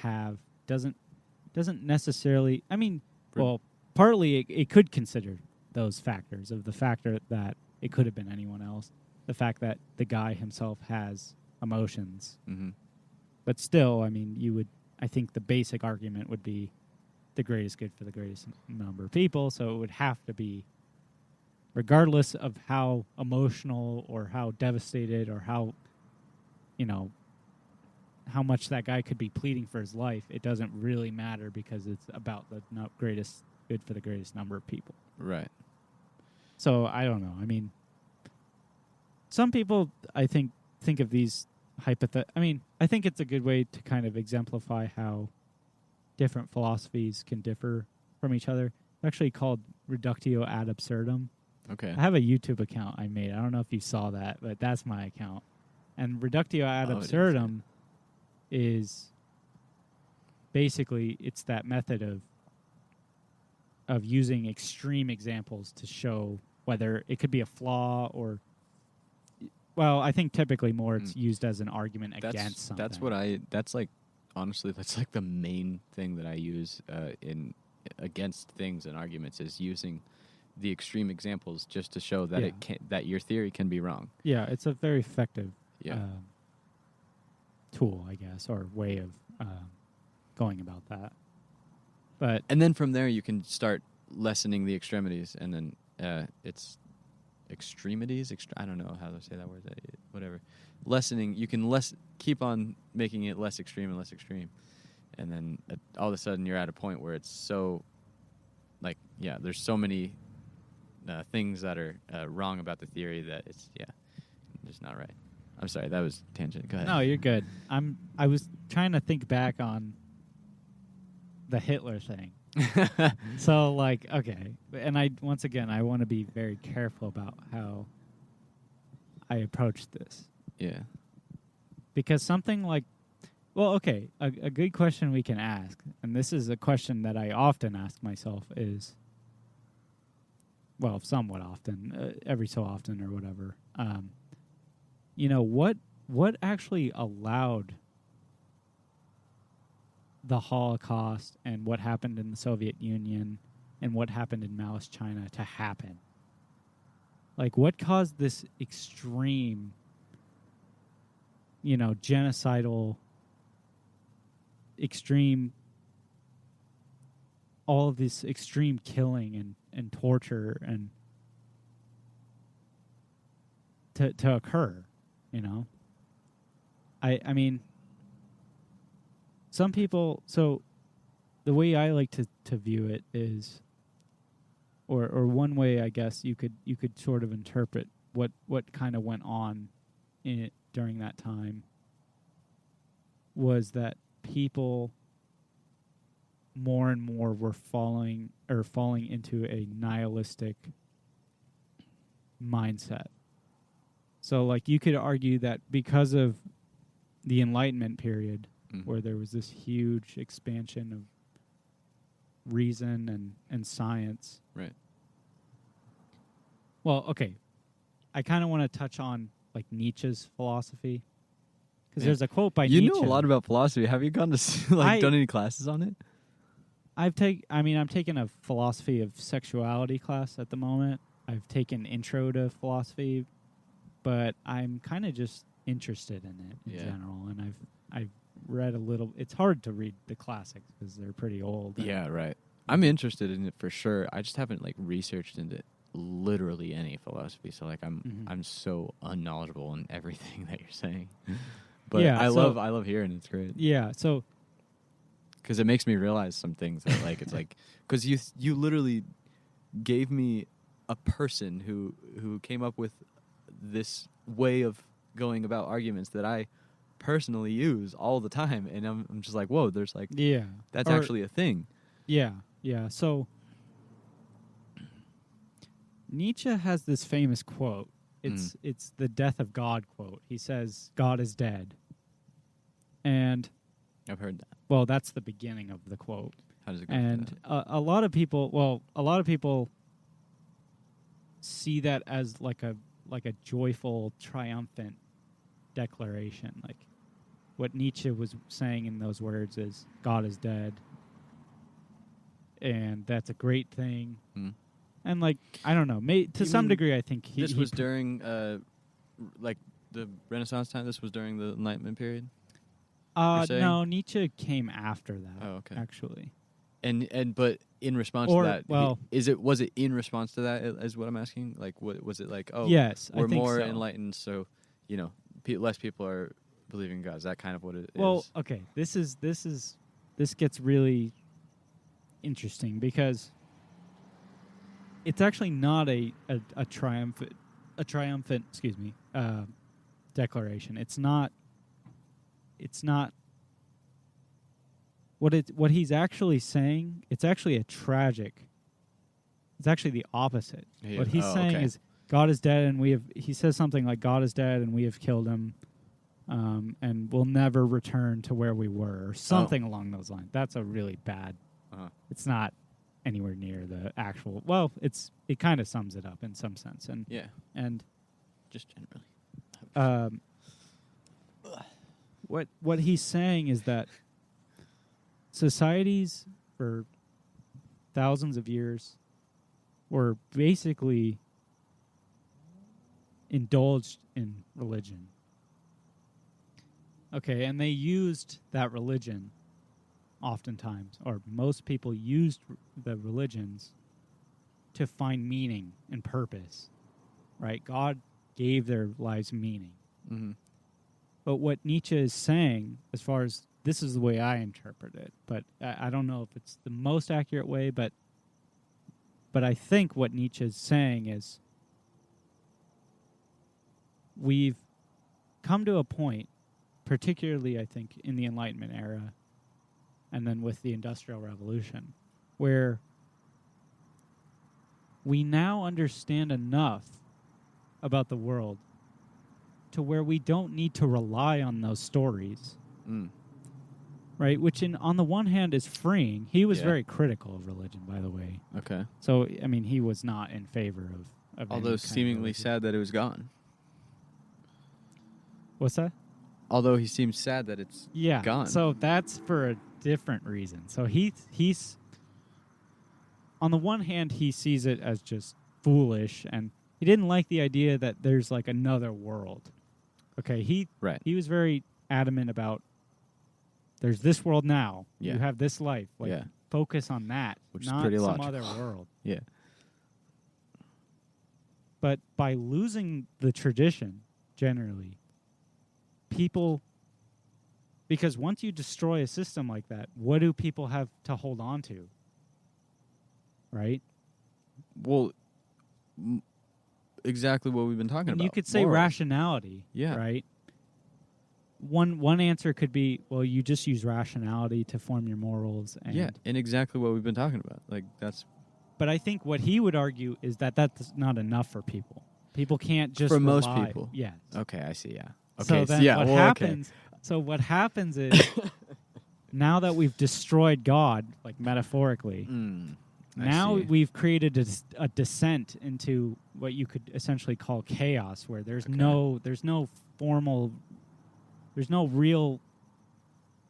necessarily, I mean, well, partly it could consider those factors of the factor that it could have been anyone else. The fact that the guy himself has emotions. Mm-hmm. But still, I mean, I think the basic argument would be the greatest good for the greatest number of people. So it would have to be, regardless of how emotional or how devastated or how, how much that guy could be pleading for his life, it doesn't really matter because it's about the greatest good for the greatest number of people. Right. So I don't know. I mean, some people, I think of these I think it's a good way to kind of exemplify how different philosophies can differ from each other. It's actually called reductio ad absurdum. Okay. I have a YouTube account I made. I don't know if you saw that, but that's my account. And reductio ad absurdum is basically, it's that method of using extreme examples to show whether it could be a flaw or, well, I think typically more it's used as an argument against something. That's like, honestly, that's like the main thing that I use in against things and arguments, is using the extreme examples just to show that that your theory can be wrong. Yeah, it's a very effective tool, I guess, or way of going about that. And then from there you can start lessening the extremities, and then it's extremities. I don't know how to say that word. Whatever. Lessening. You can keep on making it less extreme and less extreme, and then all of a sudden you're at a point where it's so, like, there's so many things that are wrong about the theory that it's just not right. I'm sorry, that was tangent. Go ahead. No, you're good. I was trying to think back on the Hitler thing. So, like, okay, and I want to be very careful about how I approach this. Yeah. Because something like, well, okay, a good question we can ask, and this is a question that I often ask myself, is, well, somewhat often, every so often or whatever, what actually allowed the Holocaust and what happened in the Soviet Union and what happened in Maoist China to happen? Like, what caused this extreme, genocidal, all of this extreme killing and torture and to occur, I mean, some people, so the way I like to view it is, or one way I guess you could sort of interpret what kind of went on in it during that time was that people more and more were falling into a nihilistic mindset. So, like, you could argue that because of the Enlightenment period, where there was this huge expansion of reason and science. Right. Well, okay. I kind of want to touch on, like, Nietzsche's philosophy. Because there's a quote by Nietzsche. You know a lot about philosophy. Have you gone to, done any classes on it? I'm taking a philosophy of sexuality class at the moment. I've taken intro to philosophy, but I'm kind of just interested in it in general. And I've read a little. It's hard to read the classics because they're pretty old. Yeah, right. I'm interested in it for sure. I just haven't researched into literally any philosophy. So I'm so unknowledgeable in everything that you're saying. But I love hearing it. It's great. Yeah. So because it makes me realize some things that it's like, because you literally gave me a person who came up with this way of going about arguments that I personally use all the time, and I'm just like, whoa, there's that's actually a thing. Yeah. So Nietzsche has this famous quote It's the death of God quote. He says God is dead. And I've heard that. well, that's the beginning of the quote. How does it go? And a lot of people see that as like a joyful, triumphant declaration. Like what Nietzsche was saying in those words is God is dead. And that's a great thing. And like I don't know, to some degree I think this was during like the Renaissance time. This was during the Enlightenment period. No, Nietzsche came after that. Oh, okay. Actually. And but in response to that, was it in response to that? Is what I'm asking. Like, what was it like? Oh, yes, we're I think more so. enlightened, so less people are believing in God. Is that kind of what it is? Well, okay. This gets really interesting because it's actually not a triumphant declaration. It's not what he's actually saying. It's actually it's actually the opposite. What he's saying is God is dead, and he says something like God is dead and we have killed him, and we'll never return to where we were, or something along those lines. That's a really bad. It's not anywhere near the actual. Well, it kind of sums it up in some sense, and just generally. What he's saying is that societies for thousands of years were basically indulged in religion. Okay, and they used that religion oftentimes, or most people used the religions to find meaning and purpose, right? God gave their lives meaning. Mm-hmm. But what Nietzsche is saying, as far as this is the way I interpret it, but I don't know if it's the most accurate way, but I think what Nietzsche is saying is we've come to a point, particularly I think in the Enlightenment era and then with the Industrial Revolution, where we now understand enough about the world to where we don't need to rely on those stories. Right? Which on the one hand is freeing. He was very critical of religion, by the way. Okay. So, I mean, he was not in favor of Although seemingly sad that it was gone. What's that? Although he seems sad that it's gone. So that's for a different reason. So he's on the one hand, he sees it as just foolish, and he didn't like the idea that there's like another world. Okay, he was very adamant about there's this world now. Yeah. You have this life. Like focus on that, which not is pretty some logical. other world. Yeah. But by losing the tradition, generally, people, because once you destroy a system like that, what do people have to hold on to? Right? Well, exactly what we've been talking about. You could say rationality, right? One answer could be, well, you just use rationality to form your morals. And and exactly what we've been talking about. Like that's. But I think what he would argue is that that's not enough for people. People can't just for rely. Most people. Yes. Okay, I see. Yeah. So Okay. then what happens? So what happens is now that we've destroyed God, like metaphorically, now we've created a descent into what you could essentially call chaos, where there's no real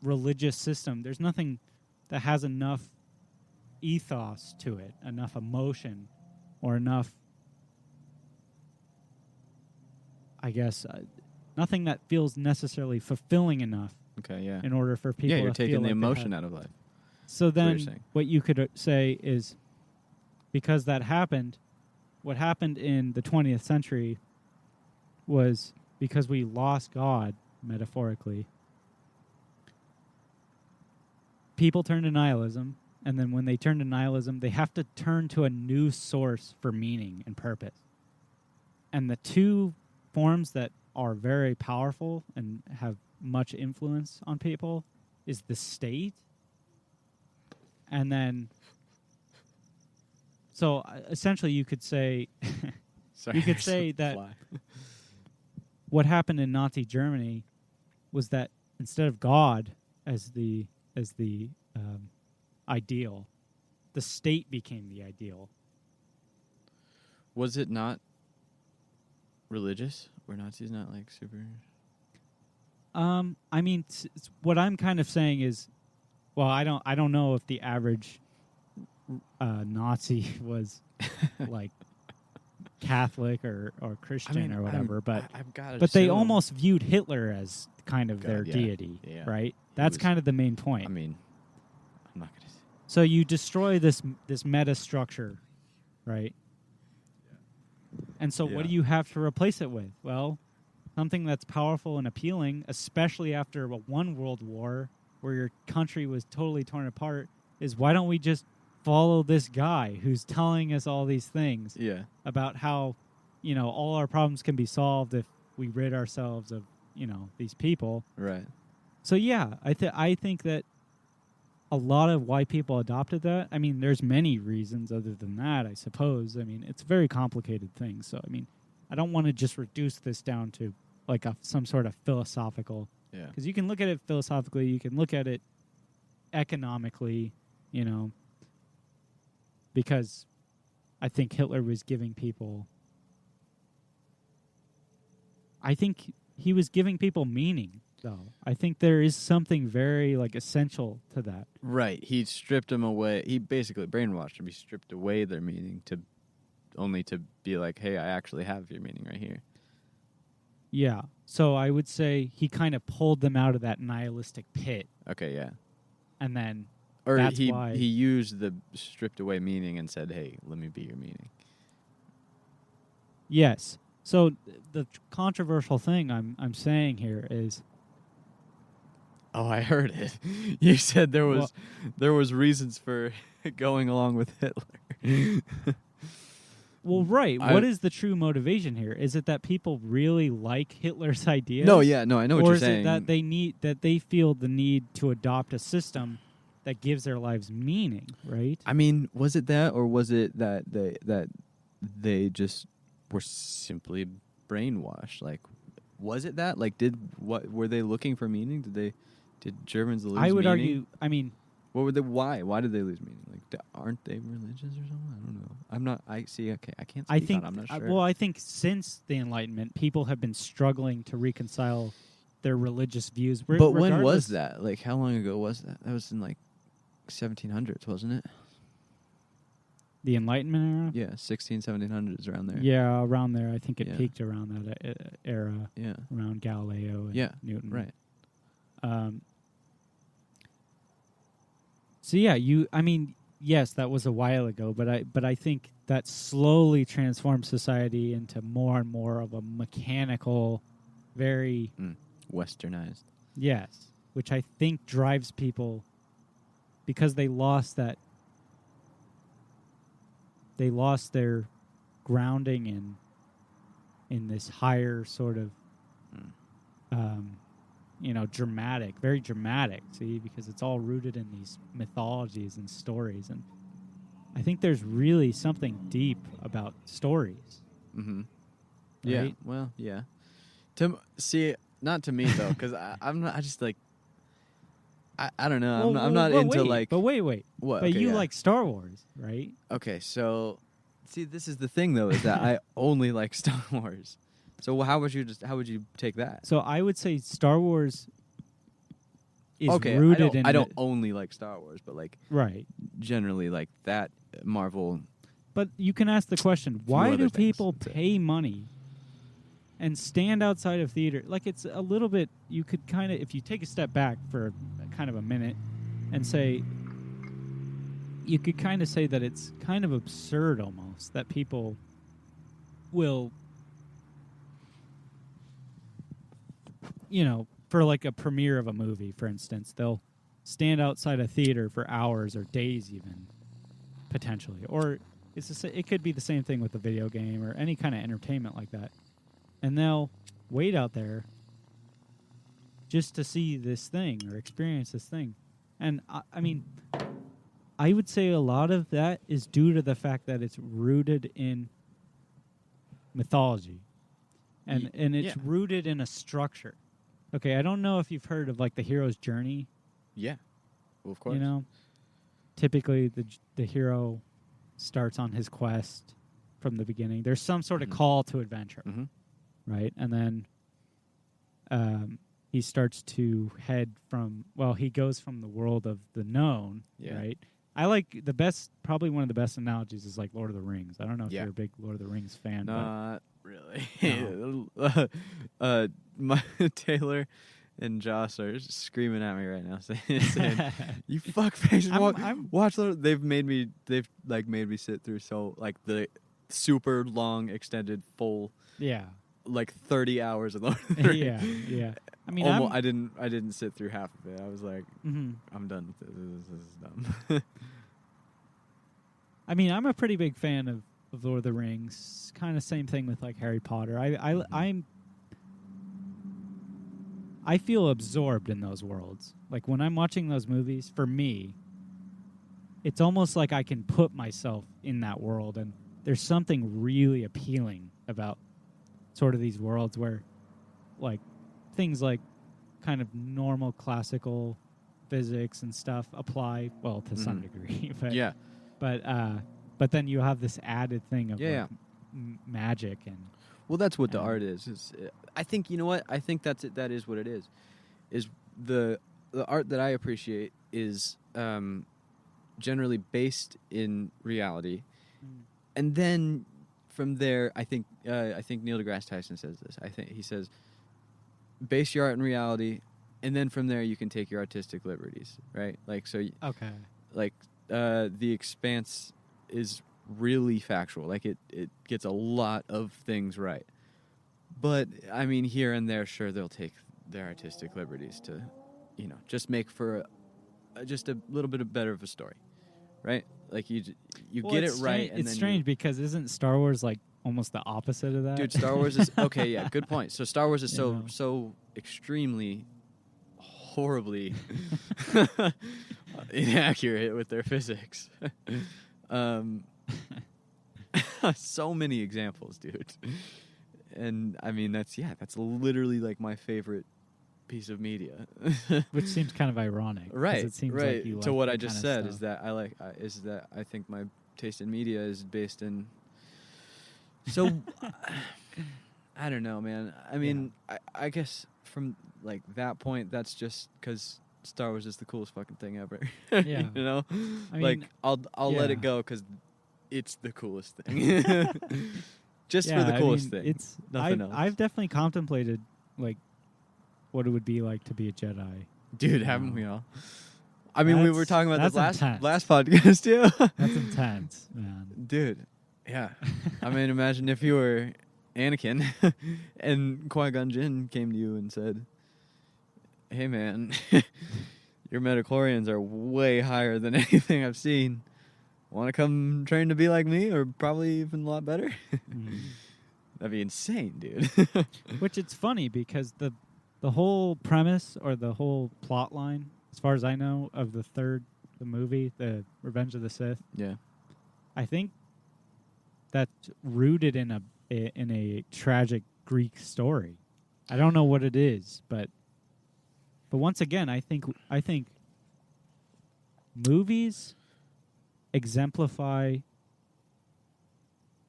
religious system. There's nothing that has enough ethos to it, enough emotion, or enough, I guess, nothing that feels necessarily fulfilling enough. Okay, yeah. In order for people, you're to taking feel the like emotion out of life. So then, what you could say is, because that happened, what happened in the 20th century was because we lost God, metaphorically. People turn to nihilism, and then when they turn to nihilism, they have to turn to a new source for meaning and purpose. And the two forms that are very powerful and have much influence on people is the state, and then, so essentially you could say, Sorry, you could say that what happened in Nazi Germany was that instead of God as the ideal, the state became the ideal. Was it not religious? Were Nazis not like super? I mean, what I'm kind of saying is, well, I don't know if the average Nazi was like Catholic or Christian or whatever, but they almost viewed Hitler as kind of their deity, right? That's kind of the main point. I mean, I'm not going to. So you destroy this meta structure, right? And so what do you have to replace it with? Well, something that's powerful and appealing, especially after one world war where your country was totally torn apart, is why don't we just follow this guy who's telling us all these things about how, all our problems can be solved if we rid ourselves of, these people. Right. So, yeah, I think that a lot of why people adopted that, I mean, there's many reasons other than that, I suppose. I mean, it's a very complicated thing. So, I mean, I don't want to just reduce this down to like some sort of philosophical. Yeah. Because you can look at it philosophically, you can look at it economically, because I think Hitler was giving people. I think he was giving people meaning, though. I think there is something very essential to that. Right. He stripped them away. He basically brainwashed them. He stripped away their meaning only to be like, hey, I actually have your meaning right here. Yeah. So I would say he kind of pulled them out of that nihilistic pit. Okay, yeah. And then he used the stripped away meaning and said, hey, let me be your meaning. Yes. So the controversial thing I'm saying here is. Oh, I heard it. You said there was reasons for going along with Hitler. Well, right. What is the true motivation here? Is it that people really like Hitler's ideas? No, I know what you're saying. Or is it that they feel the need to adopt a system that gives their lives meaning, right? I mean, was it that, or was it that they just were simply brainwashed? Like, was it that? Like, were they looking for meaning? Did Germans lose meaning? I would argue, I mean... Why? Why did they lose meaning? Like, aren't they religious or something? I don't know. I'm not... I see, okay, I can't speak on it. I'm not sure. Well, I think since the Enlightenment, people have been struggling to reconcile their religious views. But when was that? Like, how long ago was that? That was in, 1700s, wasn't it? The Enlightenment era? Yeah, 1700s, around there. Yeah, around there. I think it peaked around that era. Yeah. Around Galileo and Newton. Right. So yeah, yes, that was a while ago, but I think that slowly transformed society into more and more of a mechanical, very westernized. Yes, which I think drives people because they lost their grounding in this higher sort of very dramatic, see, because it's all rooted in these mythologies and stories. And I think there's really something deep about stories. Mm-hmm. Right? Yeah, well, yeah. Not to me, though, because I'm not, I just, I don't know. I'm not into, But wait. What? But Okay, you like Star Wars, right? Okay, so, see, this is the thing, though, is that I only like Star Wars. So how would you take that? So I would say Star Wars is rooted in... I don't only like Star Wars, but right. Generally that Marvel... But you can ask the question, why do people pay money and stand outside of theater? It's a little bit... You could kind of... If you take a step back for kind of a minute and say... You could kind of say that it's kind of absurd almost that people will... for a premiere of a movie, for instance, they'll stand outside a theater for hours or days even, potentially. Or it could be the same thing with a video game or any kind of entertainment like that. And they'll wait out there just to see this thing or experience this thing. And, I mean, I would say a lot of that is due to the fact that it's rooted in mythology, and it's rooted in a structure. Okay, I don't know if you've heard of like the hero's journey. Yeah, well, of course. You know, typically the hero starts on his quest from the beginning. There's some sort of call to adventure, right? And then he starts to head he goes from the world of the known, right? I like probably one of the best analogies is like Lord of the Rings. I don't know if you're a big Lord of the Rings fan. Not really. No. Taylor and Joss are screaming at me right now, saying "You fuckface! Watch Lord." They've made me sit through the super long, extended, full, like 30 hours of Lord of the Rings. Yeah. I mean, I didn't sit through half of it. I was like, I'm done with this. This is dumb. I mean, I'm a pretty big fan of Lord of the Rings. Kind of same thing with like Harry Potter. I feel absorbed in those worlds. Like when I'm watching those movies, for me, it's almost like I can put myself in that world, and there's something really appealing about sort of these worlds where, like, things like kind of normal classical physics and stuff apply to some degree, but then you have this added thing of magic and that's what the art is. I think, you know what? I think that is what it is. Is the art that I appreciate is generally based in reality, and then from there, I think Neil deGrasse Tyson says this. I think he says, base your art in reality, and then from there you can take your artistic liberties, right? Like so. Okay. Like The Expanse is really factual. Like it gets a lot of things right, but I mean here and there, sure, they'll take their artistic liberties to, just make for just a little bit better of a story, right? Like you get it right. And it's strange because isn't Star Wars like almost the opposite of that? Dude, Star Wars is okay. Yeah, good point. So Star Wars is so extremely, horribly inaccurate with their physics. So many examples, dude. And I mean that's literally like my favorite piece of media. Which seems kind of ironic, right? It seems right. Like you to like what that I just kind of said stuff. is that I think my taste in media is based in. So I don't know, man. I mean, I guess from like that point, that's just because Star Wars is the coolest fucking thing ever. Yeah, you know, I mean, like I'll let it go because it's the coolest thing. Just for the coolest thing. It's nothing else. I've definitely contemplated like what it would be like to be a Jedi. Dude, haven't we all? I mean, we were talking about this last podcast too. That's intense, man. Dude, yeah. I mean, imagine if you were Anakin and Qui-Gon Jinn came to you and said, "Hey, man, your midichlorians are way higher than anything I've seen. Want to come train to be like me, or probably even a lot better?" That'd be insane, dude. Which it's funny because the whole premise or the whole plot line, as far as I know, of the movie, The Revenge of the Sith. Yeah. I think that's rooted in a tragic Greek story. I don't know what it is, but once again, I think movies exemplify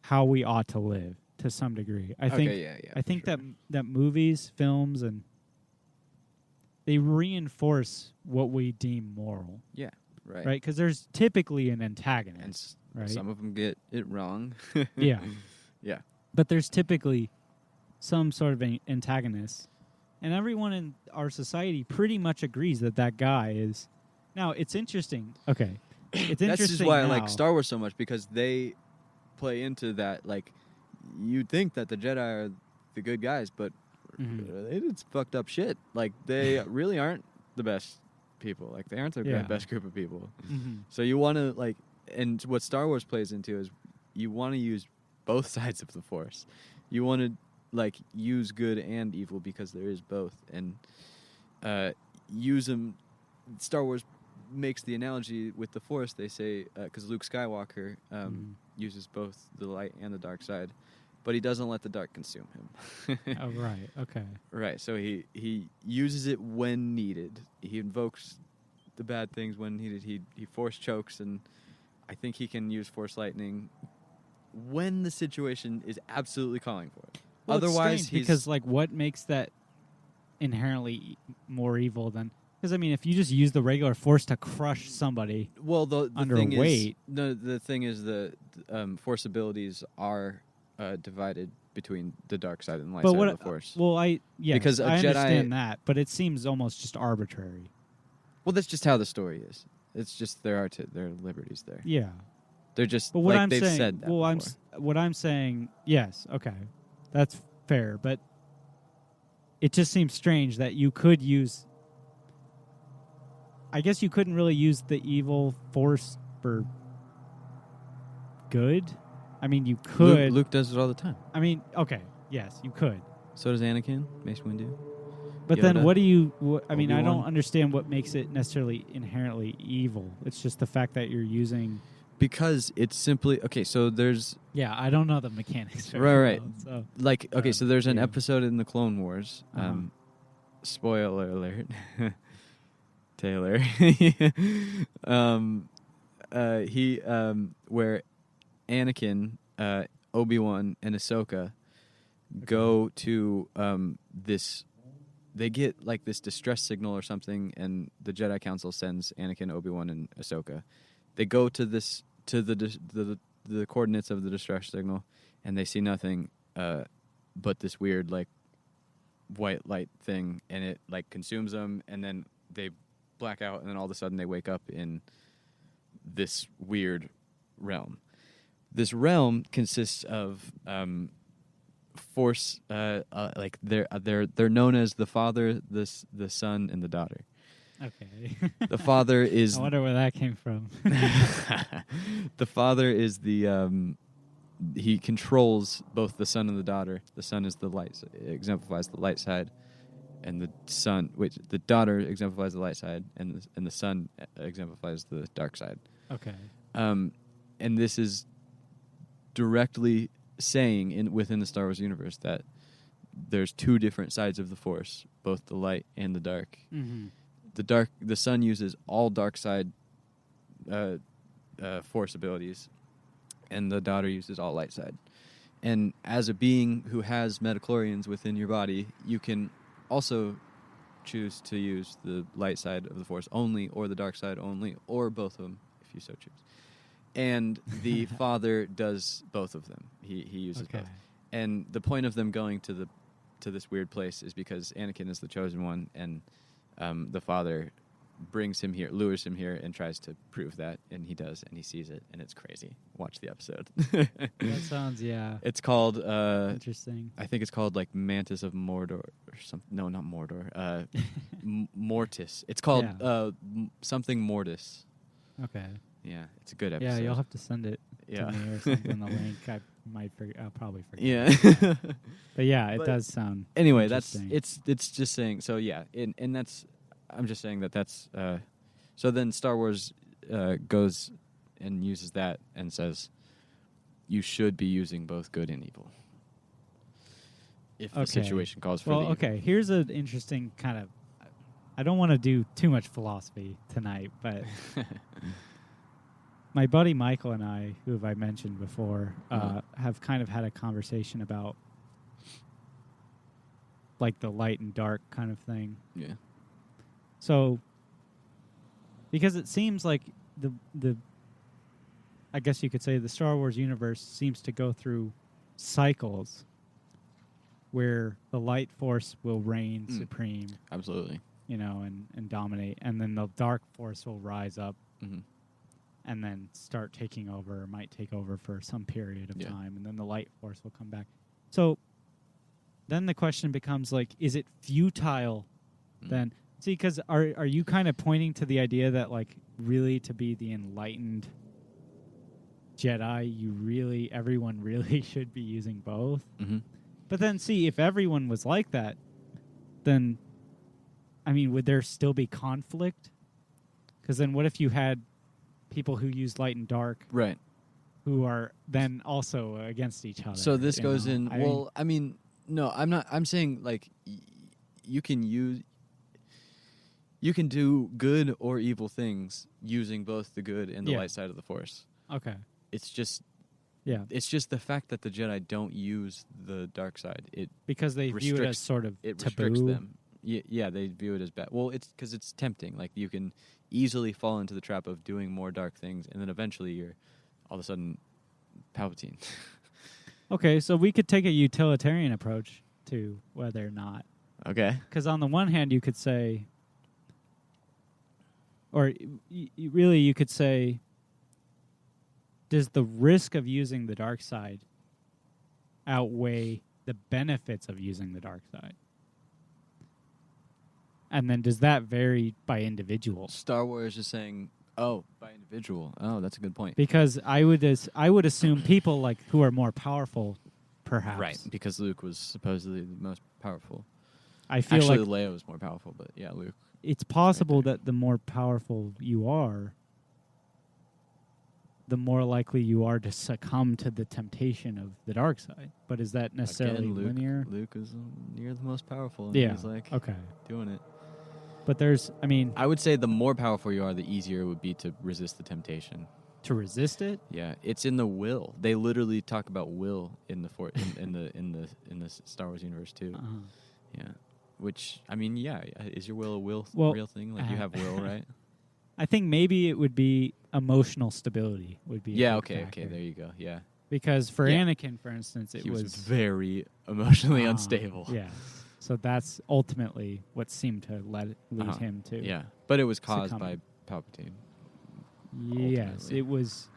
how we ought to live to some degree. I think that movies, films, and they reinforce what we deem moral. Yeah, right. Right? Because there's typically an antagonist, right? Some of them get it wrong. Yeah. Yeah. But there's typically some sort of antagonist. And everyone in our society pretty much agrees that guy is... Now, it's interesting. Okay. It's interesting. That's just why I like Star Wars so much, because they play into that. Like, you'd think that the Jedi are the good guys, but it's fucked up shit. Like, they really aren't the best people. Like, they aren't the best group of people. So you want to, like... And what Star Wars plays into is you want to use both sides of the Force. You want to, like, use good and evil because there is both. And use them... Star Wars makes the analogy with the Force. They say, because Luke Skywalker uses both the light and the dark side. but he doesn't let the dark consume him. Oh, right. Okay. Right. So he uses it when needed. He invokes the bad things when needed. He force chokes, and I think he can use force lightning when the situation is absolutely calling for it. Well, Otherwise, it's strange because like what makes that inherently more evil than? Because I mean, if you just use the regular force to crush somebody, the under thing weight. The thing is the force abilities are divided between the dark side and the light side of the force. Because I Jedi, understand that, but it seems almost just arbitrary. Well, that's just how the story is. It's just there are liberties there. Yeah. They're just But what like I'm they've saying, said that before. what I'm saying, yes, okay, that's fair, but it just seems strange that you could use. I guess you couldn't really use the evil force for good. I mean, you could. Luke does it all the time. I mean, okay, yes, you could. So does Anakin, Mace Windu. But Yoda, then what do you... I mean, I Obi-Wan. don't understand what makes it necessarily inherently evil. It's just the fact that you're using... Because it's simply... Okay, so there's... Yeah, I don't know the mechanics very Right. well, so, like, okay, so there's an yeah. episode in the Clone Wars. Uh-huh. Spoiler alert. Taylor. Where Anakin, Obi-Wan, and Ahsoka go to this... They get like this distress signal or something, and the Jedi Council sends Anakin, Obi-Wan, and Ahsoka. They go to the coordinates of the distress signal, and they see nothing but this weird like white light thing, and it like consumes them, and then they black out, and then all of a sudden they wake up in this weird realm. This realm consists of force, like they're known as the Father, the Son, and the Daughter. Okay. The Father is... I wonder where that came from. The Father is the... he controls both the Son and the Daughter. The Son is the light, exemplifies the light side, and the Daughter exemplifies the light side, and the Son exemplifies the dark side. Okay. And this is directly saying within the Star Wars universe that there's two different sides of the Force, both the light and the dark. Mm-hmm. The Son uses all dark side Force abilities, and the Daughter uses all light side. And as a being who has midichlorians within your body, you can also choose to use the light side of the Force only, or the dark side only, or both of them, if you so choose. And the Father does both of them. He uses both. And the point of them going to this weird place is because Anakin is the chosen one, and the Father brings him here, lures him here, and tries to prove that, and he does, and he sees it, and it's crazy. Watch the episode. That sounds, yeah. It's called... interesting. I think it's called, like, Mantis of Mordor, or something. No, not Mordor. Mortis. It's called something Mortis. Okay. Yeah, it's a good episode. Yeah, you'll have to send it to me or something, the link. I'll probably forget. Yeah. But yeah, it does sound Anyway, interesting. it's just saying, so yeah, and that's... I'm just saying that's... so then Star Wars goes and uses that and says, you should be using both good and evil. If the situation calls for the evil. Okay, here's an interesting kind of... I don't want to do too much philosophy tonight, but... My buddy Michael and I, who I mentioned before, have kind of had a conversation about like the light and dark kind of thing. Yeah. So, because it seems like the I guess you could say the Star Wars universe seems to go through cycles where the light force will reign supreme. Absolutely. You know, and dominate, and then the dark force will rise up. Mm-hmm. And then start taking over, or might take over for some period of time, and then the light force will come back. So then the question becomes, like, is it futile then? See, because are you kind of pointing to the idea that, like, really to be the enlightened Jedi, everyone really should be using both? Mm-hmm. But then, see, if everyone was like that, then, I mean, would there still be conflict? Because then what if you had people who use light and dark, right, who are then also against each other. So this goes know? in. I mean, no, I'm not. I'm saying like you can do good or evil things using both the good and the light side of the Force. Okay. It's just it's just the fact that the Jedi don't use the dark side. Because they view it as sort of it taboo. restricts them. Yeah, they view it as bad. Well, it's because it's tempting. Like you can easily fall into the trap of doing more dark things, and then eventually you're all of a sudden Palpatine. Okay, so we could take a utilitarian approach to whether or not. Okay. Because on the one hand, you could say, or really you could say, does the risk of using the dark side outweigh the benefits of using the dark side? And then does that vary by individual? Star Wars is saying, oh, by individual. Oh, that's a good point. Because I would assume people like who are more powerful, perhaps. Right, because Luke was supposedly the most powerful. I feel Actually, like Leia was more powerful, but yeah, Luke. It's possible that the more powerful you are, the more likely you are to succumb to the temptation of the dark side. But is that necessarily linear? Luke is near the most powerful. And Yeah. He's like doing it. But I would say the more powerful you are, the easier it would be to resist the temptation. To resist it? Yeah, it's in the will. They literally talk about will in the in the Star Wars universe too. Uh-huh. Yeah, which I mean, is your will a real thing? Like you have will, right? I think maybe it would be emotional stability would be. Okay, there you go. Yeah, because for Anakin, for instance, he was very emotionally unstable. Yeah. So that's ultimately what seemed to lead him to. Yeah, but it was caused by Palpatine. Yes, ultimately. It was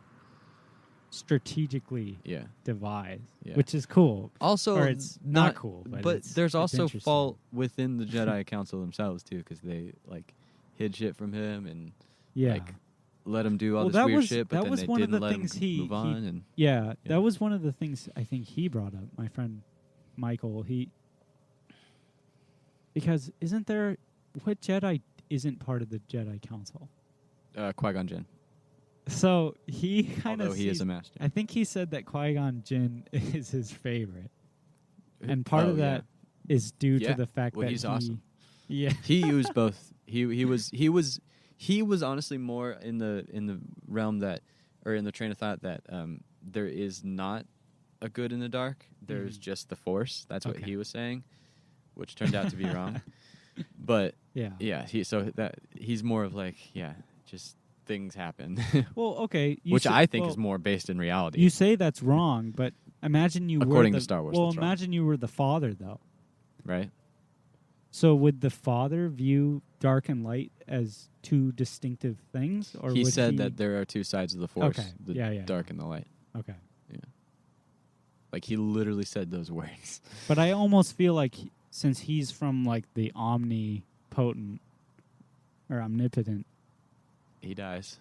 strategically devised, Yeah. which is cool. Also, or it's not cool, but there's also interesting. fault within the Jedi Council themselves too, because they like hid shit from him and like let him do all this weird shit, but then they didn't let him move on. That was one of the things I think he brought up. My friend Michael, because isn't there what Jedi isn't part of the Jedi Council? Qui-Gon Jinn. So he kind of he is a master. I think he said that Qui-Gon Jinn is his favorite, and part of that is due to the fact that he's awesome. Yeah, he used both. He was honestly more in the realm that, or in the train of thought that there is not a good in the dark. There's just the Force. That's what he was saying, which turned out to be wrong. But he's more of like just things happen. Well, okay, which I think is more based in reality. You say that's wrong, but imagine you according were to Star Wars. Well, imagine you were the father, though. Right. So would the father view dark and light as two distinctive things, or he said that there are two sides of the Force: the dark and the light. Okay. Yeah. Like he literally said those words. But I almost feel like since he's from like the omnipotent or omnipotent, he dies.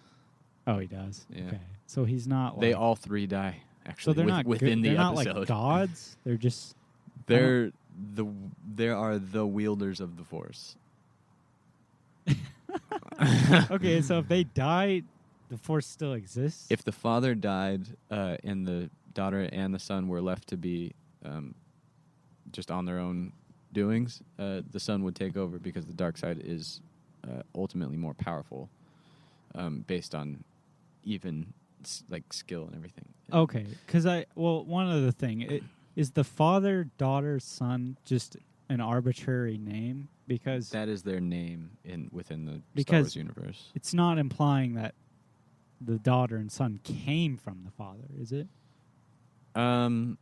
Oh, he does. Yeah. Okay. So he's not. They all three die. Actually, so they're not within the they're episode. Not like gods. They're just. There are the wielders of the Force. Okay, so if they die, the Force still exists? If the father died and the daughter and the son were left to be just on their own doings, the son would take over because the dark side is ultimately more powerful based on even like skill and everything. Okay, because one other thing, is the father, daughter, son just an arbitrary name? Because that is their name within the Star Wars universe. It's not implying that the daughter and son came from the father, is it? Well,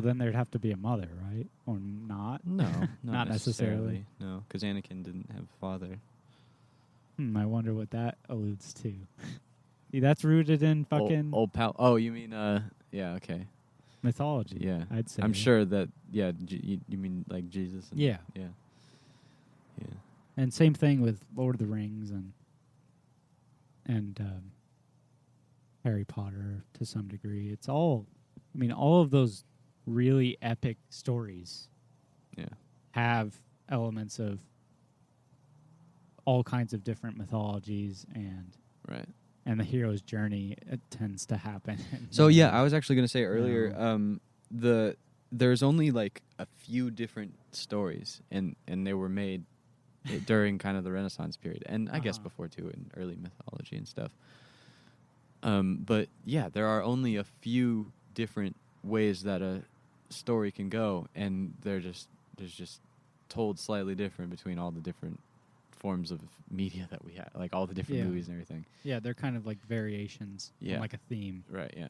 then there'd have to be a mother, right? Or not? No, not necessarily. No, because Anakin didn't have a father. I wonder what that alludes to. See, that's rooted in fucking old pal. Oh, you mean okay. Mythology. Yeah, I'd say. I'm sure that. Yeah, you mean like Jesus? And, yeah. And same thing with Lord of the Rings and Harry Potter to some degree. It's all. I mean, all of those really epic stories. Yeah. Have elements of all kinds of different mythologies and right. and the hero's journey tends to happen. So yeah, I was actually going to say earlier, there's only like a few different stories, and they were made during kind of the Renaissance period, and I guess before too, in early mythology and stuff. But yeah, there are only a few different ways that a story can go, and there's just told slightly different between all the different forms of media that we have, like all the different movies and everything. Yeah, they're kind of like variations on like a theme. Right, yeah.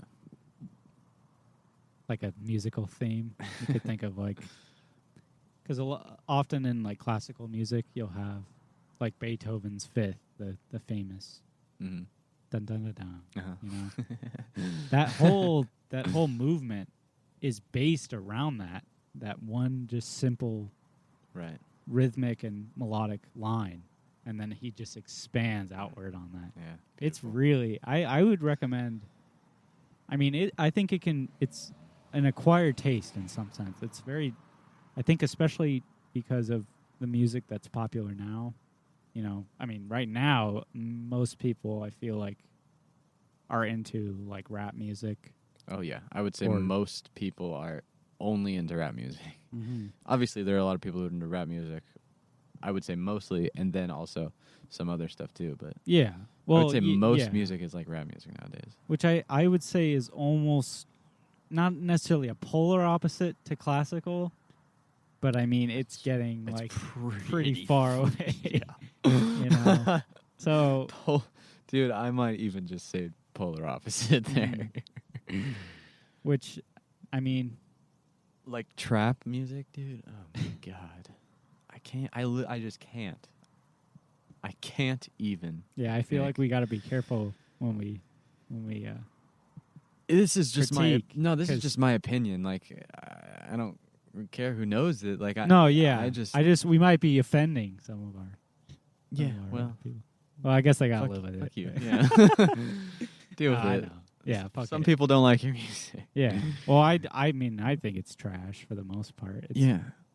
Like a musical theme. You could think of like... Because often in like classical music, you'll have like Beethoven's Fifth, the famous dun dun dun dun. You know, that whole movement is based around that one just simple, rhythmic and melodic line, and then he just expands outward on that. Yeah, it's really I would recommend. I mean, I think it's an acquired taste in some sense. It's very. I think especially because of the music that's popular now, you know, I mean, right now, most people I feel like are into like rap music. Oh yeah, I would say most people are only into rap music. Obviously, there are a lot of people who are into rap music. I would say mostly, and then also some other stuff too. But yeah, well, I would say most music is like rap music nowadays. Which I would say is almost not necessarily a polar opposite to classical. But I mean, it's getting like pretty far away. You know? So, dude, I might even just say polar opposite there. Which, I mean, like trap music, dude. Oh my god, I can't. I just can't. I can't even. Yeah, I feel like we got to be careful when we. This is just critique, this is just my opinion. Like, I don't care who knows it. Like, I just we might be offending some of our people. Well, I guess I gotta live with it. Fuck you. Yeah. Deal with it. Yeah, some people don't like your music. Yeah. Well, I mean, I think it's trash for the most part.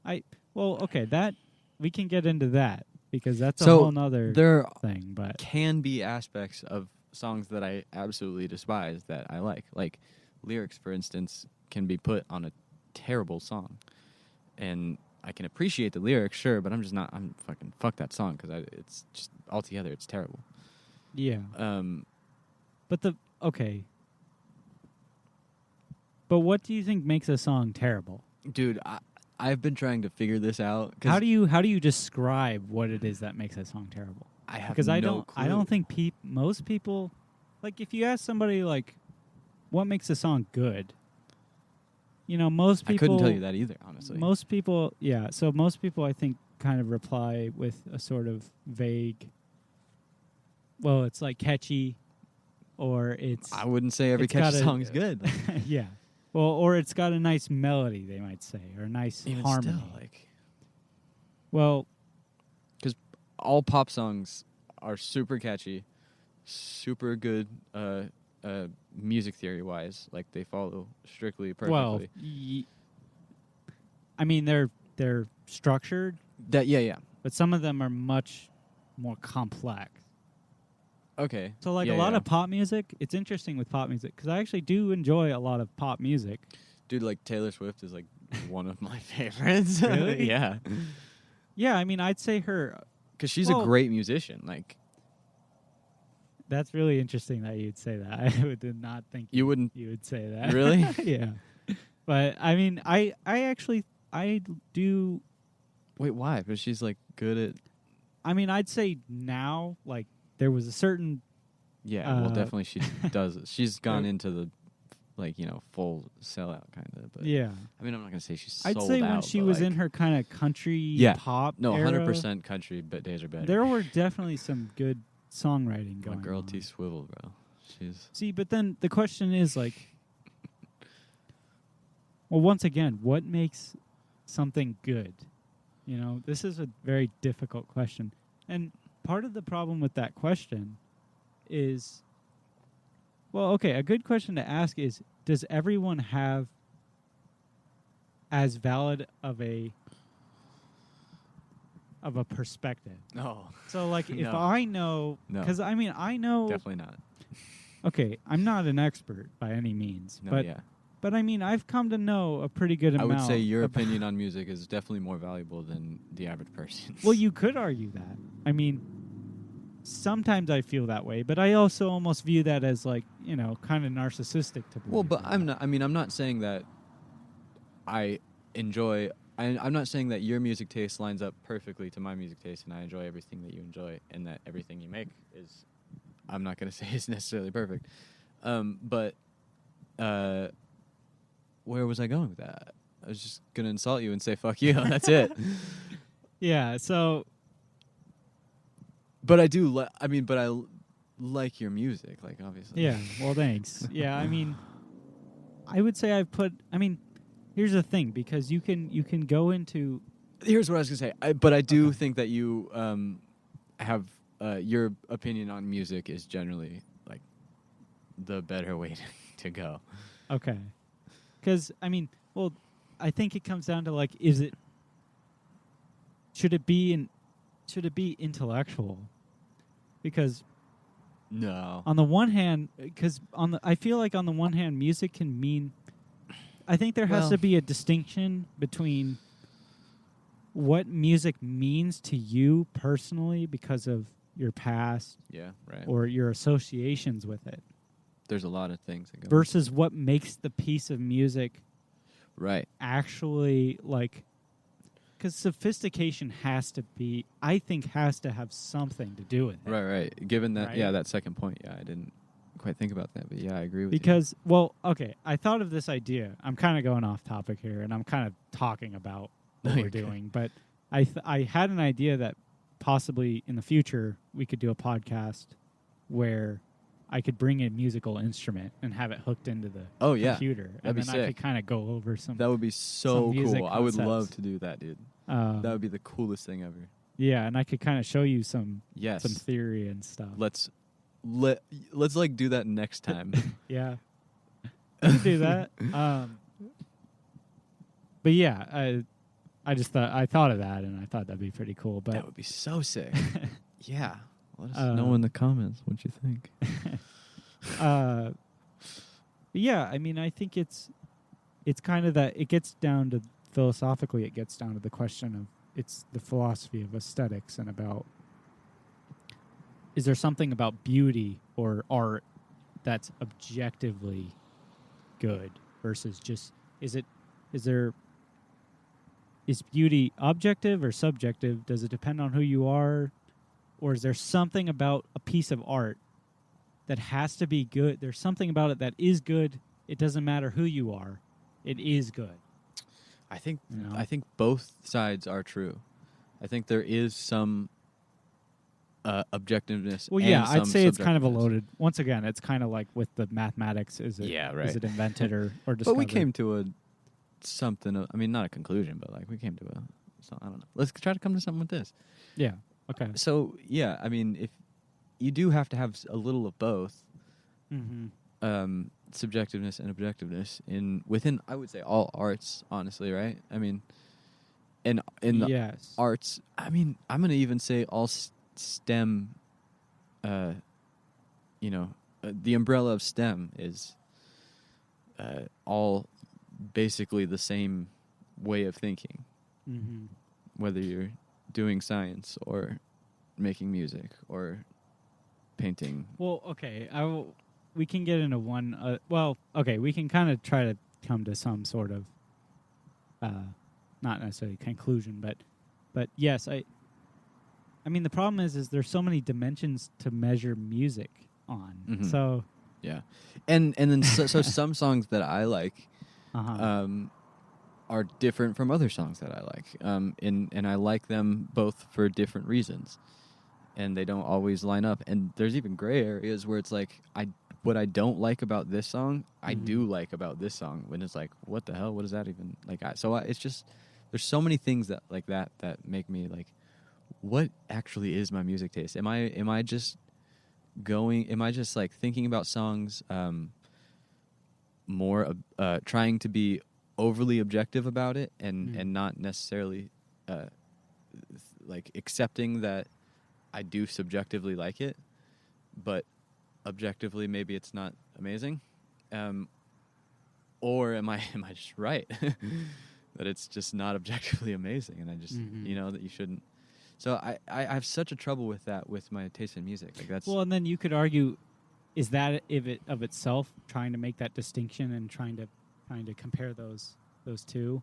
That we can get into that because that's a whole nother thing. But can be aspects of songs that I absolutely despise that I like. Like lyrics, for instance, can be put on a terrible song, and I can appreciate the lyrics, sure, but I'm fucking fuck that song because it's just altogether it's terrible. Yeah. But But what do you think makes a song terrible, dude? I've been trying to figure this out. How do you describe what it is that makes a song terrible? I have because I don't think most people, like, if you ask somebody like, what makes a song good. You know, most people... I couldn't tell you that either, honestly. Most people, so most people, I think, kind of reply with a sort of vague, well, it's like catchy, or it's... I wouldn't say every catchy song is good. Yeah. Well, or it's got a nice melody, they might say, or a nice harmony. Still, like... Well... Because all pop songs are super catchy, super good... music theory wise, like they follow strictly perfectly. Well, I mean they're structured. Yeah. But some of them are much more complex. Okay. So like a lot of pop music, it's interesting with pop music because I actually do enjoy a lot of pop music. Dude, like Taylor Swift is like one of my favorites. Really? Yeah. Yeah, I mean I'd say her because she's a great musician. Like. That's really interesting that you'd say that. I did not think you would say that. Really? Yeah. But I mean, I do. Wait, why? Because she's like good at. I mean, I'd say now, like there was a certain. Yeah, well, definitely she does. She's gone into the, like, you know, full sellout kind of. But yeah. I mean, I'm not gonna say she's. Sold I'd say out, when she was in her kind of country pop. No, era, 100% country, but days are better. There were definitely some good songwriting going on. My girl T Swivel, bro. See, but then the question is like, well, once again, what makes something good? You know, this is a very difficult question, and part of the problem with that question is, well, okay, a good question to ask is, does everyone have as valid of a perspective? No. So, like, if I know... No. Because, I mean, I know... Definitely not. okay, I'm not an expert by any means, No, but yeah. but I mean, I've come to know a pretty good I amount. would say your about- opinion on music is definitely more valuable than the average person's. Well, you could argue that. I mean, sometimes I feel that way, but I also almost view that as like, kind of narcissistic to believe. Well, but that. I'm not. I mean, I'm not saying that I enjoy. I'm not saying that your music taste lines up perfectly to my music taste, and I enjoy everything that you enjoy, and that everything you make is. I'm not going to say is necessarily perfect, but where was I going with that? I was just going to insult you and say fuck you. That's it. Yeah. So. But I do. But I like your music, like obviously. Yeah. Well, thanks. Yeah. I mean, I would say I've put. I mean, here's the thing, because you can go into. Here's what I was gonna say. But I do Okay. think that you have your opinion on music is generally like the better way to go. Okay. Because I mean, well, I think it comes down to like, should it be intellectual? Because No. on the one hand, I feel like on the one hand, music can mean. I think there has Well- to be a distinction between what music means to you personally because of your past Yeah. Right. or your associations with it, There's a lot of things that go. versus what makes the piece of music Right. actually like. Because sophistication has to have something to do with it. Right. Right. Given that, Right? yeah, that second point, yeah, I didn't quite think about that, but yeah, I agree with you. Because, well, okay, I thought of this idea. I'm kind of going off topic here, and I'm kind of talking about what No, we're you're good. doing. But I had an idea that possibly in the future we could do a podcast where I could bring a musical instrument and have it hooked into the Oh, yeah. computer, and be then I sick. could kind of go over some. That would be so some music cool. I would love concepts. to do that, dude. that That would be the coolest thing ever. Yeah, and I could kind of show you some Yes. theory and stuff. Let's like do that next time. Yeah, I could do that. But yeah, I just thought of that, and I thought that'd be pretty cool. But That would be so sick. Yeah. Let us Uh, know in the comments what you think. yeah, I mean, I think it's kind of that. It gets down to philosophically. It gets down to the question of it's the philosophy of aesthetics and about is there something about beauty or art that's objectively good versus just is beauty objective or subjective? Does it depend on who you are? Or is there something about a piece of art that has to be good? There's something about it that is good. It doesn't matter who you are. It is good. I think You know? I think both sides are true. I think there is some objectiveness. Well, and yeah, I'd some say it's kind of a subjectiveness. loaded. Once again, it's kind of like with the mathematics. Is it? Yeah, right. Is it invented or discovered? But we came to I mean, not a conclusion, but like we came to I don't know. Let's try to come to something with this. Yeah. Okay. So yeah, I mean, if you do have to have a little of both, Mm-hmm. Subjectiveness and objectiveness within I would say all arts, honestly, right? I mean, in the Yes. arts, I mean, I'm gonna even say all STEM. The umbrella of STEM is all basically the same way of thinking, Mm-hmm. whether you're doing science or making music or painting. Well, okay. We can get into one. We can kind of try to come to some sort of, not necessarily conclusion, but yes, I mean, the problem is there's so many dimensions to measure music on. Mhm. So, Yeah, and then so some songs that I like uh-huh. are different from other songs that I like, and I like them both for different reasons, and they don't always line up. And there's even gray areas where it's like what I don't like about this song, I Mhm. do like about this song. When it's like, what the hell? What is that even like? It's just there's so many things that like that make me like, what actually is my music taste? Am I just like thinking about songs more trying to be overly objective about it and not necessarily like accepting that I do subjectively like it, but objectively maybe it's not amazing, or am I just right that it's just not objectively amazing, and I just that you shouldn't. So I have such a trouble with that with my taste in music. Like that's Well, and then you could argue, is that of itself trying to make that distinction and trying to compare those two?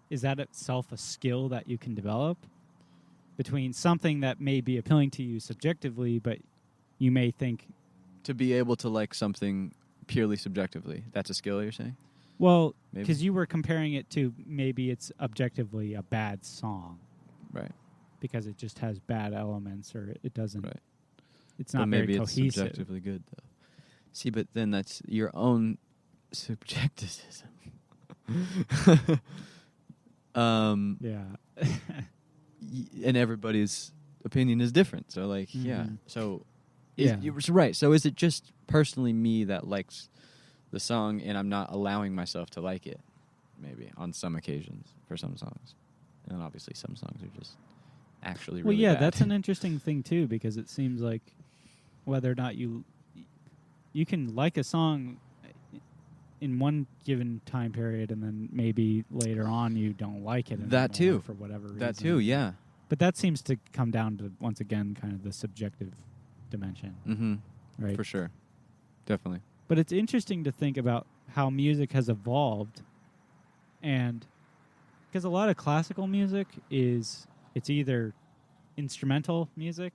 Is that itself a skill that you can develop between something that may be appealing to you subjectively, but you may think to be able to like something purely subjectively? That's a skill, you're saying? Well, because you were comparing it to maybe it's objectively a bad song, right? Because it just has bad elements, or it doesn't. Right. It's not but maybe very cohesive. It's subjectively good, though. See, but then that's your own subjectivism. Yeah. And everybody's opinion is different. So, like, yeah. So, you're right. So, is it just personally me that likes the song, and I'm not allowing myself to like it? Maybe on some occasions for some songs, and then obviously some songs are just actually really bad. That's an interesting thing too, because it seems like whether or not you can like a song in one given time period, and then maybe later on you don't like it that too for whatever reason. That too, yeah. But that seems to come down to, once again, kind of the subjective dimension. Right? For sure. Definitely. But it's interesting to think about how music has evolved, and because a lot of classical music it's either instrumental music,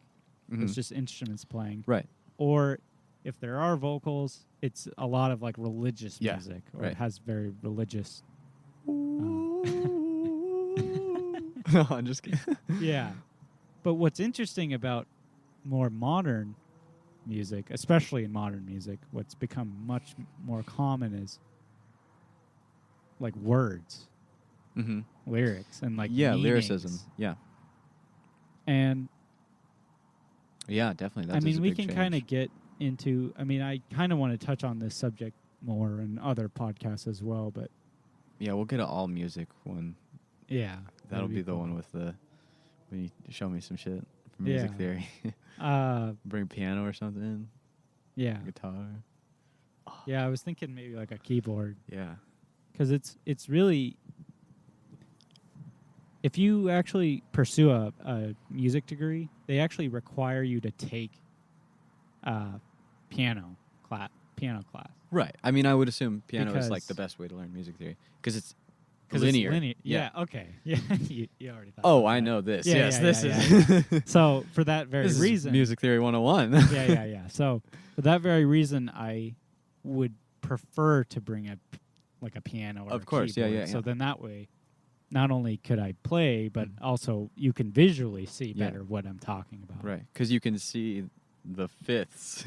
it's just instruments playing, right? Or if there are vocals, it's a lot of like religious music, or it has very religious. No, I'm just kidding. Yeah, but what's interesting about more modern music, especially in modern music, what's become much more common is like words, lyrics, and like meanings. Lyricism, and definitely. That's we can kind of get into. I kind of want to touch on this subject more in other podcasts as well, but we'll get an all music one. Yeah, that'll be the cool one with when you show me some shit from music theory. Bring piano or something. Yeah, guitar. Yeah, I was thinking maybe like a keyboard. Yeah, because it's really, if you actually pursue a music degree, they actually require you to take piano class. Right. I would assume piano is like the best way to learn music theory because it's linear. It's linear. Yeah. Okay. Yeah. you already thought. Oh, I know this. Yeah, yes, this is. Yeah. So for that very reason, music theory 101. Yeah. So for that very reason, I would prefer to bring a piano or of course, keyboard. Yeah. So then that way, not only could I play, but also you can visually see better what I'm talking about. Right, because you can see the fifths.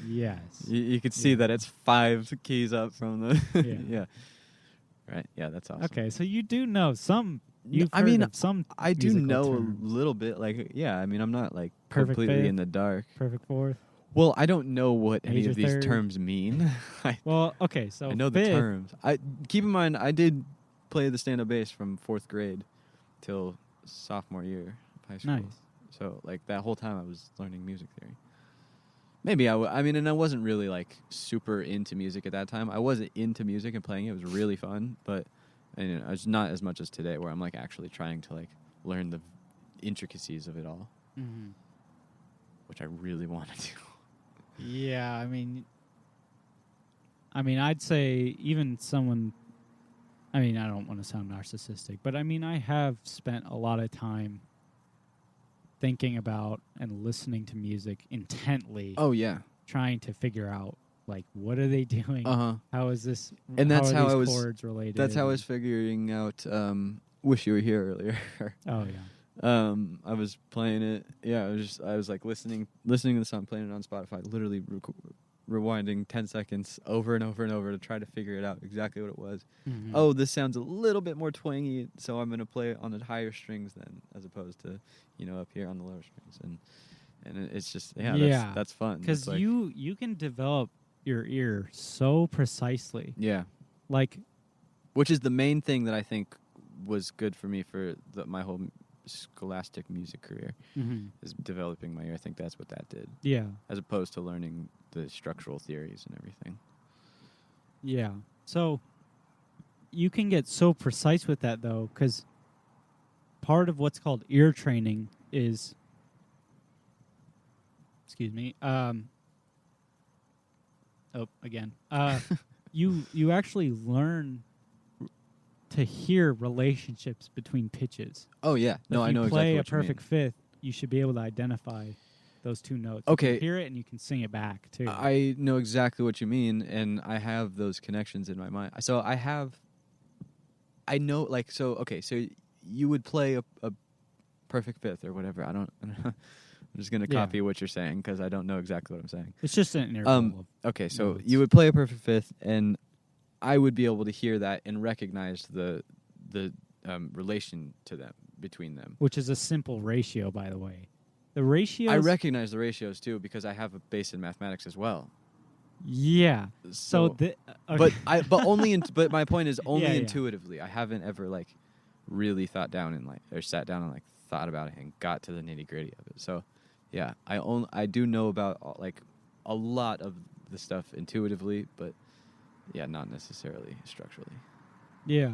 Yes. You can see that it's 5 keys up from the... yeah. Right, yeah, that's awesome. Okay, so you do know some... of some I do know terms. A little bit. Like, I'm not like Perfect completely fifth, in the dark. Perfect fourth. Well, I don't know what any Major of these third. terms mean. Okay, so I know fifth, the terms. Keep in mind, I did play the stand-up bass from 4th grade till sophomore year of high school. Nice. So, like, that whole time I was learning music theory. Maybe and I wasn't really, like, super into music at that time. I wasn't into music and playing it. It was really fun, but it's not as much as today where I'm, like, actually trying to, like, learn the intricacies of it all, which I really want to do. Yeah, I'd say even someone... I don't want to sound narcissistic, but I have spent a lot of time thinking about and listening to music intently. Oh, yeah. Trying to figure out, like, what are they doing? How is this? And that's how these chords related? That's how I was figuring out Wish You Were Here earlier. Oh, yeah. I was playing it. Yeah, I was like listening to the song, playing it on Spotify, literally rewinding 10 seconds over and over and over to try to figure it out exactly what it was. Oh, this sounds a little bit more twangy, so I'm going to play it on the higher strings then, as opposed to, up here on the lower strings. And it's just, that's fun. Because you can develop your ear so precisely. Yeah. Like, which is the main thing that I think was good for me for my whole scholastic music career, is developing my ear. I think that's what that did. Yeah. As opposed to learning the structural theories and everything. Yeah. So you can get so precise with that, though, because part of what's called ear training is, excuse me, you actually learn to hear relationships between pitches. Oh yeah, no, I know exactly what you mean. If you play a perfect fifth, you should be able to identify those two notes. Okay. You can hear it and you can sing it back too. I know exactly what you mean, and I have those connections in my mind. So I know, like, so you would play a perfect fifth or whatever. I don't know. I'm just going to copy what you're saying because I don't know exactly what I'm saying. It's just an interval. Okay, so notes. you would play a perfect fifth, and I would be able to hear that and recognize the relation to them, between them. Which is a simple ratio, by the way. The ratios... I recognize the ratios, too, because I have a base in mathematics as well. Yeah. So okay. But my point is only intuitively. I haven't ever, like, really thought down and, like, or sat down and, like, thought about it and got to the nitty-gritty of it. So, yeah, I do know about, like, a lot of the stuff intuitively, but, yeah, not necessarily structurally. Yeah.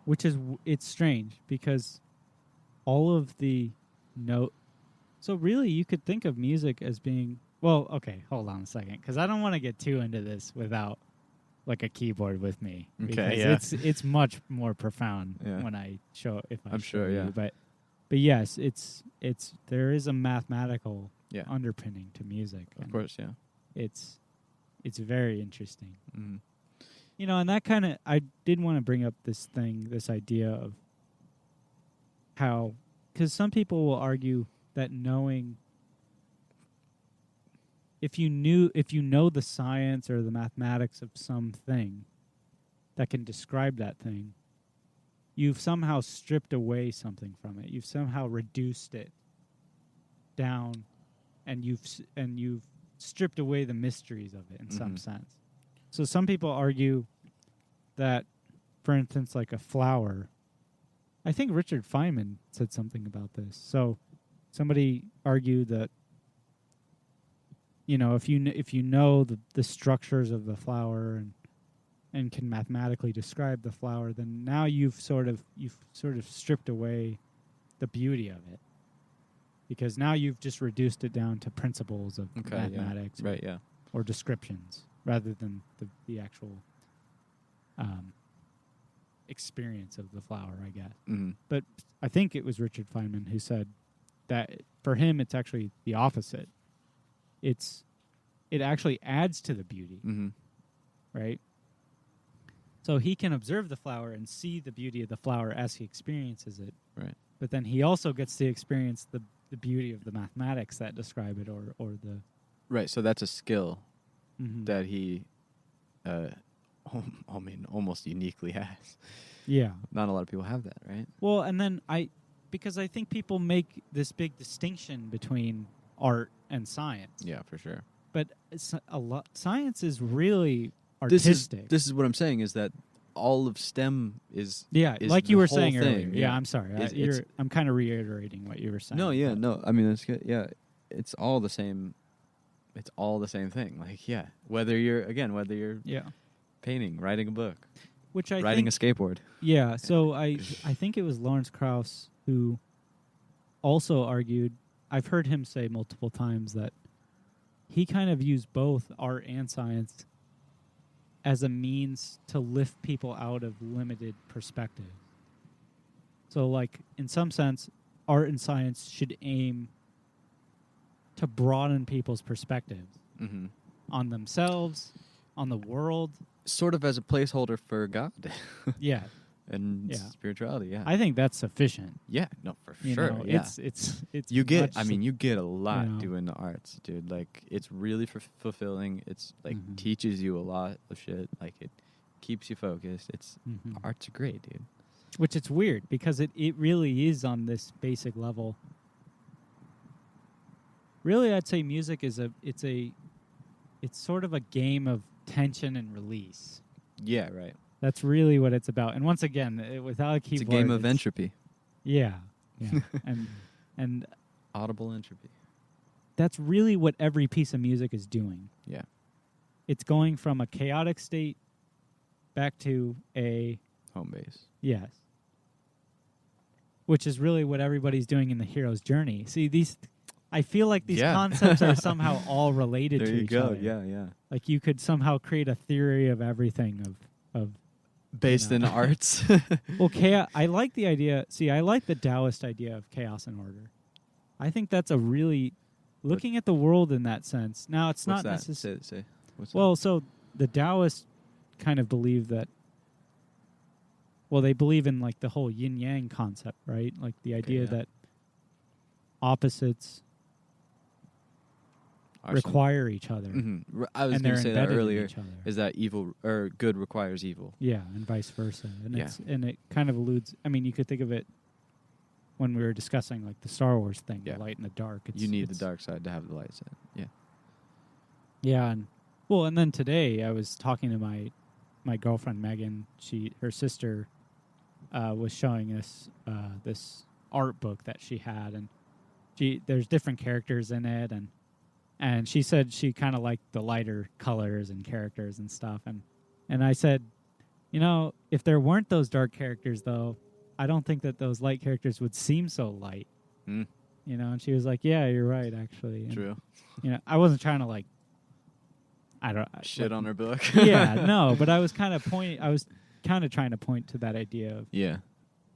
Which is, it's strange, because all of the so really you could think of music as being, well, okay, hold on a second, because I don't want to get too into this without, like, a keyboard with me. Okay, yeah. It's much more profound when I show, I'm sure, yeah. But yes, it's there is a mathematical underpinning to music. Of course, yeah. It's very interesting. Mm-hmm. You know, and that kind of, I did want to bring up this idea of how, because some people will argue that knowing, if you know the science or the mathematics of something that can describe that thing, you've somehow stripped away something from it. You've somehow reduced it down, and you've stripped away the mysteries of it in some sense. So some people argue that, for instance, like a flower. I think Richard Feynman said something about this. So somebody argued that, you know, if you know the structures of the flower and can mathematically describe the flower, then now you've sort of stripped away the beauty of it, because now you've just reduced it down to principles of mathematics, or descriptions, rather than the actual experience of the flower, I guess. Mm-hmm. But I think it was Richard Feynman who said that for him it's actually the opposite. It actually adds to the beauty, right? So he can observe the flower and see the beauty of the flower as he experiences it, right? But then he also gets to experience the beauty of the mathematics that describe it, or the right. So that's a skill that he, almost uniquely has. Yeah, not a lot of people have that, right? Well, and then because I think people make this big distinction between art and science. Yeah, for sure. But science is really artistic. This is what I'm saying, is that all of STEM is like you were saying earlier. Yeah, I'm sorry. I'm kind of reiterating what you were saying. No. I mean, it's good. Yeah, it's all the same. It's all the same thing. Like, whether you're painting, writing a book, riding a skateboard. Yeah. So I think it was Lawrence Krauss who also argued. I've heard him say multiple times that he kind of used both art and science as a means to lift people out of limited perspective. So, like, in some sense, art and science should aim to broaden people's perspectives on themselves, on the world. Sort of as a placeholder for God. Yeah. And spirituality, yeah. I think that's sufficient. Yeah, no, for you sure. Know, yeah. It's you get a lot doing the arts, dude. Like, it's really fulfilling. It's like teaches you a lot of shit. Like, it keeps you focused. It's art's great, dude. Which it's weird because it really is on this basic level. Really, I'd say music is it's sort of a game of tension and release. Yeah, right. That's really what it's about. And once again, without a keyboard, it's a game of entropy. Yeah, and audible entropy. that's really what every piece of music is doing. Yeah. It's going from a chaotic state back to a Home base. yes. Which is really what everybody's doing in the hero's journey. See, I feel like these concepts are somehow all related to each other. Yeah. Like you could somehow create a theory of everything of based in arts. well, chaos. I like the idea. See, I like the Taoist idea of chaos and order. I think that's a really looking at the world in that sense. Now, it's not necessarily. Say. Well, so the Taoists kind of believe that. Well, they believe in like the whole yin yang concept, right? Like the idea that opposites require each other. Mm-hmm. I was going to say that earlier. Is that evil or good requires evil? Yeah, and vice versa. And it kind of alludes. I mean, you could think of it when we were discussing like the Star Wars thing, the light and the dark. You need the dark side to have the light side. Yeah. Yeah, and then today I was talking to my girlfriend Megan. Her sister was showing us this art book that she had, and there's different characters in it, and she said she kind of liked the lighter colors and characters and stuff, and I said, if there weren't those dark characters though, I don't think that those light characters would seem so light. And she was like, yeah, you're right, actually. And, true. I wasn't trying to like shit on her book. Yeah, no, but I was kind of trying to point to that idea of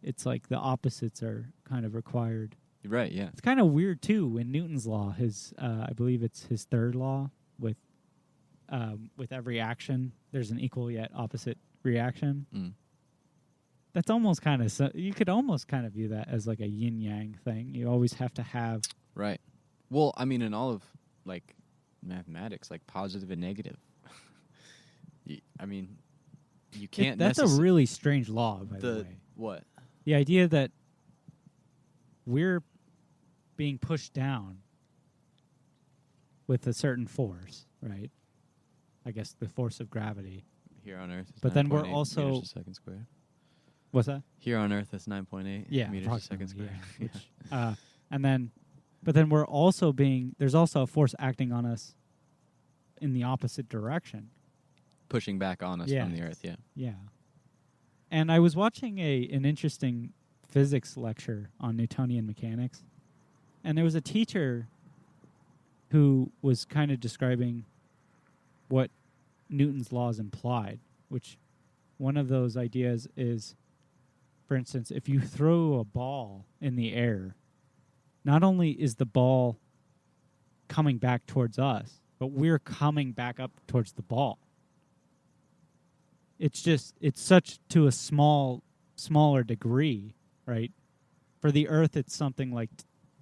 it's like the opposites are kind of required. Right, yeah. It's kind of weird too in Newton's law, I believe it's his third law with every action there's an equal yet opposite reaction. That's almost kind of you could almost kind of view that as like a yin yang thing. You always have to have right. Well, I mean in all of like mathematics, like positive and negative. I mean, you can't. That's a really strange law, by the way. What? The idea that we're being pushed down with a certain force, right? I guess the force of gravity. Here on Earth, but then we're also meters a second squared. What's that? Here on Earth, that's 9.8 meters a second squared. Yeah, but then we're also there's also a force acting on us in the opposite direction. Pushing back on us from the Earth, Yeah. And I was watching an interesting physics lecture on Newtonian mechanics, and there was a teacher who was kind of describing what Newton's laws implied, which one of those ideas is, for instance, if you throw a ball in the air, not only is the ball coming back towards us, but we're coming back up towards the ball. It's such to a smaller degree, right? For the Earth, it's something like,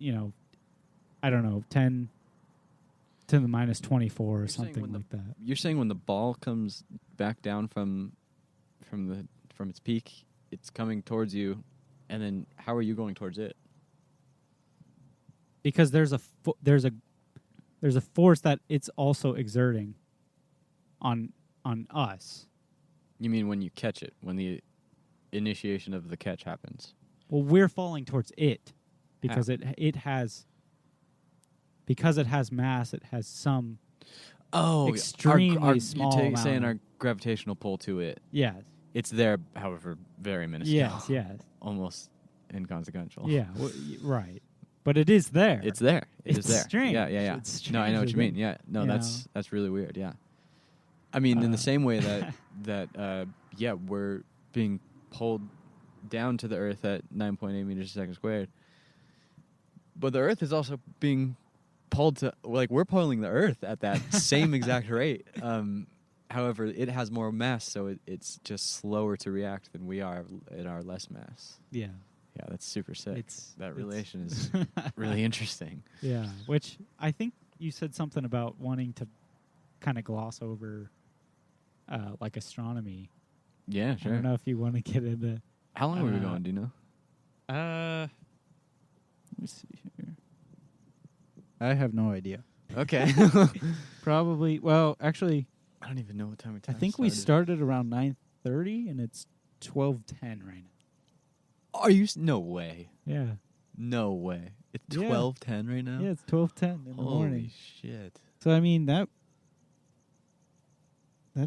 I don't know, 10 to the minus 24 or something like that. You're saying when the ball comes back down from its peak, it's coming towards you, and then how are you going towards it? Because there's a force that it's also exerting on us. You mean when you catch it, when the initiation of the catch happens? Well, we're falling towards it because it has mass. It has some extremely small amount. You're saying our gravitational pull to it. Yes, it's there. However, very minuscule. Yes, almost inconsequential. Yeah, right. But it is there. It's there. It is there. Strange. Yeah. It's strange. No, I know what you mean. Yeah. No, that's really weird. Yeah. I mean, in the same way that we're being pulled down to the Earth at 9.8 meters a second squared, but the Earth is also being pulled to, like, we're pulling the Earth at that same exact rate. However, it has more mass, so it's just slower to react than we are at our less mass. Yeah. Yeah, that's super sick. That relation is really interesting. Yeah, which I think you said something about wanting to kind of gloss over, like astronomy. Yeah, sure. I don't know if you want to get into. How long are we going? Do you know? Let me see here. I have no idea. Okay. Probably. Well, actually, I don't even know what time we. I think we started around 9:30, and it's 12:10 right now. Are you? No way. Yeah. No way. It's Yeah. 12:10 right now? Yeah, it's 12:10 in the morning. Holy shit. So I mean that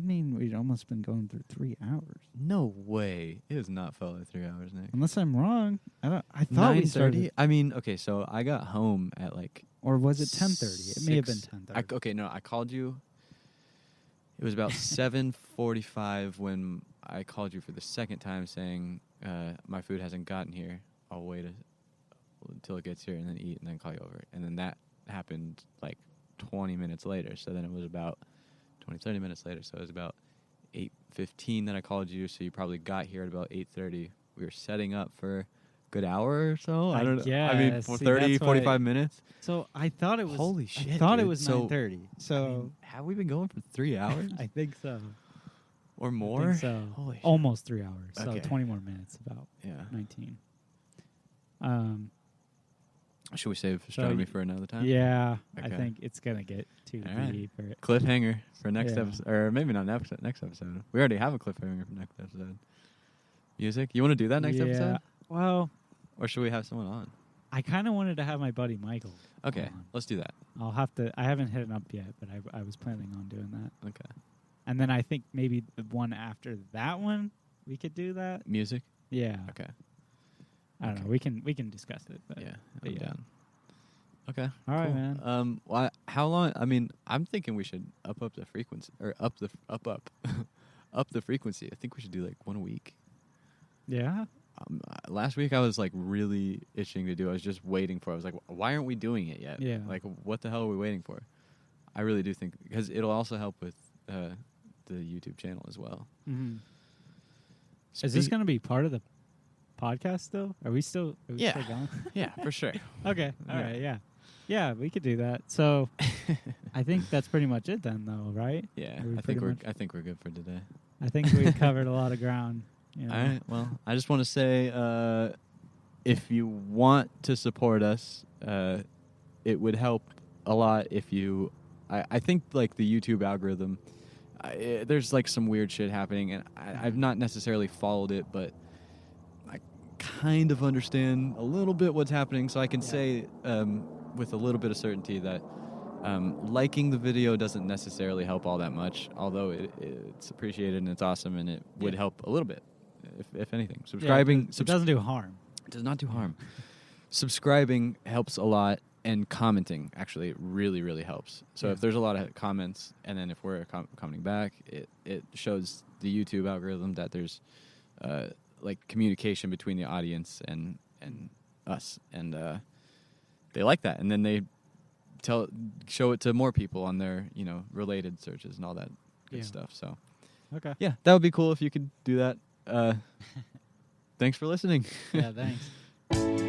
mean we'd almost been going through 3 hours. No way. It has not felt like 3 hours, Nick. Unless I'm wrong. I thought we started. 9:30? I mean, okay, so I got home at like... Or was it 10:30? It may have been 10:30. Okay, no, I called you. It was about 7:45 when I called you for the second time saying, my food hasn't gotten here. I'll wait until it gets here and then eat and then call you over. And then that happened like 20 minutes later. So then it was about 30 minutes later. So it was about 8:15 that I called you. So you probably got here at about 8:30. We were setting up for a good hour or so. I don't know. I mean, for 30, 45 minutes. So I thought it was... Holy shit, I thought dude. it was 9:30. So... I mean, have we been going for 3 hours? I think so. Or more? I think so. Holy shit. Almost 3 hours. So Okay. 20 more minutes, about Yeah. 19. Should we save So astronomy for another time? Yeah, I Okay. think it's going to get too All right. deep. Or, Cliffhanger for next Yeah. episode. Or maybe not next episode. We already have a cliffhanger for next episode. Music? You want to do that next yeah. episode? Well, Or should we have someone on? I kind of wanted to have my buddy Michael Okay, on. let's do that. I'll have to... I haven't hit him up yet, but I was planning on doing that. Okay. And then I think maybe the one after that one, we could do that. Music? Yeah. Okay. I don't know. We can discuss it. But Yeah, but I'm yeah. down. Okay. All right, cool. man. Well, how long? I mean, I'm thinking we should up the frequency, or up the frequency. I think we should do like one a week. Yeah. Last week I was like really itching to do. I was just waiting for. I was like, why aren't we doing it yet? Yeah. Like, what the hell are we waiting for? I really do think because it'll also help with the YouTube channel as well. Mm-hmm. Is this going to be part of the podcast still? Are we still Yeah. still going? Yeah, for sure. Okay. All Yeah. right. Yeah. Yeah, we could do that. So I think that's pretty much it then, though, right? Yeah, Are we I pretty much- think we're good for today. I think we covered a lot of ground. You know. All right. Well, I just want to say, if you want to support us, it would help a lot if you. I think like the YouTube algorithm, there's like some weird shit happening, and I've not necessarily followed it, but I kind of understand a little bit what's happening, so I can say with a little bit of certainty that liking the video doesn't necessarily help all that much, although it's appreciated and it's awesome, and it would help a little bit, if anything. Subscribing it doesn't do harm. It does not do harm. Subscribing helps a lot, and commenting actually really, really helps. So Yeah. if there's a lot of comments, and then if we're commenting back, it shows the YouTube algorithm that there's like communication between the audience and us, and they like that, and then they show it to more people on their related searches and all that good stuff. So Okay. yeah, that would be cool if you could do that. Thanks for listening. Yeah, thanks.